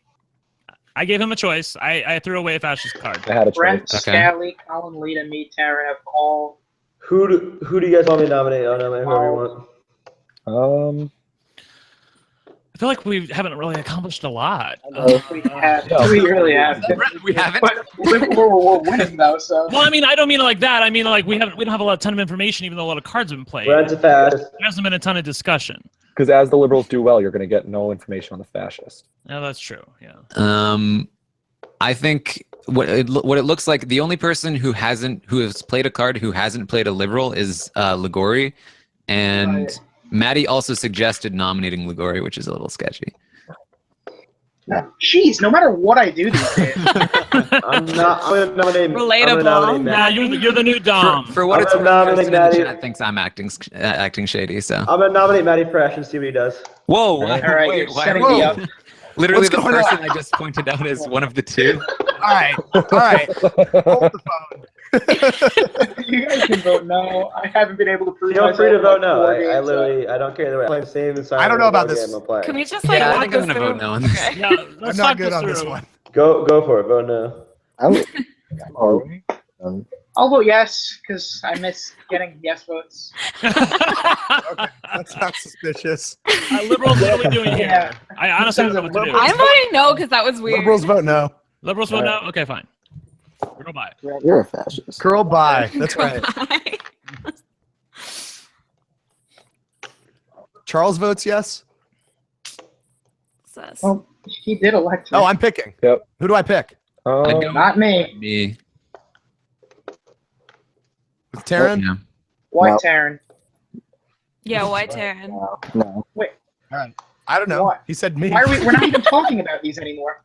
I gave him a choice. I threw away a fascist card. I had a choice. Brent, Okay. Scally, Colin, Lita, me, Taran have all. Who do you guys want me to nominate? I'll nominate whoever you want. I feel like we haven't really accomplished a lot. We really have. We haven't. But we're winning though, so. Well, I mean, I don't mean it like that. I mean, like we don't have a ton of information, even though a lot of cards have been played. Brent's a fascist. There hasn't been a ton of discussion. Because as the liberals do well, you're going to get no information on the fascist. Yeah, that's true. Yeah. I think what it looks like, the only person who has played a card who hasn't played a liberal is Ligori, and Maddie also suggested nominating Ligori, which is a little sketchy. Jeez, no matter what I do these days. I'm gonna nominate. Relatable. Yeah, you're the new Dom. For what it's worth, Kristen in the chat thinks I'm acting shady. So I'm gonna nominate Maddie Fresh and see what he does. Whoa! All right, wait, you're why setting are me we- up. Literally, What's the going person on? I just pointed out is one of the two. All right. Hold the phone. You guys can vote no. I haven't been able to prove Feel myself. free to in vote like no. 4 I games, literally, I don't care either way. I'm same and I don't know about this. Can we just like Yeah, I walk think I'm us gonna through? vote no on this. Okay. Yeah, I'm let's not talk good this on this through. one. Go for it. Vote no. I'll vote yes, because I miss getting yes votes. Okay, that's not suspicious. Liberals, what are we doing here? Yeah. I honestly don't know what to do. I'm voting no because that was weird. Liberals vote no. Liberals vote no? Okay, fine. Girl, bye. You're a fascist. Curl by. That's right. Charles votes yes. Sus. Well, he did elect me. Oh, I'm picking. Yep. Who do I pick? I'd go Not me. me. With Taran? Yeah. White No. Taran. Yeah, White Taran. No. I don't know. What? He said me. Why are we're not even talking about these anymore.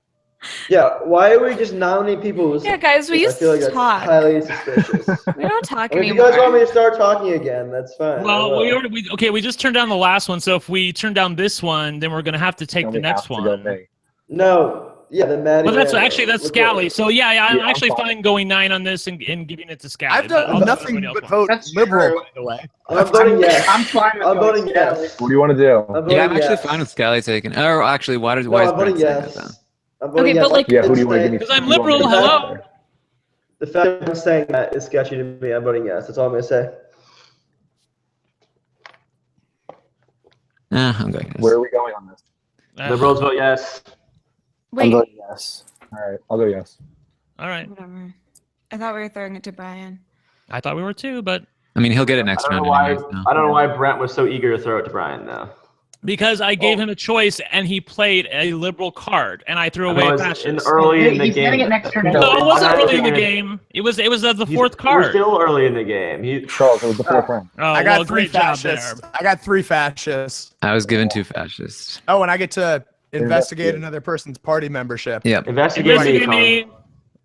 Yeah. Why are we just nominating people? Who's, Yeah, guys, we I used feel like to that's talk. highly suspicious. We don't talk If you anymore. guys want me to start talking again, that's fine. I Well, will. we just turned down the last one, so if we turn down this one, then we're going to have to take Then the we next have to go one. me. No. Yeah, the Maddie. Well, that's Randall. that's Look Scally. what- So yeah, I'm Yeah, I'm actually fine. fine going 9 on this and giving it to Scally. I've done nothing but vote That's liberal, true. by the way. I'm voting yes. I'm fine with I'm going voting Scally. yes. What do you want to do? I'm voting Yeah, I'm actually yes. fine with Scally taking. Oh, actually, why is No, Brent I'm voting saying that? yes. Though? I'm voting Okay, yes. but, like- Yeah, who do you want to give me? Because I'm who do you want me to liberal, give me? hello? The fact that I'm saying that is sketchy to me. I'm voting yes. That's all I'm gonna say. I'm going. Yes. Where are we going on this? Liberals vote yes. I'm Wait, voting yes. All right, I'll go yes. All right. whatever. I thought we were throwing it to Brian. I thought we were too, but I mean, he'll get it next I don't round know why. anyways. No. I don't know why Brent was so eager to throw it to Brian though. because I gave him a choice and he played a liberal card and I threw away It a was fascist. early in the He's game. getting it next turn No, it wasn't I'm early in the gonna- game. It was the He's- fourth We're card. still early in the game. Charles, it was the fourth round. Oh, I got well, 3 great job there. fascists. I got 3 fascists. I was given 2 fascists. Oh, and I get to investigate Investigate. another person's party membership. Yep. Investigate me, Investigate Colin. me.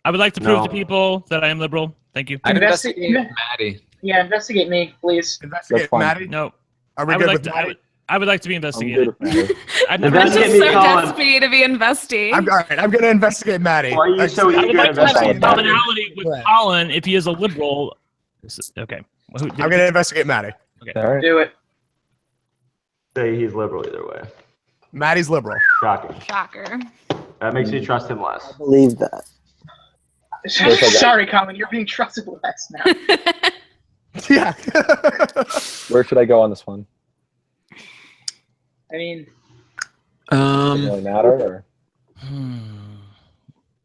I would like to prove No. to people that I am liberal. Thank you. I'd Investi- investigate Maddie. Yeah, investigate me, please. Investigate That's fine. Maddie. No, Are we I would good like with to. Maddie? I would like to be I'm good investigated. with that. I've never. Brent's Investigate just me, so Colin. desperate to be investing. All right, I'm going to investigate Maddie. Why are you so I would eager like to to have some investigate Maddie? commonality with Right. Colin if he is a liberal. Okay. I'm going to investigate Maddie. All right. Do it. Say he's liberal either way. Maddie's liberal. Shocking. Shocker. That makes me trust him less. I believe that. Sorry, Colin, you're being trusted less now. Yeah. Where should I go on this one? I mean, Doesn't really matter. Or?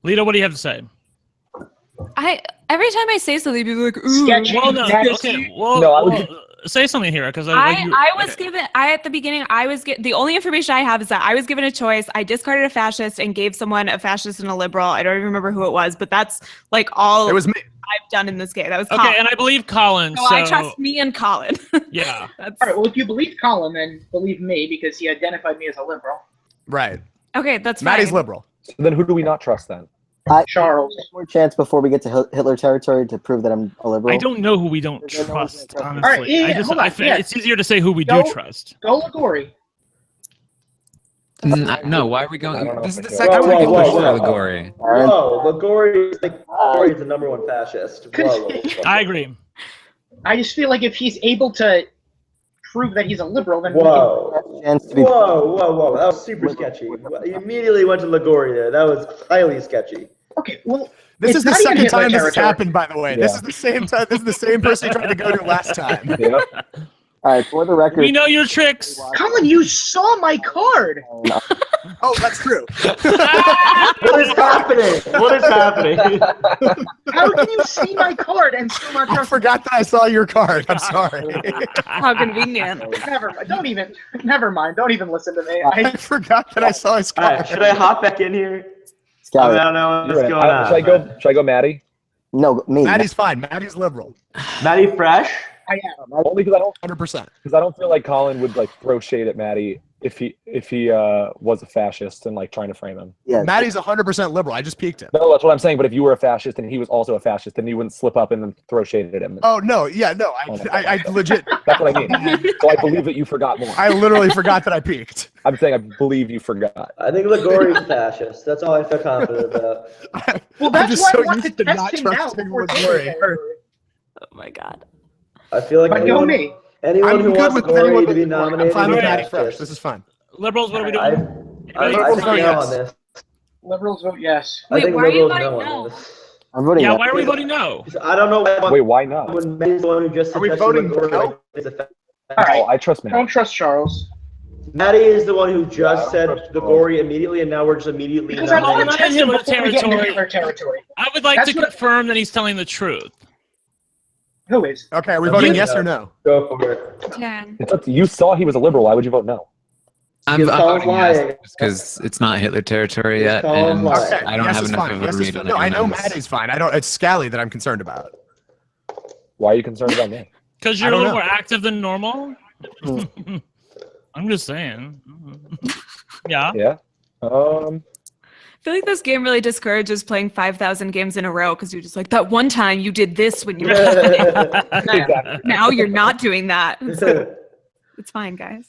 Lito, what do you have to say? Every time I say something, people are like, ooh. sketchy. Well, no, That's- okay. Well, No, I would- say something here because I was given at the beginning the only information I have is that I was given a choice. I discarded a fascist and gave someone a fascist and a liberal. I don't even remember who it was, but that's like all It was me. I've done in this game. That was Okay, Colin. and I believe Colin. So So I trust me and Colin. yeah. That's, All right, well, if you believe Colin, then believe me because he identified me as a liberal. Right. okay, that's Maddie's fine. liberal. So then who do we not trust then? Charles. One more chance before we get to Hitler territory to prove that I'm a liberal. I don't know who we don't I don't know who we trust. don't trust. Honestly, All right, yeah, hold on, I feel yeah. it's easier to say who we Go- do trust. Go Ligori. No, why are we I don't going? know This is if the I second do. time you Whoa, pushed whoa, for whoa. Ligori. Whoa, Ligori is like Ligori is the #1 fascist. Whoa. I agree. I just feel like if he's able to prove that he's a liberal, then we Whoa. Chance to be Whoa. That was super sketchy. You immediately went to Ligori there. That was highly sketchy. can. Okay, well, This it's is the not even second Hitler time this has territory. happened, by the way. This Yeah. is the same time. This is the same person you tried to go to last time. Yeah. All All right, for the record. We know your tricks. Colin, you saw my card. Oh, that's true. What is happening? What is happening? How can you see my card and still not I trust? forgot that I saw your card. I'm sorry. How convenient. Never mind. Never mind. Don't even listen to me. I forgot that I saw his All card. right, should I hop back in here? Scally. I don't know what's You're going in. on. Should I go Maddie? No, me. Maddie's fine. Maddie's liberal. Maddie Fresh? I am. Only because 100%. I don't feel like Colin would like throw shade at Maddie if he was a fascist and like trying to frame him. Yeah. Maddie's 100% liberal. I just peeked him. No, that's what I'm saying. But if you were a fascist and he was also a fascist, then you wouldn't slip up and then throw shade at him. Oh, no. Yeah, no. I legit. That's what I mean. So I believe that you forgot more. I literally forgot that I peeked. I'm saying I believe you forgot. I think Ligori's fascist. That's all I feel confident about. Well, I'm that's just why so I want to used to test not him now trusting before Ligori. Oh my god. I feel like But go me. anyone I'm who good wants with Ligori anyone to be but Ligori. nominated. I'm fine with is Maddie fascist. Fresh. This is fine. Liberals, what are we doing? I Liberals think vote no yes. on this. Liberals vote yes. I Wait, think why are you liberals voting no no? on this. I'm voting. Yeah, yes. why are we voting no? I don't know why. Wait, why not? When Maddie's the one who just Are we suggested voting Ligori no? is a fascist. All right. Oh, I trust Maddie. Don't trust Charles. Maddie is the one who just Yeah, I don't said trust Ligori immediately, and now we're just immediately Because I want nominating. to test him Hitler before we get into territory. Hitler territory. I would like That's to what- confirm that he's telling the truth. Who is? Okay, are we voting You- yes or no? Go for it. Taran. You saw he was a liberal. Why would you vote no? I'm Because Colin's voting yes lying. because it's not Hitler territory yet, Colin's and lying. Okay, I don't yes have is enough fine. of a Yes is read fine. on No, I know everyone else. Maddie's fine. I don't. It's Scally that I'm concerned about. Why are you concerned about me? Because I you're a don't little know. more active than normal. I'm just saying. Yeah. Yeah. I feel like this game really discourages playing 5,000 games in a row because you're just like, that one time you did this when you were Exactly. now you're not doing that. It's fine, guys.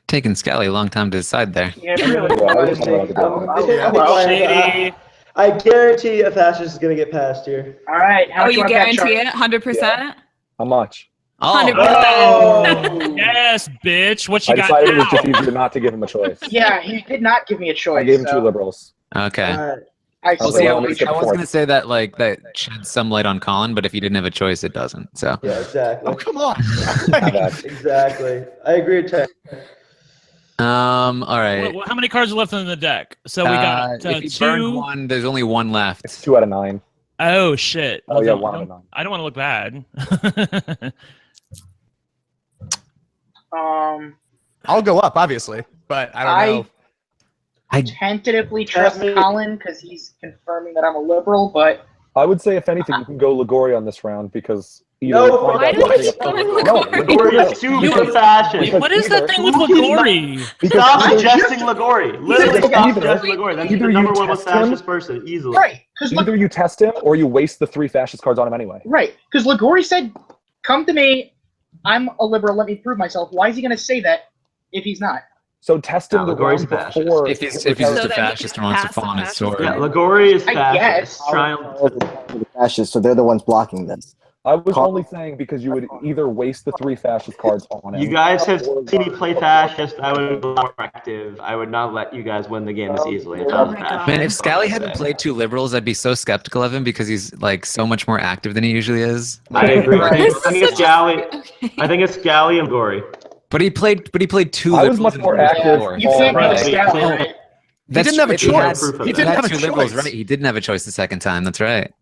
Taking Scally a long time to decide there. Yeah, really. Yeah, I was just wondering about Shady. I guarantee a fascist is going to get passed here. All right. How Oh, much you want to bet, guarantee Charles? it? 100%? How much? Oh, 100%. Oh! Yes, bitch. What I you got decided it was now? just easier not to give him a choice. Yeah, he did not give me a choice. I gave him so two liberals. okay. Alright. I Well, See, I let me was, skip I was forward. gonna say that like that sheds some light on Colin, but if you didn't have a choice, it doesn't. So Yeah, exactly. Oh, come on. My bad. Exactly. I agree with Ted. all right. How many cards are left in the deck? So we got if you burned two. one, there's only one left. It's 2 out of 9. Oh shit! Oh, yeah, don't- 1 out of 9. I don't want to look bad. I'll go up, obviously, but I don't know. tentatively trust Colin because he's confirming that I'm a liberal, but I would say, if anything, you can go Ligori on this round because either No, we find why out do something you about- go No, Ligori? Ligori is too fascist. Wait, what is that thing with Who Ligori? Stop Because suggesting Ligori. Literally Because stop either- suggesting Ligori. That's either the you number one most test him- fascist person, easily. right, because either you test him or you waste the 3 fascist cards on him anyway. Ligori said, "Come to me, I'm a liberal. Let me prove myself." Why is he going to say that if he's not? So test him No, the Ligori's round fascist. before. If he's Hitler just So a that he fascist can and wants to pass fall on the his fascist sword. Yeah, Ligori is I fascist. guess. Trying. Fascists, so they're the ones blocking this. I was only saying because you would either waste the 3 fascist cards on him. You guys have or- seen me play fascist. I would be more active. I would not let you guys win the game this easily. Oh my God. Man, if Scally hadn't played 2 liberals, I'd be so skeptical of him because he's like so much more active than he usually is. I agree. I This think is it's Galley. Okay. I think it's Galley and Gory. But he played 2 I was liberals much in more the active. before. You can't Right. really scout, right? That's didn't have a true. choice. He He didn't had have a 2 liberals, choice. right? He didn't have a choice the second time. That's right.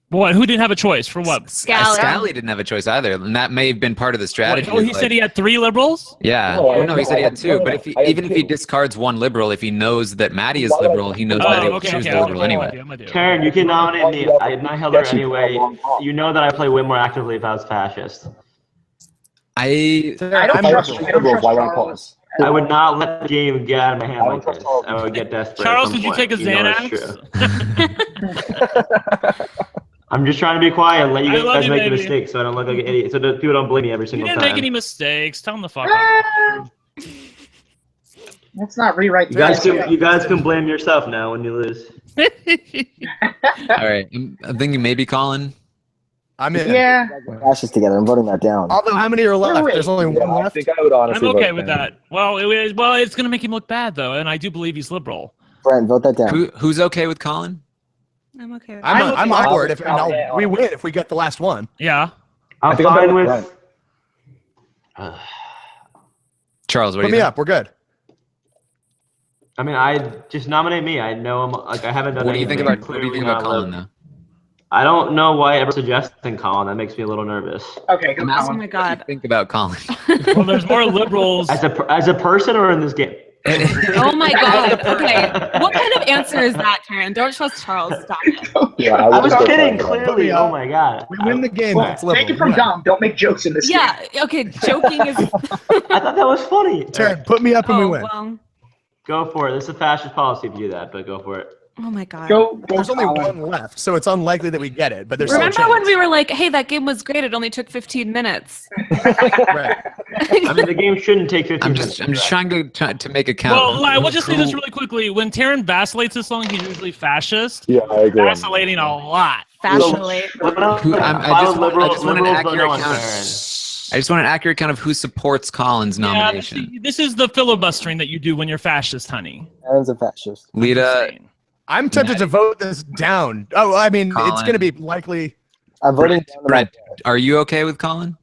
What? Who didn't have a choice for what? Scally. Didn't have a choice either, and that may have been part of the strategy. Oh, he like- said he had 3 liberals. Yeah. No, Oh, no, he said he had 2. no, But if he, I had even if he 2. discards 1 liberal, if he knows that Maddie is Why- liberal, he knows Oh, Maddie will okay, choose okay. the liberal anyway. I'm with you. Karen, you can nominate me. I'm not Hitler anyway. You know that I play way more actively if I was fascist. I don't I'm trust. liberal. I don't trust Why would I Charles. I would not let the game get out of my hand I don't like trust this. Charles. I would get desperate. Charles, at did some you take a point. You know it's Xanax? true. I'm just trying to be quiet and let you I love guys you, make the baby. mistakes so I don't look like an idiot. So that people don't blame me every You single didn't time. make any mistakes. Tell him the fuck Ah! off. Let's not rewrite You guys this. can you guys can blame yourself now when you lose. All right. I'm thinking maybe Colin. I'm in. Yeah. Fascists together. I'm voting that down. Although, how many are left? Wait. There's only Yeah, one I left. think I would honestly I'm okay vote with down. that. Well, it's going to make him look bad though, and I do believe he's liberal. Brent, vote that down. Who's okay with Colin? I'm okay with that. I'm on board. We win if we get the last one. Yeah. I'm fine with. Charles, what Put do me you up. We're good. I mean, I just nominate me. I know him. Like I haven't done. What do you think about Colin Colin though? I don't know why ever suggesting Colin. That makes me a little nervous. Okay, go Oh Colin. my god. Think about Colin. Well, there's more liberals. As a person or in this game? Oh my god. Okay. What kind of answer is that, Taran? Don't trust Charles. Stop it. Yeah, I was just go kidding. Colin. Clearly. Oh my god. We win the game. Well, It's liberal. take it from Dom. Don't make jokes in this game. Yeah. Okay. Joking is. I thought that was funny. Taran, put me up and we win. Well. Go for it. This is a fascist policy if you do that, but go for it. Oh my god. Go There's only Colin. one left, so it's unlikely that we get it. But there's Remember still a when chance. we were like, "Hey, that game was great. It only took 15 minutes." Right. I mean, the game shouldn't take 15 I'm minutes. just trying to make a count. Well, I will just say this really quickly. When Taran vacillates this long, he's usually fascist. Yeah, I agree. Vacillating a lot. Fashionably. I just want an accurate count. Taran. I just want an accurate count of who supports Colin's Yeah, nomination. this is the filibustering that you do when you're fascist, honey. Aaron's a fascist. Lita, I'm tempted to vote this down. Oh, I mean, Colin. it's going to be likely. I'm voting down Brett, are you okay with Colin?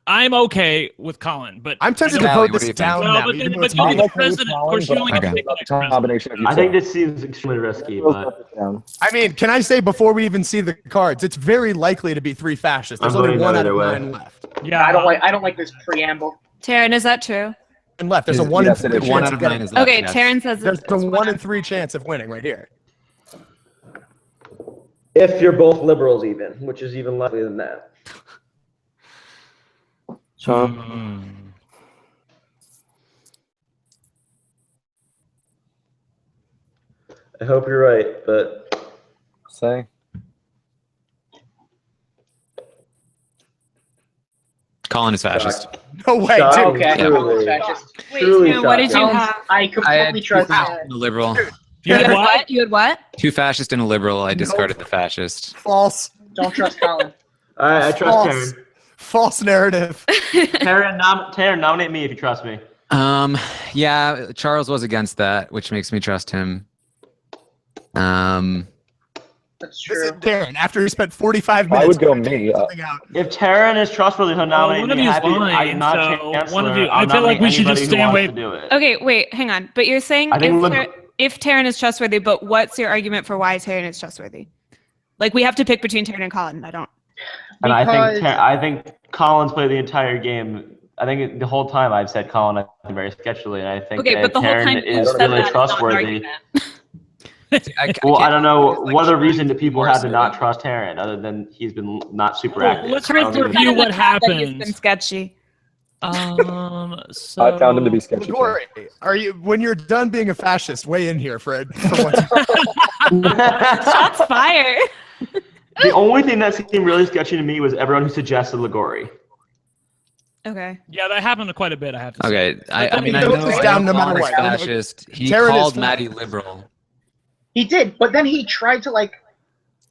I'm okay with Colin, but I'm tempted I to don't- Allie, vote what do this you think? down Well, now. but even then, though it's but you'll be not- the president. Of course, you only get to pick the next president. Combination of you I two. think this seems extremely risky, but down. I mean, can I say before we even see the cards, it's very likely to be 3 fascists. There's I'm only voting one no out of either way. 9 left. Yeah, I don't like this preamble. Taran, is that true? And left. There's a Is- 1 yes, in it 3 is. One chance out of of 9 getting. is left. Okay, yes. Taran says There's it's a 1 in 3 chance of winning right here. if you're both liberals, even, which is even likely than that. I hope you're right, but Say. Colin is fascist. No way, Shock. dude. Okay, Yeah. Colin's fascist. Truly Taran, what did you shocking. have? I I completely had two trust fascists Aaron. and a liberal. You had what? You had what? 2 fascist and a liberal. I discarded the fascist. False. Don't trust Colin. All right, I trust False. Taran. False narrative. Taran, nominate me if you trust me. Yeah, Charles was against that, which makes me trust him. That's This true. is Darren. After he spent 45 minutes. I would go me. something out. If Taran is trustworthy, he'll nominate one of me. you is Happy, fine, I'm not so chancellor. one of you- I'll I feel like nominate we should just anybody stay who wants away- to do it. Okay, wait, hang on. But you're saying I think if Taran is trustworthy, but what's your argument for why Taran is trustworthy? Like we have to pick between Taran and Colin. I don't. And Because- I think Colin's played the entire game. I think the whole time I've said Colin acted very sketchily, and I think Okay, that but the whole Taran time is you said really that is not an trustworthy. argument. Well, I don't know what other reason do do people have to not trust Taran other than he's been not super Well, active. let's I don't review think- what That he's been happens. sketchy. So I found him to be sketchy. too. Liguori, are you when you're done being a fascist? Weigh in here for once. Shots fired. The only thing that seemed really sketchy to me was everyone who suggested Ligori. Okay. Yeah, that happened quite a bit. I have to say. Okay, I mean, I Vote know this down no matter Colin's what. fascist. He Taran is called fine. Maddie liberal. He did, but then he tried to like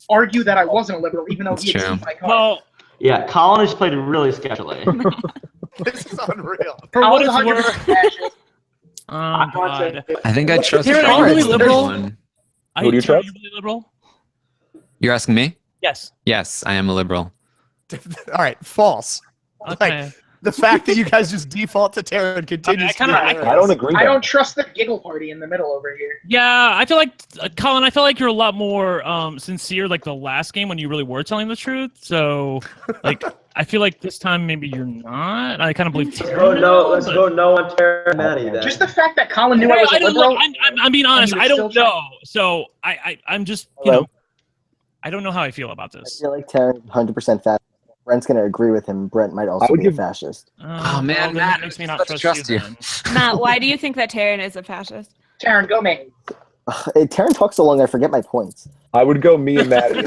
argue that I wasn't a liberal, even though That's he had true. seen my card. Well, Yeah, Colin has played really sketchily. This is unreal. for what Colin's it's 100% worth. fascist. Oh God. I think I trust Taran, are you Charles really on this liberal? one. Who do you Taran, trust? you really liberal? You're asking me? Yes. Yes, I am a liberal. All right, false. Okay. The fact that you guys just default to Taran continues. I don't agree. I though. don't trust the giggle party in the middle over here. Yeah, I feel like Colin. I feel like you're a lot more sincere, like the last game when you really were telling the truth. So, like, I feel like this time maybe you're not. I kind of believe. Taran now, Let's but- go no on Taran and Maddie then. Just the fact that Colin knew I was a I don't liberal. look, I'm being honest. you were I don't still know. So I'm just Hello? I don't know how I feel about I this. feel like Taran 100% fascist. Brent's going to agree with him. Brent might also would be a give- fascist. Oh, man, well, then Matt, that makes me not let's trust, trust you. you. Then. Matt, why do you think that Taran is a fascist? Taran, go me. Taran talks so long, I forget my points. I would go me and Maddie.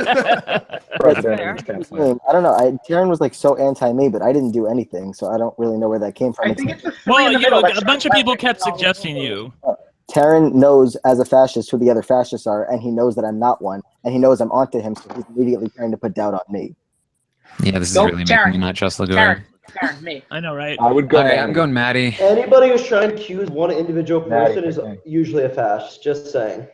President Fair. and chancellor. I don't know. Taran was like so anti-me, but I didn't do anything, so I don't really know where that came from. I think it's the three Well, in the you know, middle. a bunch of people kept suggesting you. Taran knows as a fascist who the other fascists are, and he knows that I'm not one, and he knows I'm onto him, so he's immediately trying to put doubt on me. Yeah, this is Go, really Taran. making me not trust Ligori. Taran, me. I know, right? I would go. All right, Maddie. I'm going Maddie. Anybody who's trying to accuse one individual Maddie, person is okay. usually a fascist. Just saying.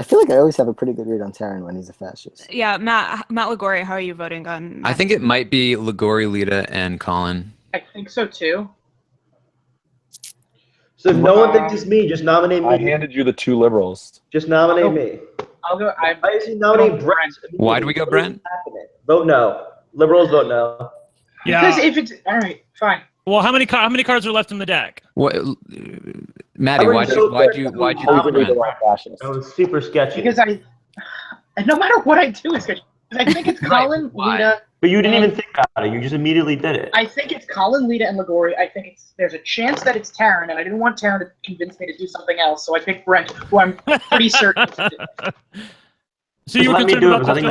I feel like I always have a pretty good read on Taran when he's a fascist. Yeah, Matt Liguori, how are you voting on? I think it might be Liguori, Lita, and Colin. I think so too. So if no one thinks it's me, just nominate me. I handed you the 2 liberals. Just nominate me. I'll go. I usually nominate Brent. Why do we go Brent? Vote no. Liberals vote no. Yeah. Because if it's all right, fine. Well, how many cards are left in the deck? What, Maddie? Why'd you vote Brent? That was super sketchy. Because no matter what I do, it's sketchy. I think it's Colin, Lita. But you didn't even think about it. You just immediately did it. I think it's Colin, Lita, and Liguori. I think there's a chance that it's Taran, and I didn't want Taran to convince me to do something else, so I picked Brent, who I'm pretty certain. So you were concerned about the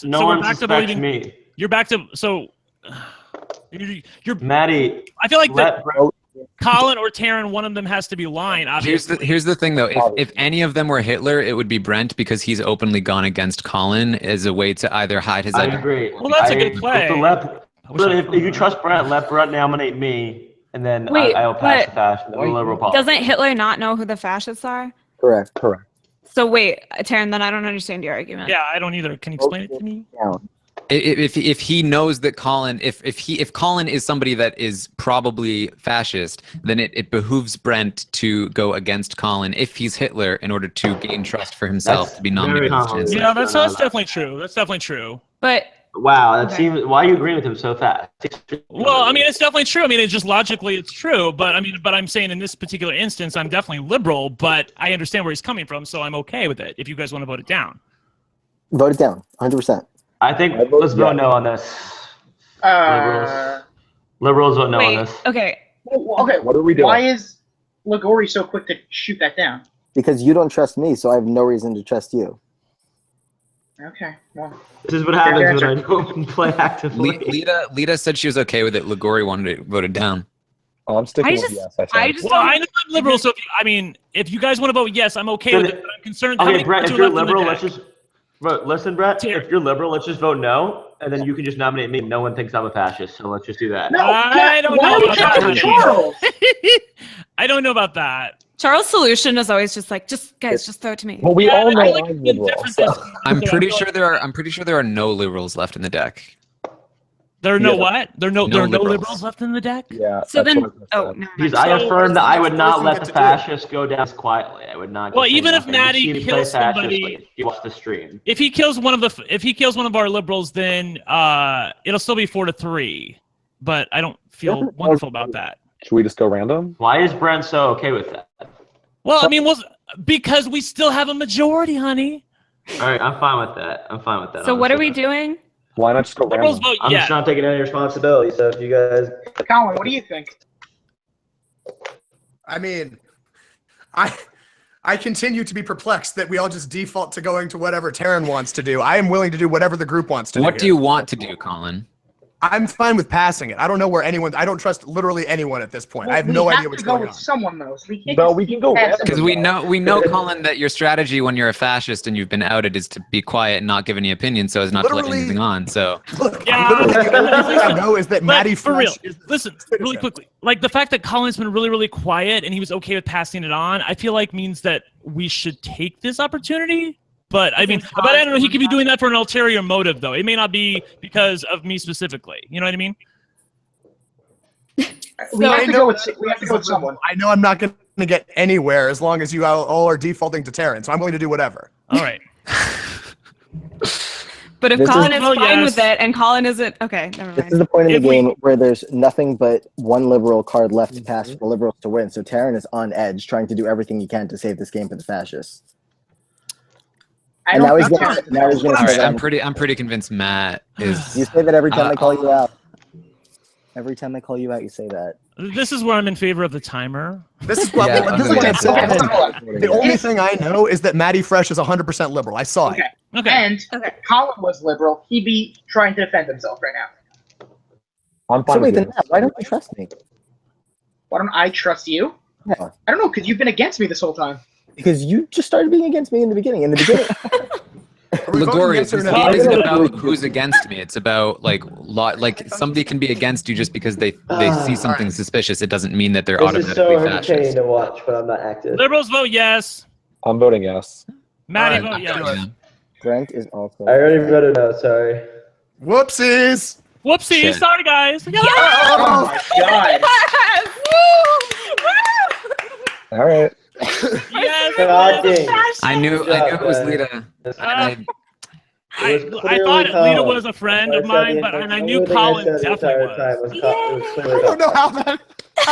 no one suspects me. You're back to you're Maddie. I feel like that Colin or Taran, one of them has to be lying. Obviously. Here's the thing though. If any of them were Hitler, it would be Brent because he's openly gone against Colin as a way to either hide his identity. I agree. Well, that's a good play. If you trust Brent, let Brent nominate me, and then I'll pass the fascist, the liberal policy. Doesn't Hitler not know who the fascists are? Correct. So wait, Taran, then I don't understand your argument. Yeah, I don't either. Can you explain it to me? If he knows that Colin, if Colin is somebody that is probably fascist, then it behooves Brent to go against Colin if he's Hitler in order to gain trust for himself to be nominated as chancellor. Yeah, that's definitely true. That's definitely true. But wow, that seems. Why are you agreeing with him so fast? Well, I mean, it's definitely true. I mean, it's just logically it's true. But I mean, I'm saying in this particular instance, I'm definitely liberal. But I understand where he's coming from, so I'm okay with it. If you guys want to vote it down, Vote it down, 100%. I think let's vote no on this. Liberals vote no on this. Okay. Okay. What are we doing? Why is Liguori so quick to shoot that down? Because you don't trust me, so I have no reason to trust you. Okay. Well, this is what happens when I don't play actively. Lita said she was okay with it. Liguori wanted it voted down. Oh, I'm sticking with yes. I know I'm liberal, so if you guys want to vote yes, I'm okay with it. But I'm concerned. Okay, Brett, if you're liberal, let's just. Listen, Brett, if you're liberal, let's just vote no, and then you can just nominate me. No one thinks I'm a fascist, so let's just do that. No, I don't know about that. Charles. I don't know about that. Charles' solution is always just like, guys, just throw it to me. Well, we all know I'm liberal. I'm pretty sure there are no liberals left in the deck. There are no what? There are no liberals left in the deck? Yeah. So then, no. Because I affirm that I would not let the fascists go down quietly. I would not. Well, even if Maddie kills somebody, you watch the stream. If he kills one of our liberals, then it'll still be 4-3. But I don't feel wonderful about that. Should we just go random? Why is Brent so okay with that? Well, I mean, because we still have a majority, honey. All right, I'm fine with that. So honestly. What are we doing? Why not just go random? I'm just not taking any responsibility. So if you guys, Colin, what do you think? I mean, I continue to be perplexed that we all just default to going to whatever Taran wants to do. I am willing to do whatever the group wants to do. What do you want to do, Colin? I'm fine with passing it. I don't know where I don't trust literally anyone at this point. Well, I have no idea what's going on. We have to go with someone, though. So we can go because we know, Colin, that your strategy when you're a fascist and you've been outed is to be quiet and not give any opinion, so as not to let anything on. So look, the only thing I know is that Maddie for real. Listen, really quickly. Like the fact that Colin's been really, really quiet and he was okay with passing it on, I feel like means that we should take this opportunity. But I mean, I don't know. He could be doing that for an ulterior motive, though. It may not be because of me specifically. You know what I mean? We have to go with someone. I know I'm not going to get anywhere as long as you all are defaulting to Taran, so I'm willing to do whatever. All right. But if Colin is fine with it and Colin isn't, okay, never mind. This is the point in the game where there's nothing but one liberal card left to pass for the liberals to win. So Taran is on edge, trying to do everything he can to save this game for the fascists. And now he's gonna right, I'm pretty convinced Matt is. You say that every time I call you out. Every time I call you out, you say that. This is where I'm in favor of the timer. This is what the only thing I know is that Matty Fresh is 100% liberal. I saw it. Okay. And Colin was liberal. He'd be trying to defend himself right now. I'm fine with then why don't you trust me? Why don't I trust you? Yeah. I don't know, because you've been against me this whole time. Because you just started being against me in the beginning. Liguori, this game isn't about who's against me. It's about like somebody can be against you just because they see something suspicious. It doesn't mean that they're automatically fascist. This is so entertaining to watch, but I'm not active. Liberals vote yes. I'm voting yes. Maddie, All vote yes. Yeah. Brent is also. I already voted no. Sorry. Whoopsies. Whoopsie, Shit. sorry guys. Oh my god. All right. Yes. Shocking. I knew it was Lita. I thought Lita was a friend of mine, but and I knew Colin definitely was. I don't know how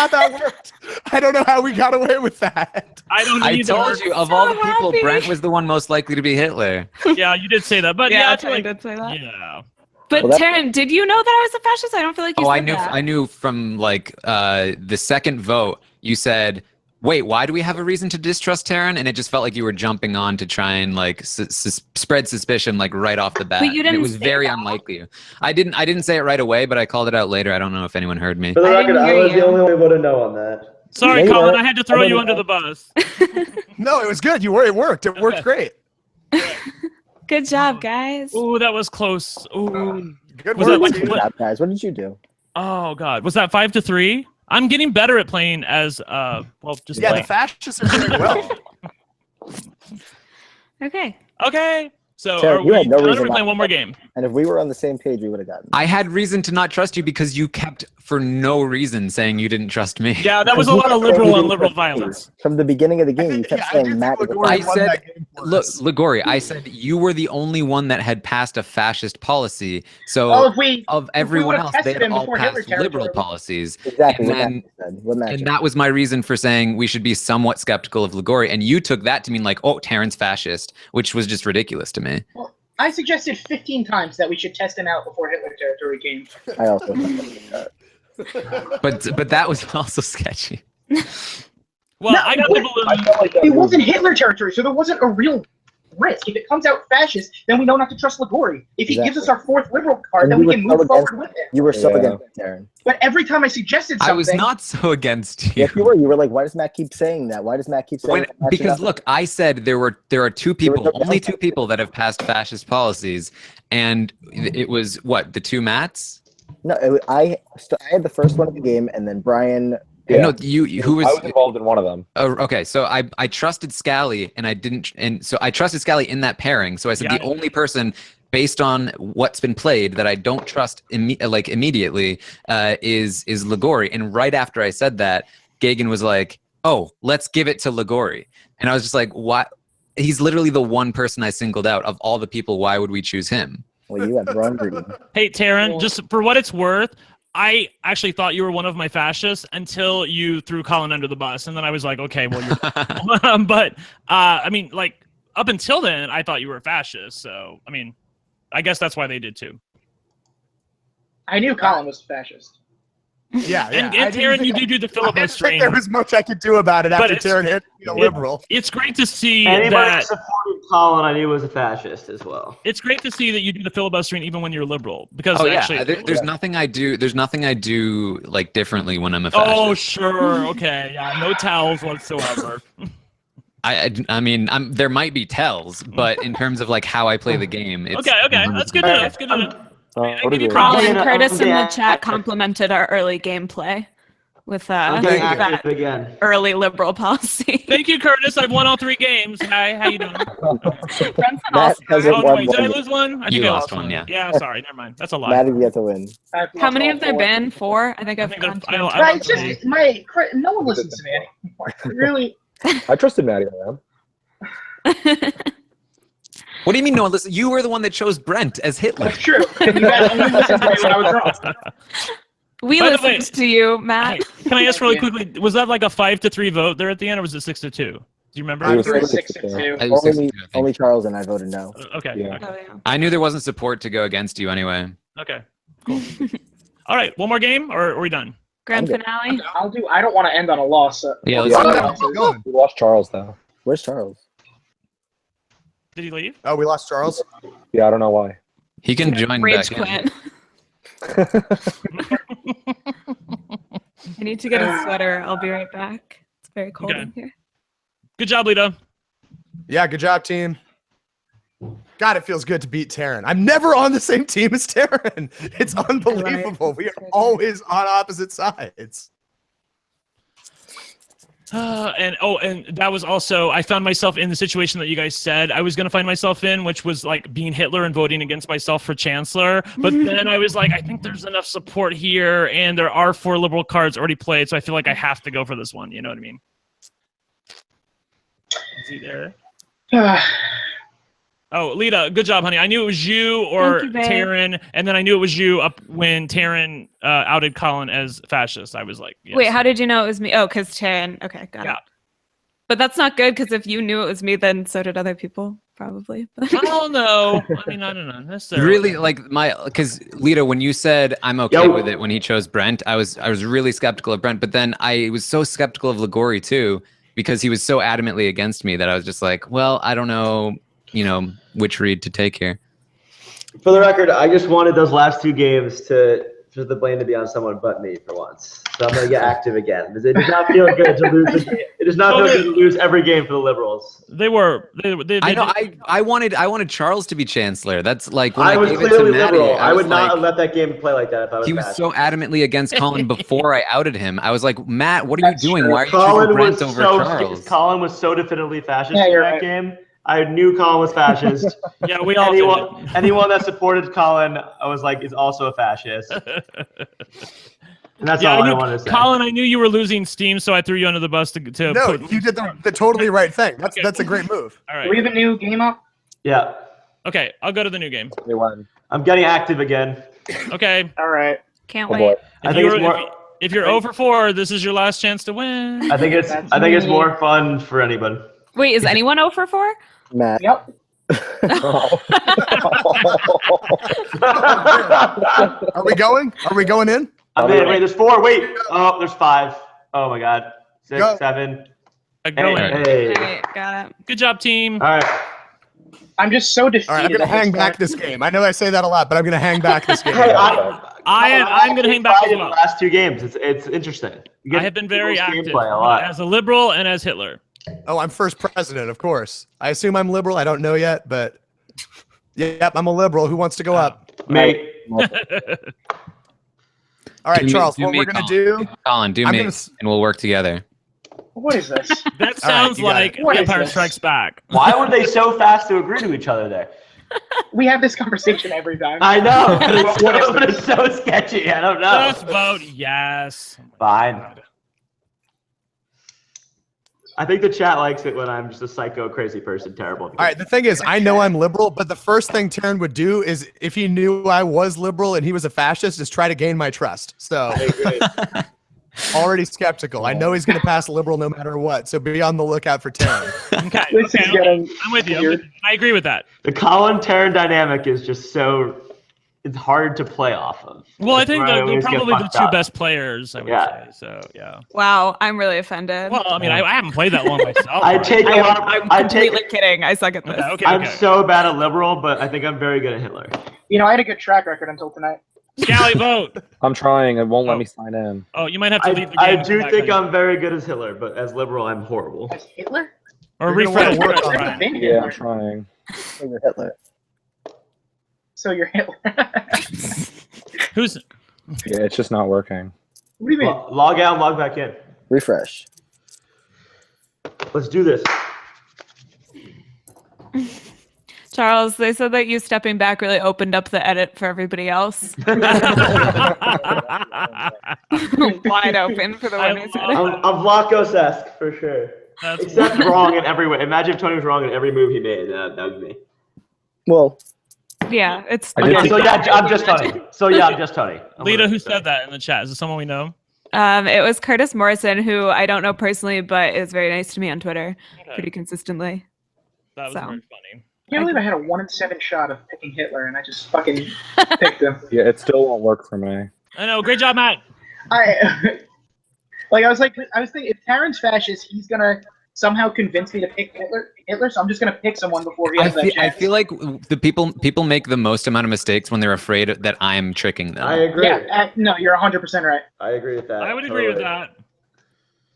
that worked. I don't know how we got away with that. I don't I either. told you, of all the people, Brent was the one most likely to be Hitler. Yeah, you did say that, but Yeah, it's I like, did say that. yeah. But Well, that- Taran, did you know that I was a fascist? I don't feel like you Oh, said that. I knew from like the second vote, you said, wait, why do we have a reason to distrust Taran? And it just felt like you were jumping on to try and like spread suspicion like right off the bat. But you And it didn't was say very that. unlikely. I didn't say it right away, but I called it out later. I don't know if anyone heard me. For the I record, didn't I hear was the you. only one who voted no on that. Sorry, Yeah, you Colin, were. I had to throw you under the bus. No, it was good. It worked. It worked great. Good job, guys. Ooh, that was close. Ooh. Good Was work. that like- team. Good job, guys. What did you do? Oh God, was that 5-3? I'm getting better at playing as just Yeah, the playing. fascists are doing well. Okay. Okay, so Sarah, are you we had no done or reason we not playing to one more game? And if we were on the same page, we would have gotten. I had reason to not trust you because you kept, for no reason, saying you didn't trust me. Yeah, that was a You lot of kept saying liberal you on didn't liberal trust me. violence. From the beginning of the game, you kept I do saying think Matt is a Ligori I won said- that game for Look, us. Ligori, I said you were the only one that had passed a fascist policy. So Well, if we of everyone would've else, they tested had him all before Hitler passed liberal territory. policies. exactly And what then- Matt said. What Matt And just that was my reason for saying we should be somewhat skeptical of Ligori. And you took that to mean like, oh, Taran's fascist, which was just ridiculous to me. Well, I suggested 15 times that we should test him out before Hitler territory came. I also thought that. But that was also sketchy. Well, No, I got what? the balloon. I felt like that It was- wasn't Hitler territory, so there wasn't a real risk. If it comes out fascist, then we know not to trust Ligori. If he gives us our fourth liberal card, And then you we can were so move forward against- with it. You were so Yeah. against it, Taran. But every time I suggested something, I was not so against you. Yes, you were. You were like, why does Matt keep saying that? Why does Matt keep saying that? Because look, I said there are two people, no only downside. two people that have passed fascist policies, and it was what, the two Matts? No, I had the first one of the game, and then Brian. Yeah. No, you who was I was involved in one of them. okay, so I trusted Scally and I didn't, and so I trusted Scally in that pairing. So I said Yeah. the only person based on what's been played that I don't trust immediately is Ligori. And right after I said that, Gagan was like, "Oh, let's give it to Ligori," and I was just like, "What? He's literally the one person I singled out of all the people. Why would we choose him?" Well, you had wrong reading. Hey, Taran, just for what it's worth, I actually thought you were one of my fascists until you threw Colin under the bus, and then I was like, okay, well, you're. But I mean, like up until then, I thought you were a fascist. So I mean, I guess that's why they did too. I knew Colin was fascist. Yeah, And I didn't Taran, think you did do the I didn't think filibustering. there was much I could do about it But after it's- Taran hit me a liberal. It's great to see Anybody who that. supported Colin, I knew was a fascist as well. It's great to see that you do the filibustering even when you're liberal, because Oh yeah, actually, there's nothing I do. There's nothing I do like differently when I'm a oh fascist. sure, okay, yeah, no towels whatsoever. I mean, there might be tells, but in terms of like how I play the game, it's Okay, that's good to know. That's good to know. What give did you you- props. Colin I'm Curtis in the gonna- chat complimented our early gameplay with I'm getting that active again. early liberal policy. Thank you, Curtis. I've won all 3 games. Hi, how you doing? Brenton Matt also- hasn't Oh, won wait, did I one. lose one? I You think I lost one, yeah. Yeah, sorry, never mind. That's a lie. Matt is yet to win. How many have there been? 4? I think I've think gone I don't- to. I Right, it's just no one listens to me anymore. Really, I trusted Maddie around. What do you mean? No, listen. You were the one that chose Brent as Hitler. that's true. You guys only listened to me when I was wrong. We By the way- listened to you, Matt. Can I ask really quickly? Was that like a 5-3 vote there at the end, or was it 6-2? Do you remember? It was Three, 6-2. 6-2. I was 62, Only, I think. only Charles and I voted no. Okay. Yeah. Oh, yeah. I knew there wasn't support to go against you anyway. Okay. Cool. All right. One more game, or are we done? Grand I'm good. finale. I don't want to end on a loss. Yeah, Yeah. let's Going. We lost Charles though. Where's Charles? Did he leave? Oh, we lost Charles. Yeah, I don't know why. He can join Rage back in. quit. I need to get a sweater. I'll be right back. It's very cold Okay. in here. Good job, Lita. Yeah, good job, team. God, it feels good to beat Taran. I'm never on the same team as Taran. It's unbelievable. We are always on opposite sides. And that was also, I found myself in the situation that you guys said I was going to find myself in, which was like being Hitler and voting against myself for chancellor. But then I was like, I think there's enough support here, and there are 4 liberal cards already played, so I feel like I have to go for this one. You know what I mean? Is he there? Oh, Lita, good job, honey. I knew it was you or Taran, and then I knew it was you up when Taran outed Colin as fascist. I was like, yes. Wait, how did you know it was me? Oh, because Taran. Okay, got it. But that's not good, because if you knew it was me, then so did other people, probably. I don't know. I mean, I don't know necessarily. Really, like because Lita, when you said I'm okay with it when he chose Brent, I was really skeptical of Brent, but then I was so skeptical of Ligori too, because he was so adamantly against me that I was just like, well, I don't know, which read to take here. For the record, I just wanted those last 2 games for the blame to be on someone but me for once. So I'm going to get active again. It does not feel good to lose. It does not feel good to lose every game for the Liberals. They were. I know. I wanted Charles to be chancellor. That's like when I was gave it clearly to Maddie, liberal. I would not like, have let that game play like that if I was. He was so adamantly against Colin before I outed him. I was like, Matt, what are you doing? True. Why are you choosing Brent over Charles? Colin was so definitively fascist in that game. I knew Colin was fascist. Yeah, we all did. Anyone that supported Colin, I was like, is also a fascist. And that's all I wanted to say. Colin, I knew you were losing steam, so I threw you under the bus to No, you did the totally right thing. That's a great move. All right. Do we have a new game up? Yeah. Okay, I'll go to the new game. I'm getting active again. Okay. All right. Can't wait. If you're 0 for 4, this is your last chance to win. I think it's more fun for anybody. Wait, is anyone 0 for 4? Matt. Yep. Are we going? Are we going in? Wait, there's 4. Wait. Oh, there's 5. Oh my God. 6, Go. 7. Hey. Okay, got it. Good job, team. All right. I'm just so defeated. All right, I'm going to hang back this game. I know I say that a lot, but I'm going to hang back this game. Hey, I'm going to hang back as in well. the last 2 games. It's interesting. I have been very active a lot. as a liberal and as Hitler. Oh, I'm first president, of course. I assume I'm liberal. I don't know yet, but yep, I'm a liberal. Who wants to go up? Me. All right, Charles, what we're going to do... Colin, do me, and we'll work together. What is this? That sounds like Empire Strikes Back. Why were they so fast to agree to each other there? We have this conversation every time. I know, but it's so sketchy. I don't know. Just vote yes. Fine. I think the chat likes it when I'm just a psycho, crazy person, terrible. All right, the thing is, I know I'm liberal, but the first thing Taran would do is, if he knew I was liberal and he was a fascist, is try to gain my trust. So, already skeptical. I know he's going to pass liberal no matter what, so be on the lookout for Taran. Okay. I'm with you. I agree with that. The Colin-Taran dynamic is just so... It's hard to play off of. Well, I think they're probably the 2 best players, I would say. So, yeah. Wow, I'm really offended. Well, I mean, I haven't played that long myself. I'm completely kidding. I suck at this. Okay, I'm so bad at liberal, but I think I'm very good at Hitler. I had a good track record until tonight. Scally, vote. I'm trying. It won't let me sign in. Oh, you might have to leave the game. I do think I'm very good as Hitler, but as liberal, I'm horrible. As Hitler? Or refresh. Yeah, I'm trying. You're Hitler. So you're Hitler. Who's? Yeah, it's just not working. What do you mean? Log out, log back in. Refresh. Let's do this. Charles, they said that you stepping back really opened up the edit for everybody else. Wide open for the one who said it. I'm Vlachos-esque for sure. Except wrong in every way. Imagine if Tony was wrong in every move he made. That would be me. Well, yeah, it's. Okay, so yeah, I'm just Tony. I'm just Tony. Lita, who said that in the chat? Is it someone we know? It was Curtis Morrison, who I don't know personally, but is very nice to me on Twitter pretty consistently. That was very funny. I can't believe I had a 1 in 7 shot of picking Hitler, and I just fucking picked him. Yeah, it still won't work for me. I know. Great job, Matt. I was thinking, if Taran's fascist, he's gonna somehow convince me to pick Hitler, so I'm just gonna pick someone before he has that chance. I feel like the people make the most amount of mistakes when they're afraid that I'm tricking them. I agree. Yeah, no, you're 100% right. I agree with that. I would agree with that.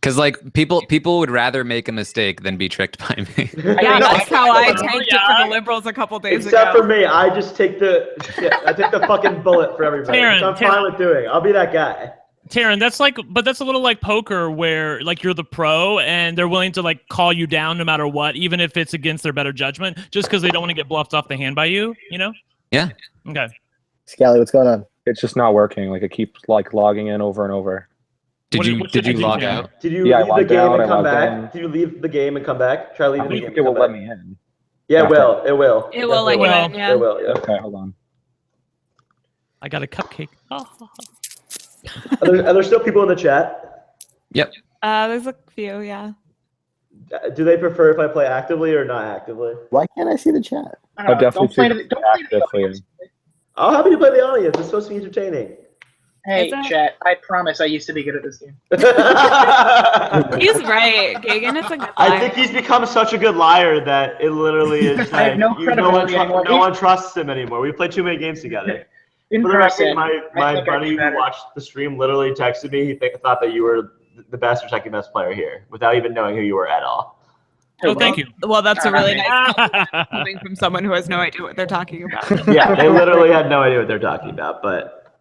Because like people would rather make a mistake than be tricked by me. Yeah, that's how I tanked it for the liberals a couple days ago. Except for me, I just take the fucking bullet for everybody. Taran, I'm fine with doing. I'll be that guy. Taran, that's a little like poker where like you're the pro and they're willing to like call you down no matter what, even if it's against their better judgment, just because they don't want to get bluffed off the hand by you, you know? Yeah. Okay. Scally, what's going on? It's just not working. Like it keeps like logging in over and over. Did you log out? Did you Yeah, leave the game and come logged back? in. Did you leave the game and come back? Try leaving I the don't game. think it will let me in. Yeah, it Okay. will. It will. It will let you in, yeah. It will. Yeah. Okay, hold on. I got a cupcake. Oh. Are there still people in the chat? Yep. There's a few, yeah. Do they prefer if I play actively or not actively? Why can't I see the chat? I'll definitely don't play take don't play the actively. audience. I'm happy to play the audience. It's supposed to be entertaining. Hey, Is that- chat. I promise I used to be good at this game. He's right. Gagan is a good I liar. think he's become such a good liar that it literally is I have like no credibility anymore. no one trusts him anymore. We played too many games together. In For the record, person, my I think I'd buddy be who better. watched the stream literally texted me. He thought that you were the best or second best player here without even knowing who you were at all. Oh, thank you. Well, that's a really nice Nice. coming from someone who has no idea what they're talking about. Yeah, they literally had no idea what they're talking about, but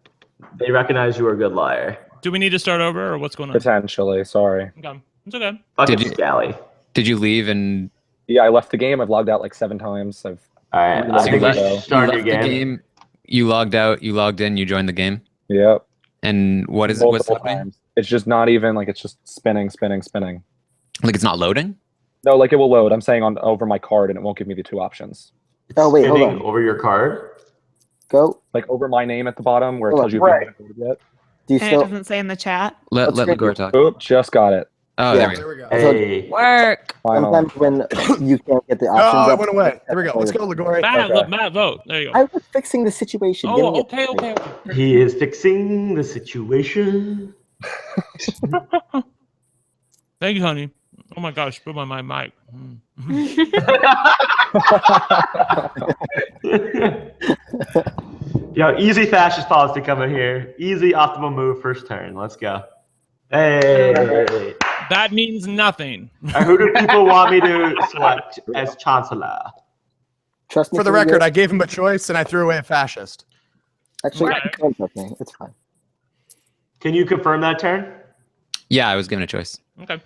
they recognize you were a good liar. Do we need to start over or what's going on? Potentially, sorry. Okay. It's okay. Fucking Did you- Scally. Did you leave and Yeah, I left the game. I've logged out like 7 times. All right, So I think we left- should you start left your the game. game? You logged out. You logged in. You joined the game. Yep. And what's Multiple happening? times. It's just not even like it's just spinning. Like it's not loading. No, like it will load. I'm saying over my card and it won't give me the 2 options. Oh wait, hold Spinning on. over your card. Go. Like over my name at the bottom where it Hold tells on, you if right. you haven't voted yet. Do you And it still? doesn't say in the chat. Let Let's Ligor talk. Oop, just got it. Oh, Yeah. there we go. There we go. Hey. Work. Finally. Sometimes when you can't get the Oh, options it up. went away. There we go. Let's go, Ligori. Matt, Okay. Matt, vote. There you go. I was fixing the situation. getting Oh, it okay, right. okay. He is fixing the situation. Thank you, honey. Oh my gosh, put my mic. Yo, easy fascist policy coming here. Easy optimal move first turn. Let's go. Hey. That means nothing. Who do people want me to select as chancellor? Trust me. For the record, I gave him a choice and I threw away a fascist. actually, Right. don't trust me. It's fine. Can you confirm that turn? Yeah, I was given a choice. Okay.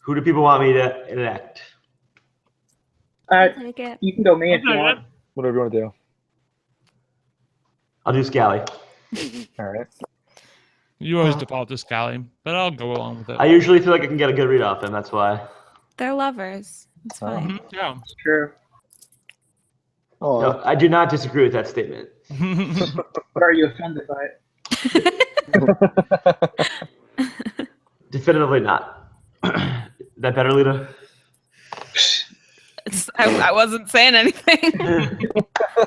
Who do people want me to elect? Take it. You can go me if you Okay, want. Whatever you want to do. I'll do Scally. All right. You always default to Scally, but I'll go along with it. I usually feel like I can get a good read off him. That's why. They're lovers. It's fine. Mhm, yeah. It's true. Oh, No, I do not disagree with that statement. But are you offended by it? Definitively not. That better, Lita? I wasn't saying anything.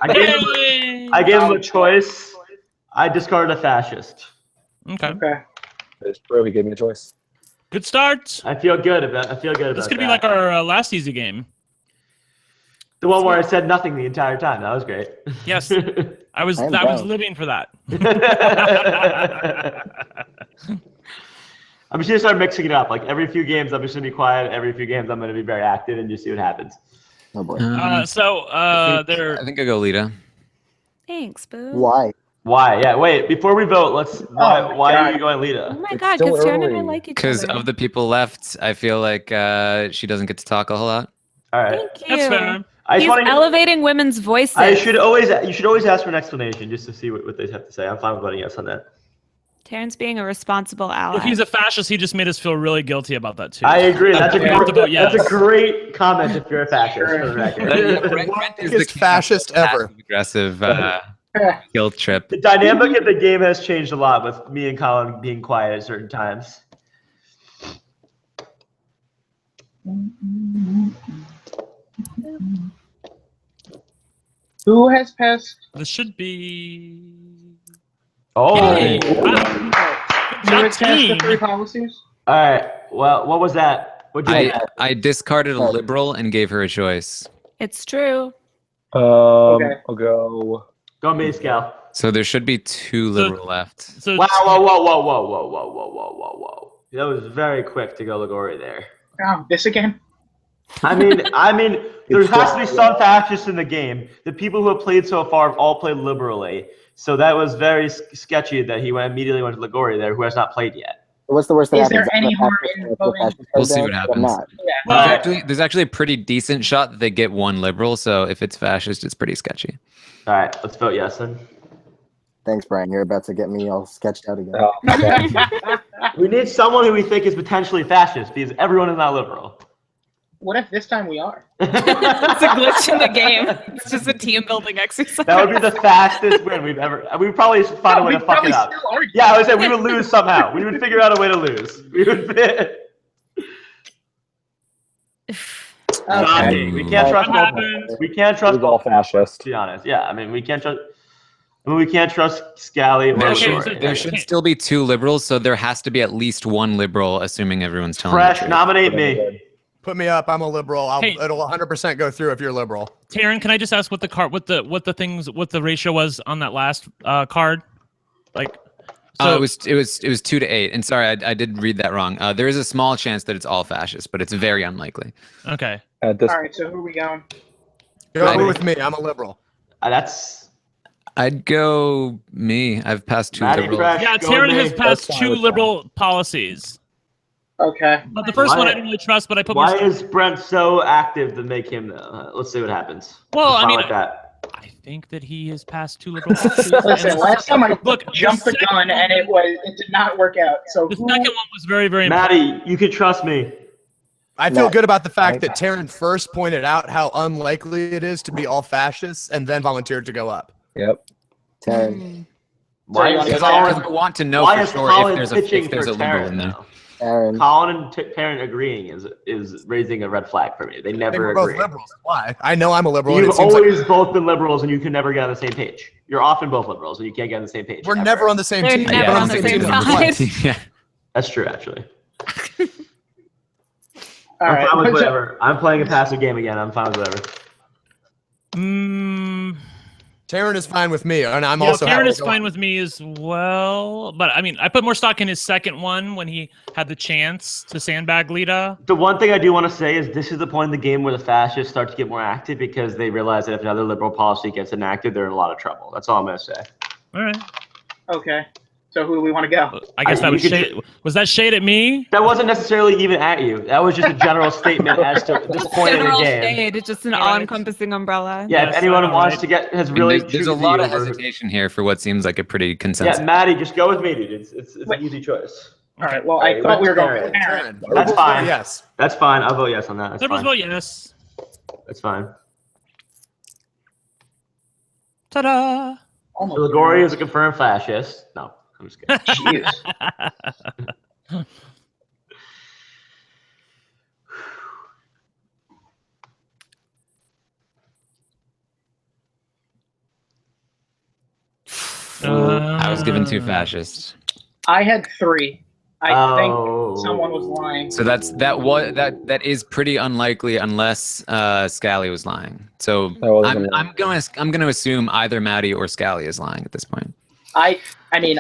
I gave him a choice. I discarded a fascist. Okay. Okay. It's true. He gave me a choice. Good start. I feel good about. This could be like our last easy game. the one where I said nothing the entire time. That was great. Yes. I was I'm down. living for that. I'm just gonna start mixing it up. Like every few games, I'm just gonna be quiet. Every few games, I'm gonna be very active and just see what happens. oh boy. So there. I think I'll go Lita. Thanks, boo. Why? Why? Yeah. Wait. Before we vote, let's. Why are God. you going Oh Lita? my It's god, still because Taran and I early. like each Because other. of the people left, I feel like she doesn't get to talk a whole lot. All right. Thank you. That's fair. I just He's want to. elevating women's voices. You should always ask for an explanation just to see what they have to say. I'm fine with voting yes on that. Taran's being a responsible ally. If he's a fascist, he just made us feel really guilty about that too. I agree. That's a We have to vote yes. that's a great comment if you're a fascist. For the record. Brent is Biggest fascist ever. Aggressive guilt trip. The dynamic of the game has changed a lot with me and Colin being quiet at certain times. Who has passed? This should be. Oh. Hey, wow. Who has passed the team. 3 policies? All right. Well, what was that? What did you? I discarded a liberal and gave her a choice. It's true. Okay. I'll go. Go me, Scal. So there should be 2 liberal left. So Wow! Whoa! That was very quick to go Ligori there. Oh, this again? I mean, there has to be some fascists in the game. The people who have played so far have all played liberally. So that was very sketchy that he immediately went to Ligori there, who has not played yet. What's the worst that happens? Is there any harm in voting? We'll see what happens. Yeah. There's actually a pretty decent shot that they get one liberal, so if it's fascist, it's pretty sketchy. All right, let's vote yes then. Thanks, Brian. You're about to get me all sketched out again. Oh, We need someone who we think is potentially fascist because everyone is not liberal. What if this time we are? It's a glitch in the game. It's just a team building exercise. That would be the fastest win we've ever. We would probably find a way to fuck it up. Yeah, I would say we would lose somehow. We would figure out a way to lose. We would. We can't trust both. We can't trust all fascist. To be honest, yeah. I mean, we can't trust. We can't trust Scally or Ligori. There should still be 2 liberals, so there has to be at least 1 liberal, assuming everyone's telling Fresh, the truth. nominate me. Put me up. I'm a liberal. It'll 100% go through if you're liberal. Taran, can I just ask what the ratio was on that last card? Like, it was 2 to 8. And sorry, I did read that wrong. There is a small chance that it's all fascist, but it's very unlikely. Okay. All right. So who are we going? Go with me. I'm a liberal. I'd go me. I've passed 2 liberals. Yeah, Taran has passed 2 liberal policies. Okay. But the first one I didn't really trust, but I put more. Why is Brent so active to make him? Let's see what happens. Well, I mean, I think that he has passed 2 liberal policies. Listen, last time I jumped the gun and it did not work out. So the second one was very, very Maddie, you can trust me. I feel good about the fact that Taran first pointed out how unlikely it is to be all fascists and then volunteered to go up. Yep. Taran. Because I want to know for sure if there's a liberal in there. Taran. Colin and Taran agreeing is raising a red flag for me. They never we're agree. both liberals. Why? I know I'm a liberal. You've always both been liberals, and you can never get on the same page. You're often both liberals, and you can't get on the same page. We're never on the same They're team. never on the same side. Yeah. That's true, actually. all I'm right. fine with whatever. I'm playing a passive game again. I'm fine with whatever. Taran is fine with me, and I'm also. Taran is fine with me as well. But I mean, I put more stock in his second one when he had the chance to sandbag Lita. The one thing I do want to say is this is the point in the game where the fascists start to get more active because they realize that if another liberal policy gets enacted, they're in a lot of trouble. That's all I'm going to say. All right. Okay. So who do we want to go? I guess that was shade. Was that shade at me? That wasn't necessarily even at you. That was just a general statement as to this point in the game. Shade. It's just an all-encompassing umbrella. Yeah, if anyone wants to there's a lot of hesitation here for what seems like a pretty consensus. Yeah, Maddie, just go with me, dude. It's an easy choice. All right. Well, I thought we were going with Taran. That's fine. Yes. That's fine. I'll vote yes on that. That's fine. Vote yes. That's fine. Ta-da! Ligori is a confirmed fascist. No, I'm just kidding. Jeez. I was given 2 fascists. I had 3. I think someone was lying. So that is pretty unlikely unless Scally was lying. So I'm gonna assume either Maddie or Scally is lying at this point. I mean,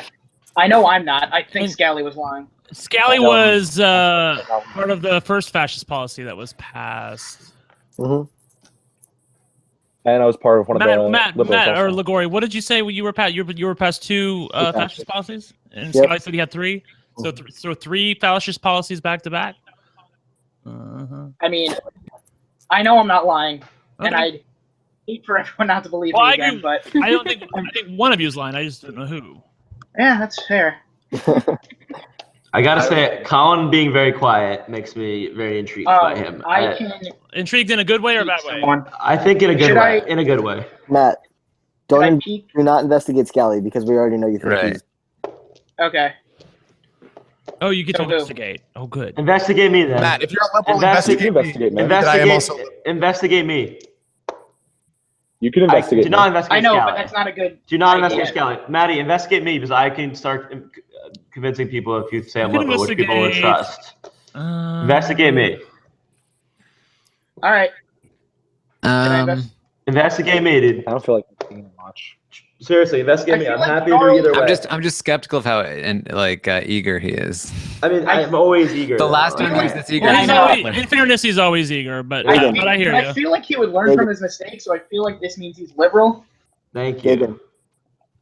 I know I'm not. I think Scally was lying. Scally was part of the first fascist policy that was passed. Mm-hmm. And I was part of one of the Matt or Ligori. What did you say when you were past? You were past 2 fascist policies, and Scally said he had 3. So 3 fascist policies back to back. I mean, I know I'm not lying, and I hate for everyone not to believe me again. But I think one of you is lying. I just don't know who. Yeah, that's fair. I gotta say, Colin being very quiet makes me very intrigued by him. Intrigued in a good way or a bad way? I think in a good way. In a good way. Matt, do not investigate Scally because we already know you think he's. Okay. Oh, you get to investigate. Oh, good. Investigate me then. Matt, if you're a liberal, investigate me. Investigate me. You can investigate. Do not investigate. I know, Scally. but that's not a good. Do not investigate Scally. Maddie, investigate me because I can start convincing people if you say I'm liberal, which people would trust. Investigate me. All right. Investigate me, dude. I don't feel like seeing much. Seriously, investigate me. I'm happy to do either way. I'm just skeptical of how eager he is. I mean, I'm always eager. The last time he was this eager. In fairness, he's always eager, but I hear you. I feel like he would learn from his mistakes, so I feel like this means he's liberal. Thank you.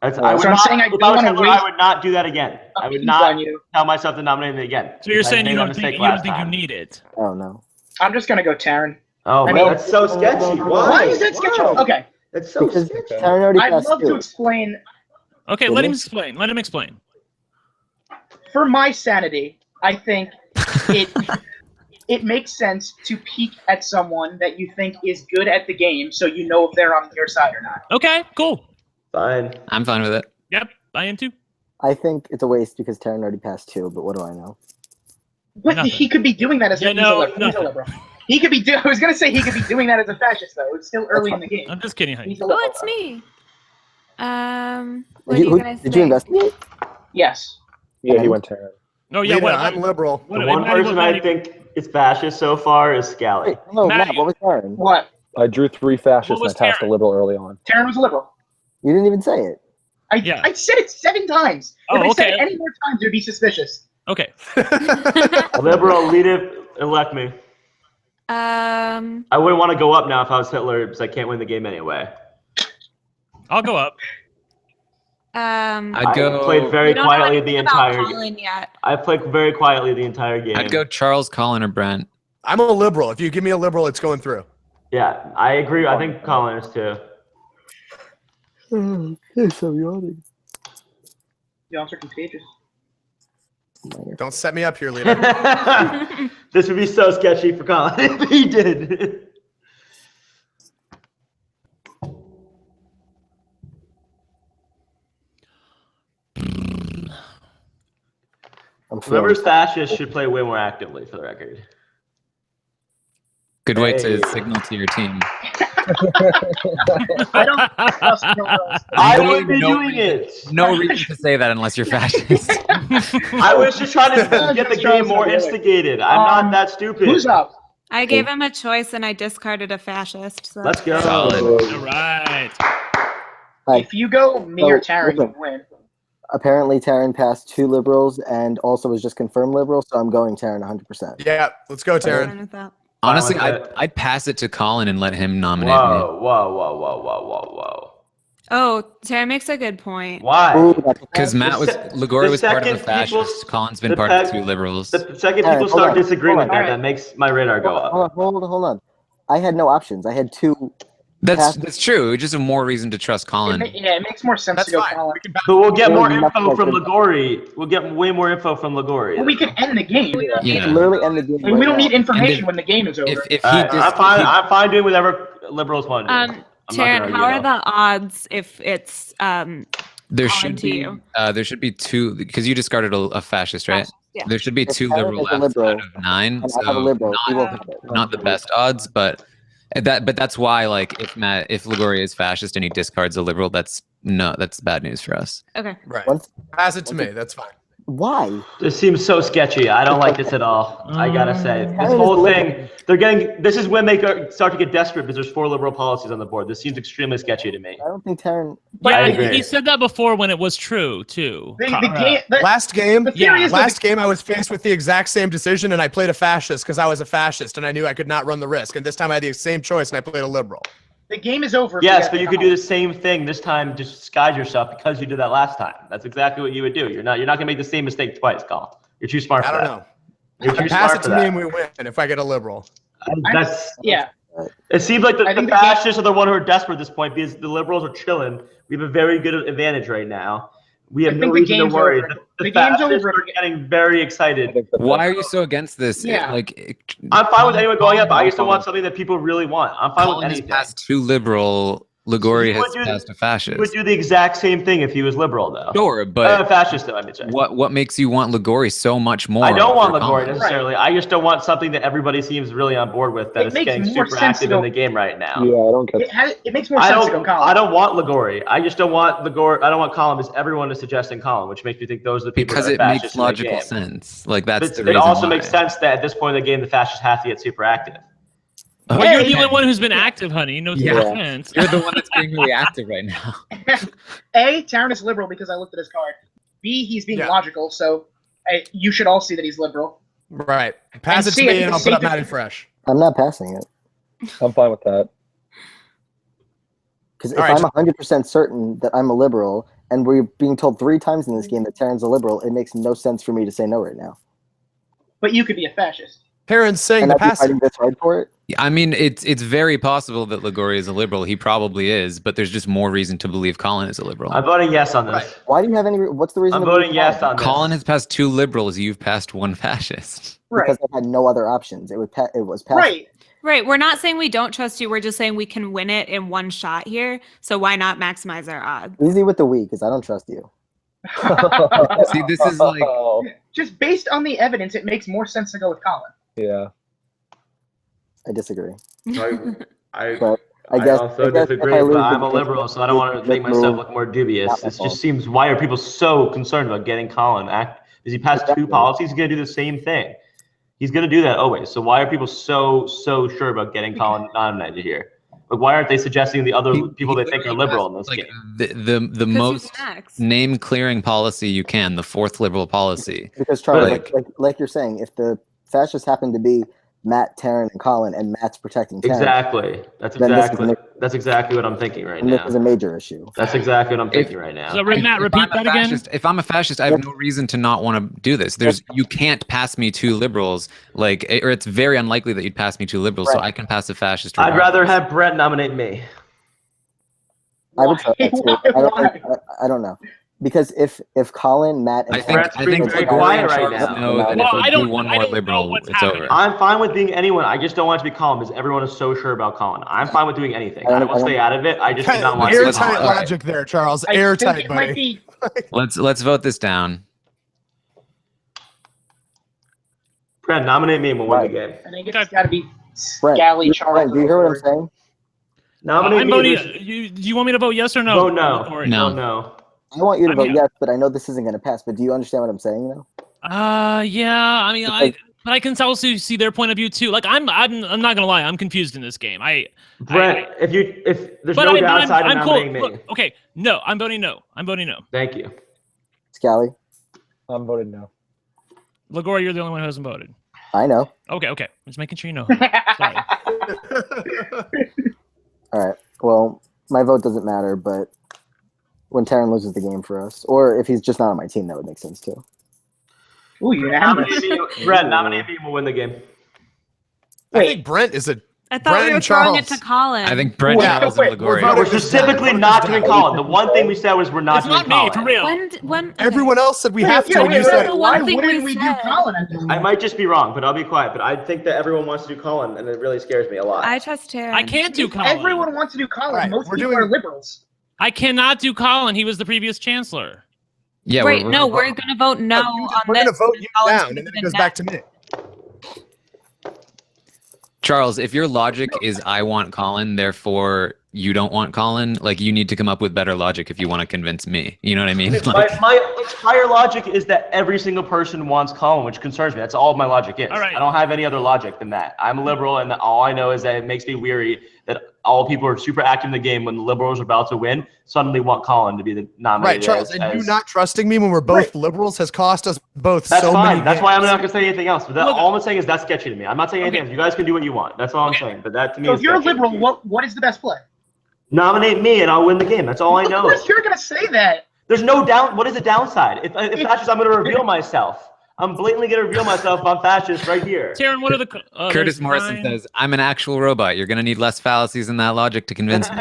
I would not do that again. I would not tell myself to nominate him again. So you're saying you don't think you need it? Oh no. I'm just gonna go Taran. Oh man, that's so sketchy. Why is that sketchy? Okay. That's so sketchy. I'd love to explain. Okay, let him explain. Let him explain. For my sanity, I think it makes sense to peek at someone that you think is good at the game, so you know if they're on your side or not. Okay, cool. Fine. I'm fine with it. Yep, I am too. I think it's a waste because Taran already passed 2, but what do I know? But he could be doing that as a liberal. He could be. I was gonna say he could be doing that as a fascist, though. It's still early in the game. I'm just kidding. Oh, it's me. What are you gonna say? Did you investigate? Yes. Yeah, he went Taran. No, yeah, I'm liberal. The one person I think is fascist so far is Scally. Wait, hello, Matt, what was Taran? What? I drew 3 fascists and I passed a liberal early on. Taran was a liberal. You didn't even say it. I said it 7 times. If I said it any more times, it would be suspicious. Okay. Liberal, lead it, elect me. I wouldn't want to go up now if I was Hitler because I can't win the game anyway. I'll go up. I'd go. I played very quietly the entire game. I played very quietly the entire game. I'd go Charles, Colin, or Brent. I'm a liberal. If you give me a liberal, it's going through. Yeah, I agree. I think Colin is too. Yes, I'm yawning. Yawns are contagious. Don't set me up here, leader. This would be so sketchy for Colin if he did. Whoever's fascist should play way more actively, for the record. Good way to signal to your team. I would be doing it. No reason to say that unless you're fascist. I was just trying to get the game more instigated. I'm not that stupid. Who's up? I gave him a choice and I discarded a fascist. So. Let's go. Solid. All right. If you go me or Taran, you win. Apparently, Taran passed 2 liberals and also was just confirmed liberal, so I'm going Taran 100%. Yeah, let's go, Taran. Honestly, I'd pass it to Colin and let him nominate me. Whoa. Oh, Taran makes a good point. Why? Because Liguori was part of the fascists. Colin's been part of 2 liberals. The second people start disagreeing with that makes my radar go up. Hold on. I had no options. I had 2. That's true. Just a more reason to trust Colin. It makes more sense to go Colin. But we'll get more info from Liguori. We'll get way more info from Liguori. Well, we can end the game. We can literally end the game. We don't need information when the game is over. I'm fine doing whatever liberals want to do. Taran, how are the odds if it's there should be 2 because you discarded a fascist, right? Yeah. There should be 2 liberal left out of 9. So not the best odds, but that's why if Liguori is fascist and he discards a liberal, that's bad news for us. Okay. Right. Pass it to me. That's fine. Why? This seems so sketchy. I don't like this at all. I gotta say, this whole thing. This is when they start to get desperate because there's 4 liberal policies on the board. This seems extremely sketchy to me. I don't think Taran. Yeah, he said that before when it was true too. Last game, I was faced with the exact same decision, and I played a fascist because I was a fascist, and I knew I could not run the risk. And this time I had the same choice, and I played a liberal. The game is over. Yes, but you could do the same thing this time to disguise yourself because you did that last time. That's exactly what you would do. You're not gonna make the same mistake twice, Colin. You're too smart for that. I don't know. You're too pass smart it to me and we win if I get a liberal. It seems like the fascists are the one who are desperate at this point because the liberals are chilling. We have a very good advantage right now. We have no reason to worry. The fascists are getting very excited. Why are you so against this? Yeah. I'm fine with anyone going up, but I just don't want something that people really want. I'm fine with anything. Has passed 2 liberal. Liguori has passed a fascist. He would do the exact same thing if he was liberal, though. Sure, but fascist, though. I mean, what makes you want Liguori so much more? I don't want Liguori necessarily. Right. I just don't want something that everybody seems really on board with that is getting super active in the game right now. Yeah, I don't get it. Makes more sense to go Colin. I don't want Liguori. I just don't want Liguori. I don't want Colin because everyone is suggesting Colin, which makes me think those are the people because that are fascist makes logical sense. That's the reason. It also why. makes sense that at this point in the game, the fascists have to get super active. Well, you're the only one who's been active, honey. No offense. You're the one that's being really active right now. A, Taran is liberal because I looked at his card. B, he's being logical, so you should all see that he's liberal. Right. Pass it to me and I'll put up Matty Fresh. I'm not passing it. I'm fine with that. Because if I'm 100% certain that I'm a liberal, and we're being told 3 times in this game that Taran's a liberal, it makes no sense for me to say no right now. But you could be a fascist. Taran's saying and the pass. Fighting this hard for it. I mean, it's very possible that Ligori is a liberal. He probably is, but there's just more reason to believe Colin is a liberal. I'm voting yes on this. Right. Why do you have any? What's the reason? I'm voting yes on this. Colin has passed 2 liberals. You've passed 1 fascist. Right. Because I had no other options. It was passed. Right. Right. We're not saying we don't trust you. We're just saying we can win it in one shot here. So why not maximize our odds? Easy with the we, because I don't trust you. See, this is like just based on the evidence, it makes more sense to go with Colin. Yeah. I disagree. I guess also disagree, but I'm a liberal, so I don't want to make myself look more dubious. It just seems, why are people so concerned about getting Colin? Because he passed 2 policies, he's going to do the same thing. He's going to do that always. So why are people so sure about getting Colin nominated here? Like, why aren't they suggesting the other people they think are liberal in this game? The most name-clearing policy you can, the 4th liberal policy. Because, Charlie, like you're saying, if the fascists happen to be Matt, Taran, and Colin, and Matt's protecting Taran. Exactly. That's exactly what I'm thinking right now. This is a major issue. That's exactly what I'm thinking right now. So, Matt, repeat that again. If I'm a fascist, I have no reason to not want to do this. You can't pass me 2 liberals, or it's very unlikely that you'd pass me 2 liberals, so I can pass a fascist. I'd rather have Brett nominate me. I would try that too. I don't know. Because if Colin, Matt, and I think very quiet right now. Know that if we do one more liberal, it's over. I'm fine with being anyone. I just don't want it to be Colin because everyone is so sure about Colin. I'm fine with doing anything. I don't want to stay out of it. I just do not want to. Airtight logic there, Charles. Airtight, buddy. Let's vote this down. Brent, nominate me and we'll win the game. I think it's got to be Scally, Charles. Brent, do you hear what I'm saying? Nominate me. Do you want me to vote yes or no? Vote no. No. I want you to vote yes, but I know this isn't going to pass. But do you understand what I'm saying, though? Yeah. I mean, but I can also see their point of view too. Like, I'm not gonna lie, I'm confused in this game. Brent, if there's no downside in nominating me. Look, okay, no, I'm voting no. Thank you. Scally? I'm voting no. Ligori, you're the only one who hasn't voted. I know. Okay. Just making sure you know. Sorry. All right. Well, my vote doesn't matter, but when Taran loses the game for us, or if he's just not on my team, that would make sense too. Ooh, you're Brent, nominate me and we'll win the game. I think Brent is a. I thought we were throwing it to Colin. I think Brent, Charles, and Ligori. We're specifically not doing Colin. The one thing we said was we're not doing Colin. It's not me, for real. When everyone else said we have to, and you said, why wouldn't we do Colin at this? I might just be wrong, but I'll be quiet. But I think that everyone wants to do Colin, and it really scares me a lot. I trust Taran. I can't do Colin. Everyone wants to do Colin. Right, Most people are liberals. I cannot do Colin. He was the previous chancellor. Yeah, we're going to vote no on this. We're going to vote you down, and then it goes back to me. Charles, if your logic is I want Colin, therefore you don't want Colin, like, you need to come up with better logic if you want to convince me. You know what I mean? My entire logic is that every single person wants Colin, which concerns me. That's all my logic is. All right. I don't have any other logic than that. I'm a liberal, and all I know is that it makes me weary that all people are super active in the game when the liberals are about to win suddenly want Colin to be the nominated. Right, Charles, and you not trusting me when we're both liberals has cost us both so fine. many That's games. why I'm not going to say anything else. But all I'm saying is that's sketchy to me. I'm not saying anything else. You guys can do what you want. That's all I'm saying. But that to me is if you're a sketchy. liberal, what is the best play? Nominate me and I'll win the game. That's all I know. Of course you're going to say that. There's no down. What is the downside? If fascist, I'm going to reveal myself. I'm blatantly going to reveal myself if I'm fascist right here. Taran, what are the... Curtis Morrison says, I'm an actual robot. You're going to need less fallacies in that logic to convince me.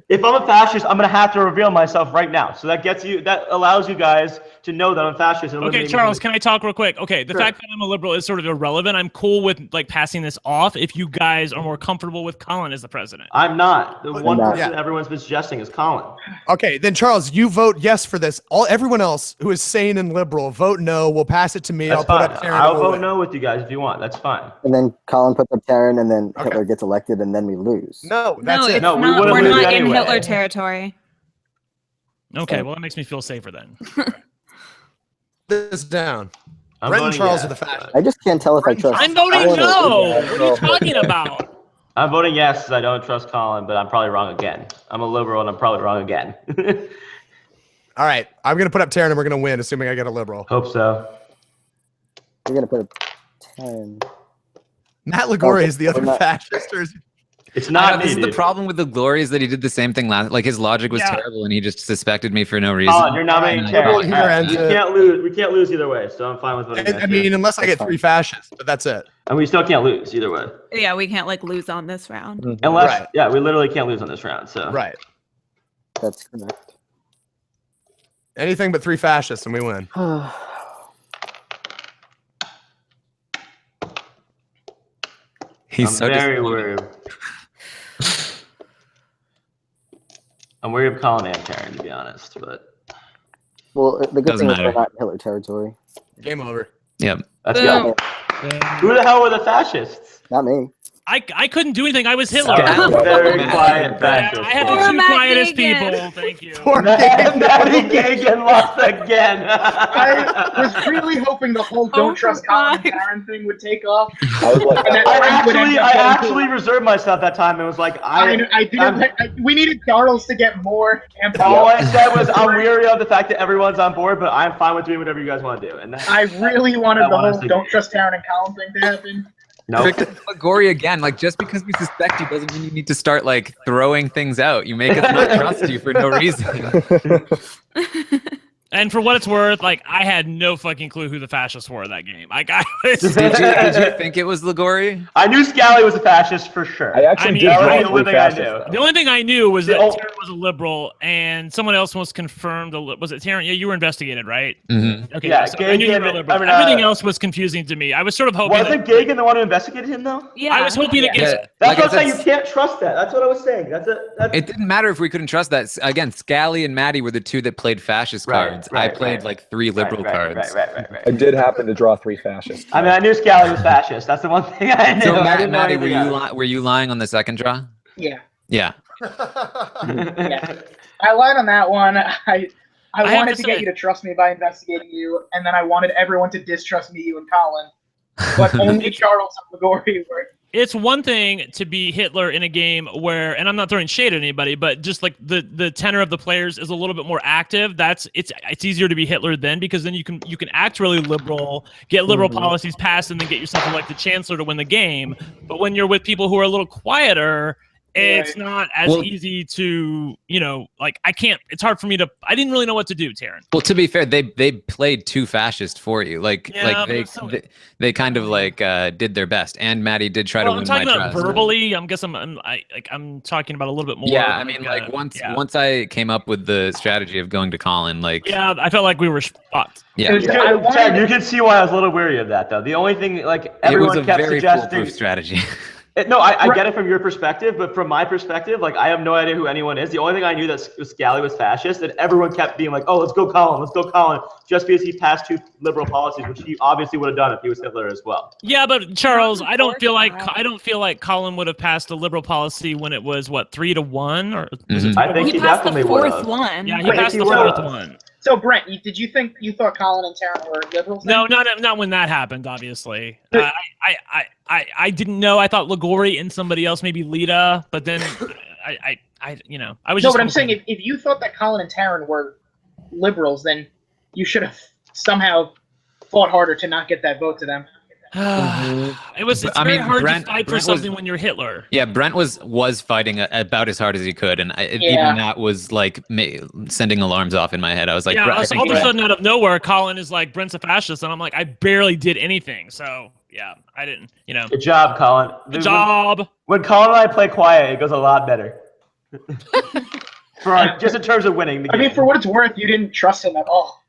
If I'm a fascist, I'm going to have to reveal myself right now. So that allows you guys to know that I'm fascist. And okay, Charles, can I talk real quick? Okay, the fact that I'm a liberal is sort of irrelevant. I'm cool with passing this off if you guys are more comfortable with Colin as the president. I'm not. The one person everyone's been suggesting is Colin. Okay, then Charles, you vote yes for this. Everyone else who is sane and liberal, vote no. We'll pass it to me. That's I'll fine. put up Taran. I'll vote no with you guys if you want. That's fine. And then Colin puts up Taran, and then Hitler gets elected, and then we lose. No, that's it. No, we're not in anyway. Hitler territory. Okay, well, that makes me feel safer then. This down. Brent and Charles are the fascists. I just can't tell if I trust. I'm voting no. What are you talking about? I'm voting yes because I don't trust Colin, but I'm probably wrong again. I'm a liberal and I'm probably wrong again. All right, I'm gonna put up Taran and we're gonna win, assuming I get a liberal. Hope so. You're gonna put a 10. Matt Liguori is the other fascist. Or is It's not me, This is the dude. problem with the Glory is that he did the same thing last. Like his logic was terrible, and he just suspected me for no reason. Colin, you're nominating Taran. here ends We it. can't lose. We can't lose either way, so I'm fine with voting. I mean, unless I get 3 fascists, but that's it. and we still can't lose either way. Yeah, we can't like lose on this round. Unless, Right. yeah, we literally can't lose on this round. So Right. That's correct. Anything but 3 fascists and we win. He's I'm so very disappointed. worried. I'm worried of Colin and Taran, to be honest. But Well, the good Doesn't thing is matter. we're not in Hitler territory. Game over. Yep. let's go. Who the hell were the fascists? Not me. I couldn't do anything. I was Hitler. Very quiet Yeah, fascists. I had Poor the 2 Matt quietest Gagan. people. Thank you. Matty Gagan lost again. I was really hoping the whole "don't trust Colin and Taran" thing would take off. I was like, And that Taran would end up I getting actually reserved myself that time. It was like I didn't. We needed Charles to get more. all I said was I'm weary of the fact that everyone's on board, but I'm fine with doing whatever you guys want to do. And I really wanted the whole honestly- "don't trust Taran and Colin" thing to happen. no. Liguori again. Like just because we suspect you doesn't mean you need to start like throwing things out. You make us not trust you for no reason. And for what it's worth, like I had no fucking clue who the fascists were in that game. Like I was, did you think it was Liguori? I knew Scally was a fascist for sure. I actually I mean, did that was draw the only 3 thing I fascists, knew. though. the only thing I knew was that Oh. Taran was a liberal, and someone else was confirmed. Was it Taran? Yeah, you were investigated, right? Mm-hmm. Okay, Yeah, so I knew you were a Gagan- liberal. I mean, Everything else was confusing to me. I was sort of hoping. Wasn't Gagan the one who investigated him though? Yeah. I was hoping to get. That's Like what I'm I saying. said, You can't trust that. That's what I was saying. That's it didn't matter if we couldn't trust that. Again, Scally and Maddie were the 2 that played fascist Right, cards. right, I played right. like 3 liberal cards. Right. I did happen to draw 3 fascists. I mean, I knew Scally was fascist. That's the one thing I knew. So I Maddie, didn't know Maddie, anything were you lying on the second draw? Yeah, Yeah. yeah. I lied on that one. I have wanted to to get say- you to trust me by investigating you, and then I wanted everyone to distrust me, you and Colin. But only Charles and Liguori were. It's one thing to be Hitler in a game where, and I'm not throwing shade at anybody, but just like the tenor of the players is a little bit more active. It's easier to be Hitler then, because then you can act really liberal, get liberal policies passed, and then get yourself like the chancellor to win the game. But when you're with people who are a little quieter, it's not as easy to, like it's hard for me to, I didn't really know what to do, Taran. Well, to be fair, they played 2 fascist for you. They kind of like did their best, and Maddie did try to win I'm talking my about trust. verbally. I guess I'm talking about a little bit more. Yeah, I mean, like once I came up with the strategy of going to Colin, like yeah, I felt like we were fucked. yeah, It was- Chad, you can see why I was a little weary of that, though. The only thing, like, it was everyone a kept very suggesting. foolproof strategy. No, I get it from your perspective, but from my perspective, like, I have no idea who anyone is. The only thing I knew that Scally was fascist, and everyone kept being like, "Oh, let's go Colin," just because he passed 2 liberal policies, which he obviously would have done if he was Hitler as well. Yeah, but Charles, I don't feel like Colin would have passed a liberal policy when it was 3-1 or was it I think He he passed the definitely would 4th have. one. yeah, he Wait, passed he the would've. 4th one. So Brent, did you think you thought Colin and Taran were liberals? then? No, not when that happened. Obviously, I didn't know. I thought Liguori and somebody else, maybe Lita, but then I was No, just but I'm saying if you thought that Colin and Taran were liberals, then you should have somehow fought harder to not get that vote to them. It's I very mean, hard Brent- to fight for Brent was- something when you're Hitler. Yeah, Brent was fighting about as hard as he could, and even that was like sending alarms off in my head. I was like, Yeah, Brent, I think all of a Brent- sudden out of nowhere, Colin is like, Brent's a fascist, and I'm like, I barely did anything. So yeah, I didn't. Good job, Colin. Good job. When Colin and I play quiet, it goes a lot better. Just in terms of winning the I game. mean, for what it's worth, you didn't trust him at all.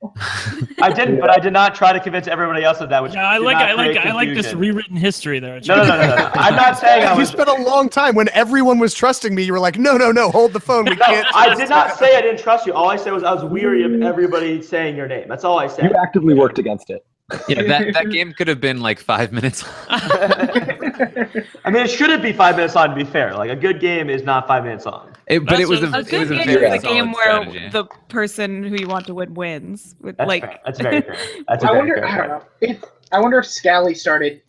I didn't, but I did not try to convince everybody else of that. Which Yeah, I did like not create this confusion. rewritten history there. No. I'm not saying I You was. spent a long time when everyone was trusting me. You were like, no, hold the phone. We No, can't. I did not say I didn't trust you. All I said was I was weary of everybody saying your name. That's all I said. You actively worked against it. yeah, that game could have been like 5 minutes. I mean, it shouldn't be 5 minutes long, to be fair. Like, a good game is not 5 minutes long. But it was a good very game is a solid game where strategy. the person who you want to win wins. That's fair. That's very fair. That's a I very wonder. fair I don't know. I wonder if Scally started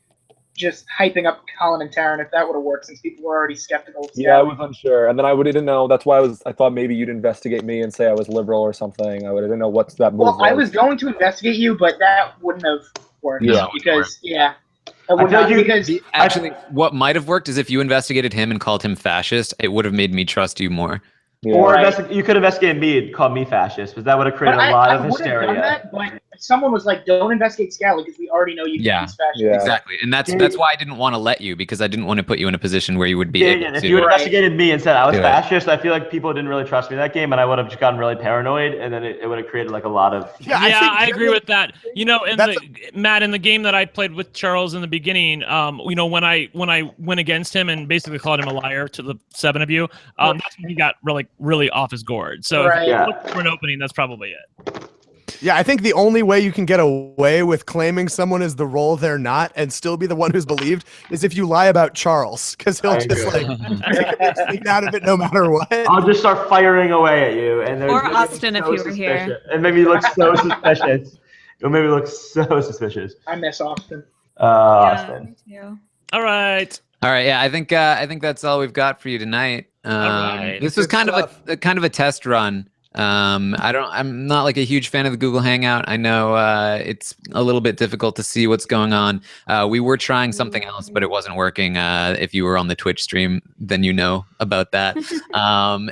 just hyping up Colin and Taran, if that would have worked, since people were already skeptical of Scally. Yeah, I was unsure, and then I didn't know. That's why I thought maybe you'd investigate me and say I was liberal or something. I didn't know what's that move. Well, I was going to investigate you, but that wouldn't have worked. Yeah. Because Actually, what might have worked is if you investigated him and called him fascist, it would have made me trust you more. Yeah. Or you could investigate me and call me fascist, but that would have created a lot of hysteria. Done that, but someone was like, "Don't investigate Scally because we already know you think he's fascist." Yeah. Exactly, and that's why I didn't want to let you, because I didn't want to put you in a position where you would be able to. If you investigated me and said I was fascist, I feel like people didn't really trust me that game, and I would have just gotten really paranoid, and then it would have created like a lot of. Yeah, I agree with that. You know, Matt, in the game that I played with Charles in the beginning, you know, when I went against him and basically called him a liar to the 7 of you, that's when he got really off his gourd. So if you look for an opening, that's probably it. Yeah, I think the only way you can get away with claiming someone is the role they're not and still be the one who's believed is if you lie about Charles, because he'll just like take out of it no matter what. I'll just start firing away at you, and or Austin if you were here, and maybe look so suspicious. It made me look so suspicious. I miss Austin. Austin. Me too. All right. Yeah, I think that's all we've got for you tonight. This was kind of a test run. I'm not like a huge fan of the Google Hangout. I know it's a little bit difficult to see what's going on. We were trying something else, but it wasn't working. If you were on the Twitch stream, then you know about that.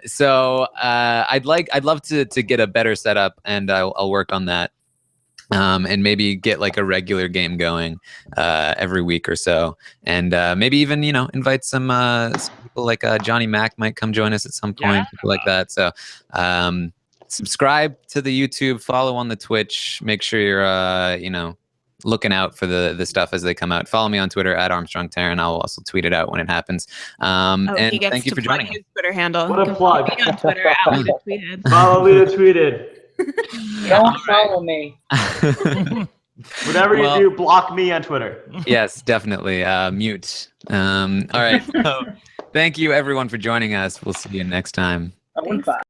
So I'd love to get a better setup, and I'll work on that. And maybe get like a regular game going every week or so, and maybe even invite some people like Johnny Mac might come join us at some point, people like that. So subscribe to the YouTube, follow on the Twitch, make sure you're looking out for the stuff as they come out. Follow me on Twitter at ArmstrongTaran. I'll also tweet it out when it happens. And thank you for joining us. His Twitter handle. What a plug! On Twitter at Lita Tweeted. Follow Lita Tweeted. Don't follow me. Whatever you do, block me on Twitter. Yes, definitely. Mute. All right. So, thank you everyone for joining us. We'll see you next time. I won 5.